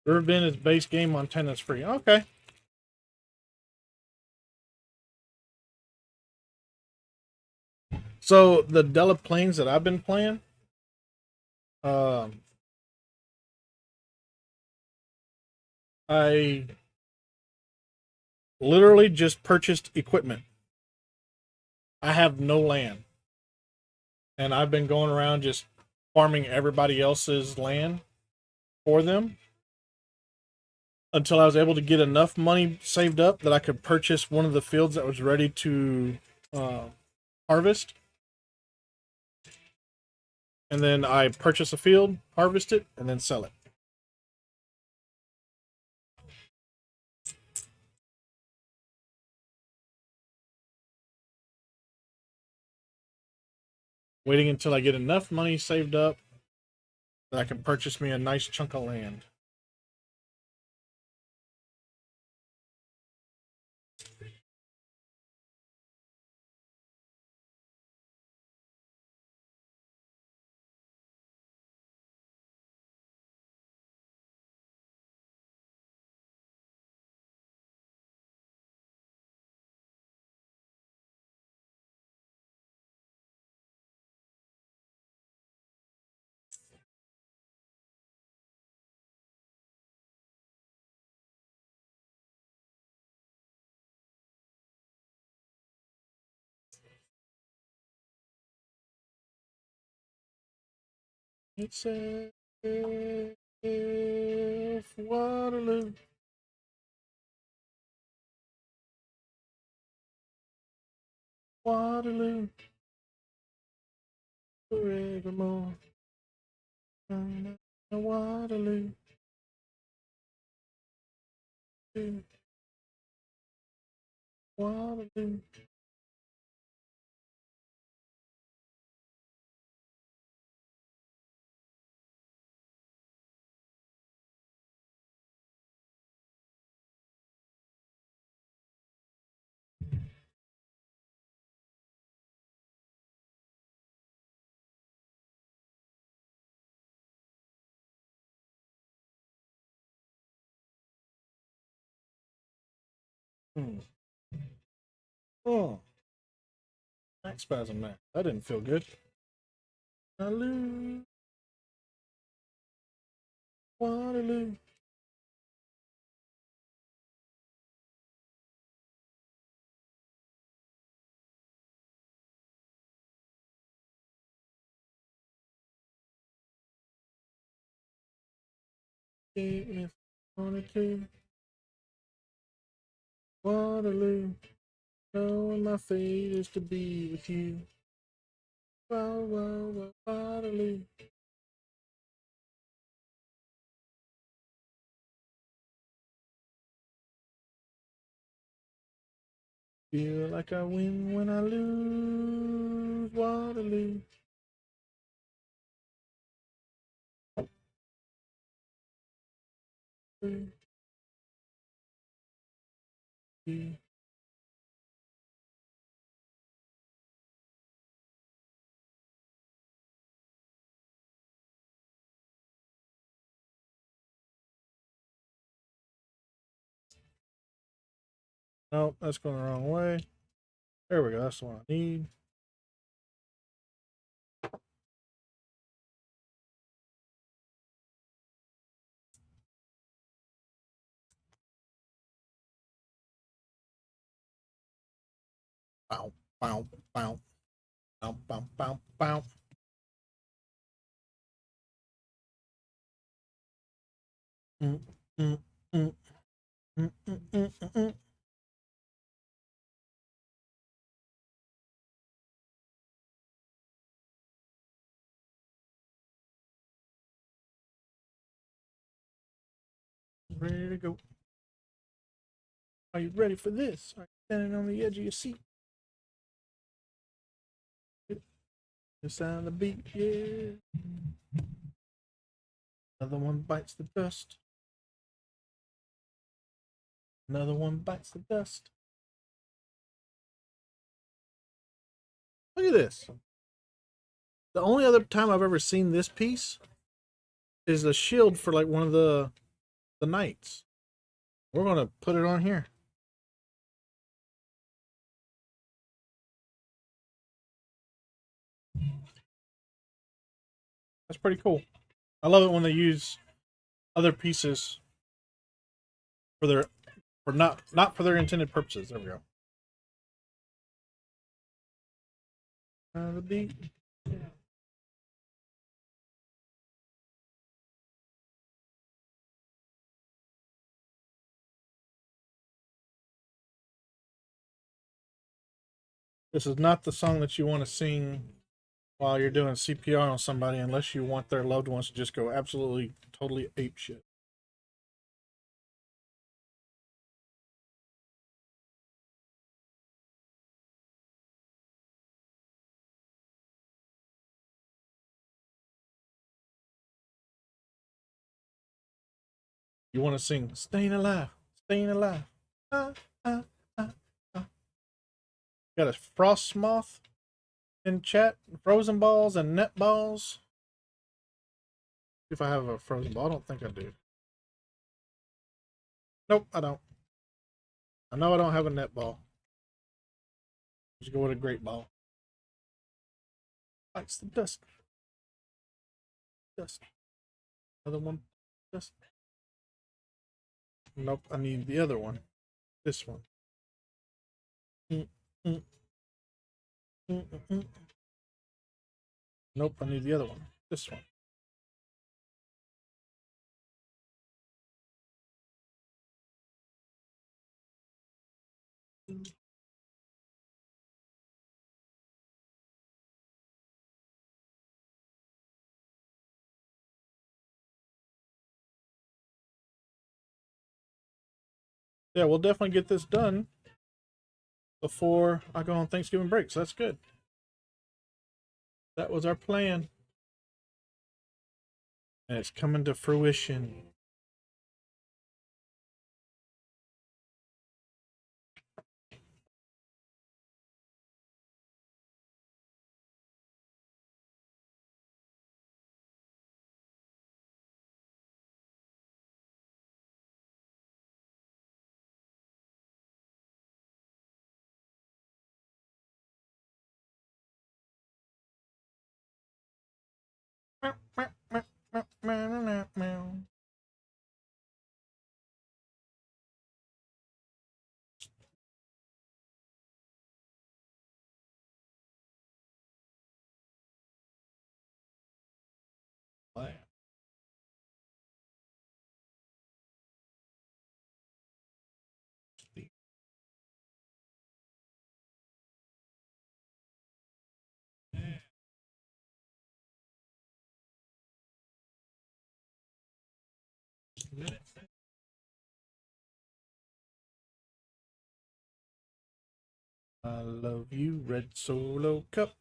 Speaker 1: Riverbend is base game, Montana's free. Okay. So the Della Plains that I've been playing, um, I literally just purchased equipment. I have no land, and I've been going around just farming everybody else's land for them until I was able to get enough money saved up that I could purchase one of the fields that was ready to uh, harvest. And then I purchase a field, harvest it, and then sell it. Waiting until I get enough money saved up that I can purchase me a nice chunk of land. It's a if Waterloo. Waterloo, forevermore. Waterloo, Waterloo. Hmm. Oh, back spasm, man. That didn't feel good. Waterloo, Waterloo. Even if I wanted to. Waterloo, knowing my fate is to be with you. Waterloo. Feel like I win when I lose. Waterloo. Nope, that's going the wrong way. There we go. That's the one I need. Bow, bow, bow, bow, bow, bow, bow. Mm, mm, mm, mm, mm, mm, mm. Ready to go. Are you ready for this? Are you standing on the edge of your seat? The sound of the beat, yeah. Another one bites the dust. Another one bites the dust. Look at this. The only other time I've ever seen this piece is a shield for like one of the knights. We're gonna put it on here. That's pretty cool. I love it when they use other pieces for their for not for their intended purposes. There we go. The beat. This is not the song that you want to sing while you're doing CPR on somebody, unless you want their loved ones to just go absolutely, totally ape shit. You want to sing "Staying Alive, Staying Alive." Ah, ah, ah, ah. Got a frost moth in chat, frozen balls and net balls. If I have a frozen ball, I don't think I do. Nope, I don't. I know I don't have a net ball. Just go with a great ball. Bites the dust. Dust. Another one. Dust. Nope, I need the other one. This one. Mm, mm, mm, mm, mm. Nope, I need the other one. This one. Yeah, we'll definitely get this done before I go on Thanksgiving break. So that's good. That was our plan. And it's coming to fruition. I love you, Red Solo Cup.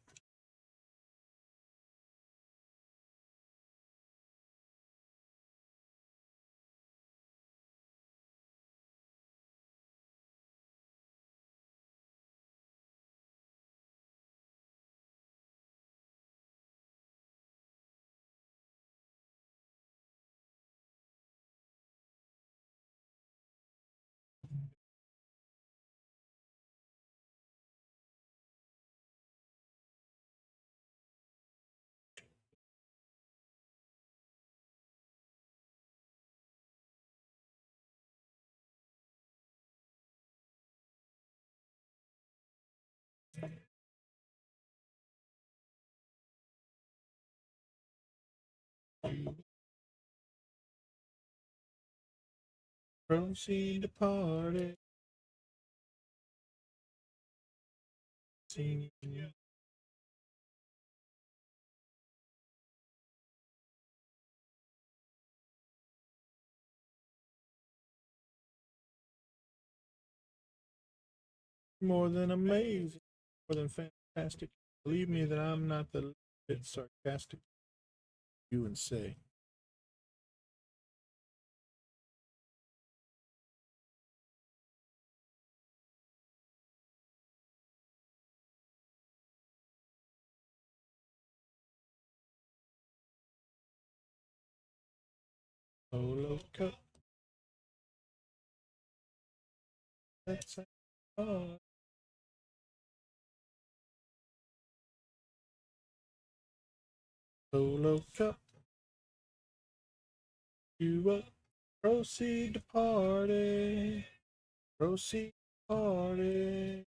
Speaker 1: Proceed to party. Sing more than amazing, more than fantastic. Believe me that I'm not the bit sarcastic you and say. Solo Cup. That's all. Solo Cup. You up. Proceed to party. Proceed to party.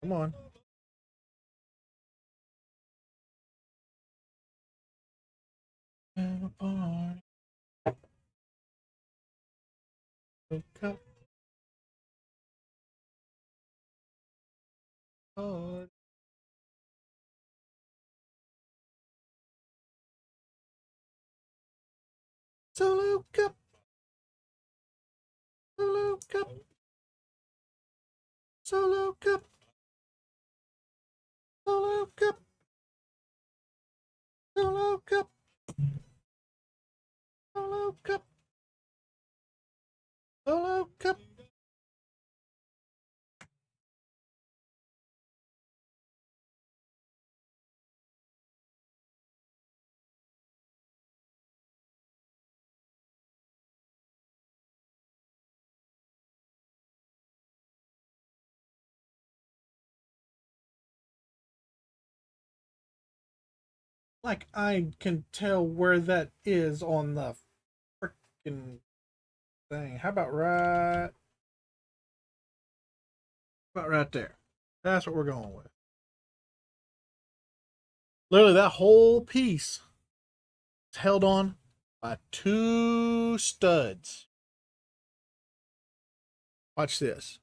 Speaker 1: Come on. Have a party. Solo Cup. Party. Solo Cup. Solo Cup. Solo Cup. Solo Cup. Solo Cup. Solo Cup. Solo Cup. Like I can tell where that is on the freaking thing. How about right there? That's what we're going with. Literally, that whole piece is held on by two studs. Watch this.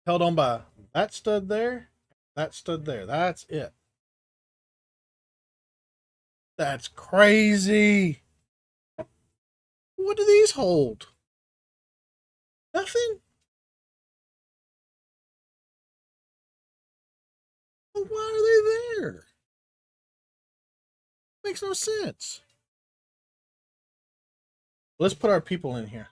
Speaker 1: Held on by that stud there, That stood there. That's it. That's crazy. What do these hold? Nothing? Well, why are they there? Makes no sense. Let's put our people in here.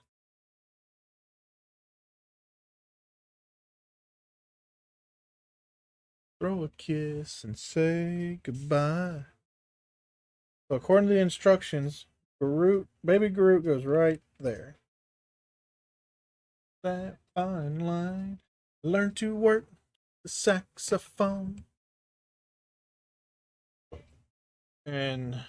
Speaker 1: Throw a kiss and say goodbye. So according to the instructions, Groot, baby Groot goes right there. That fine line. Learn to work the saxophone. And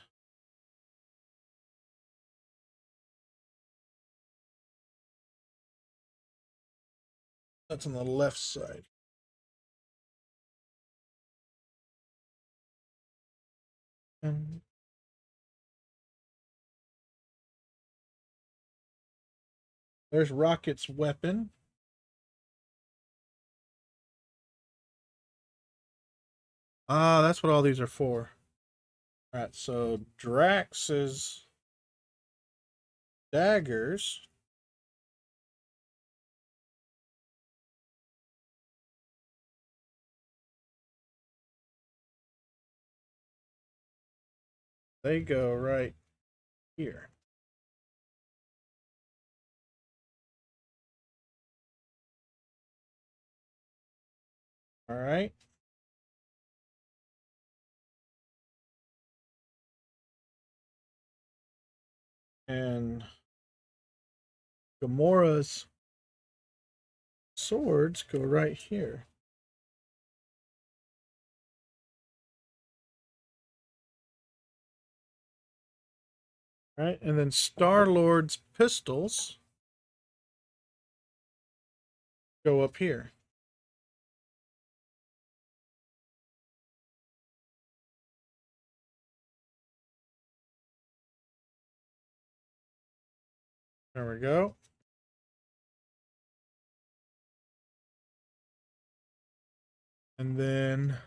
Speaker 1: that's on the left side. And there's Rocket's weapon. Ah, that's what all these are for. All right, so Drax's daggers. They go right here. All right. And Gamora's swords go right here. All right, and then Star-Lord's pistols go up here. There we go. And then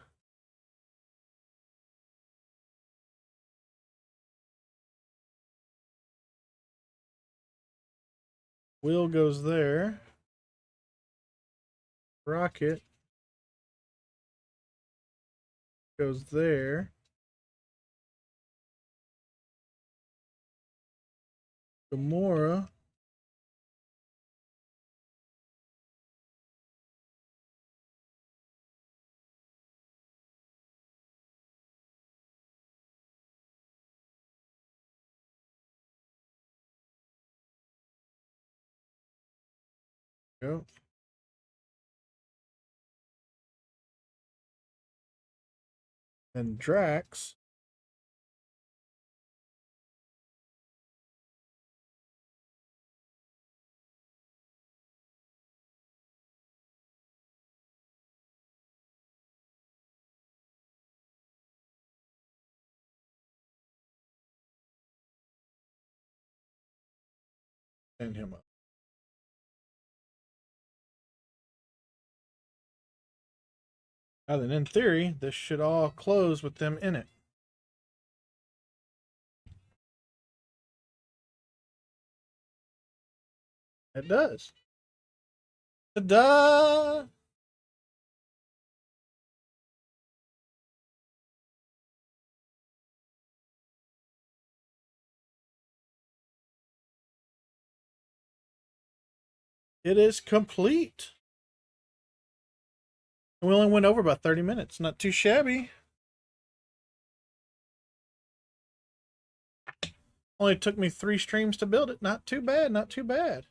Speaker 1: Will goes there. Rocket goes there. Gamora go. And Drax and him up. Now then, in theory, this should all close with them in it. It does. Ta-da! It is complete. We only went over about 30 minutes. Not too shabby. Only took me 3 streams to build it. Not too bad. Not too bad.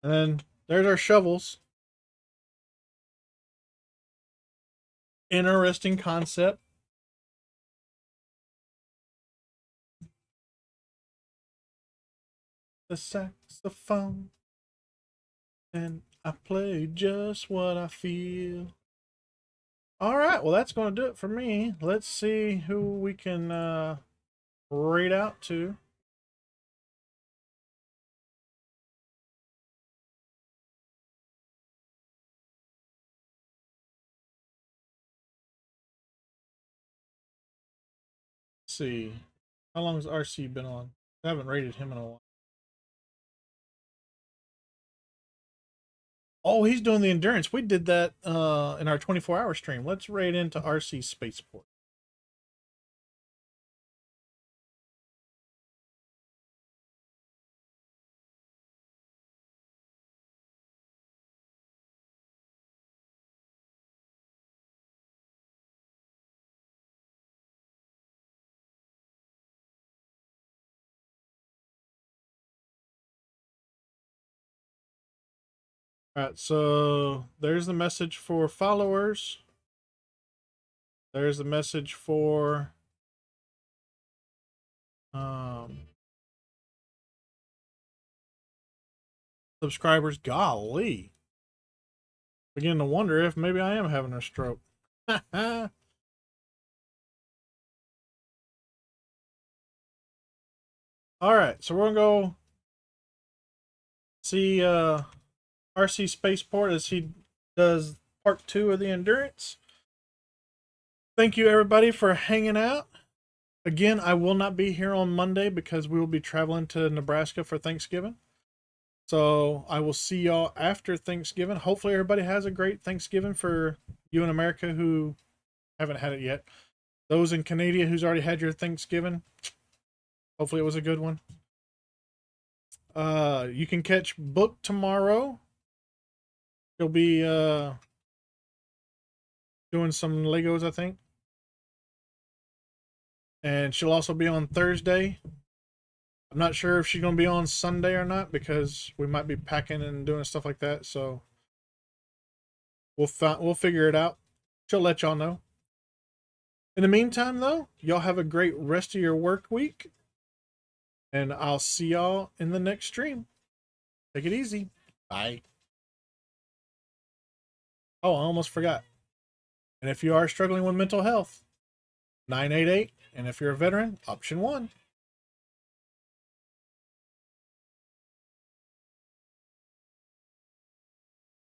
Speaker 1: And then there's our shovels. Interesting concept. The saxophone. And I play just what I feel. All right, well, that's going to do it for me. Let's see who we can straight out to see. How long has RC been on? I haven't rated him in a while. Oh, he's doing the endurance. We did that in our 24-hour stream. Let's raid into RC Spaceport. All right, so there's the message for followers. There's the message for subscribers. Golly, beginning to wonder if maybe I am having a stroke. All right, so we're gonna go see RC Spaceport as he does part 2 of the endurance. Thank you everybody for hanging out. Again, I will not be here on Monday because we will be traveling to Nebraska for Thanksgiving. So I will see y'all after Thanksgiving. Hopefully everybody has a great Thanksgiving for you in America who haven't had it yet. Those in Canada who's already had your Thanksgiving, hopefully it was a good one. You can catch Book tomorrow. He'll be doing some Legos, I think. And she'll also be on Thursday. I'm not sure if she's going to be on Sunday or not because we might be packing and doing stuff like that. So we'll figure it out. She'll let y'all know. In the meantime, though, y'all have a great rest of your work week. And I'll see y'all in the next stream. Take it easy. Bye. Oh, I almost forgot. And if you are struggling with mental health, 988. And if you're a veteran, option 1.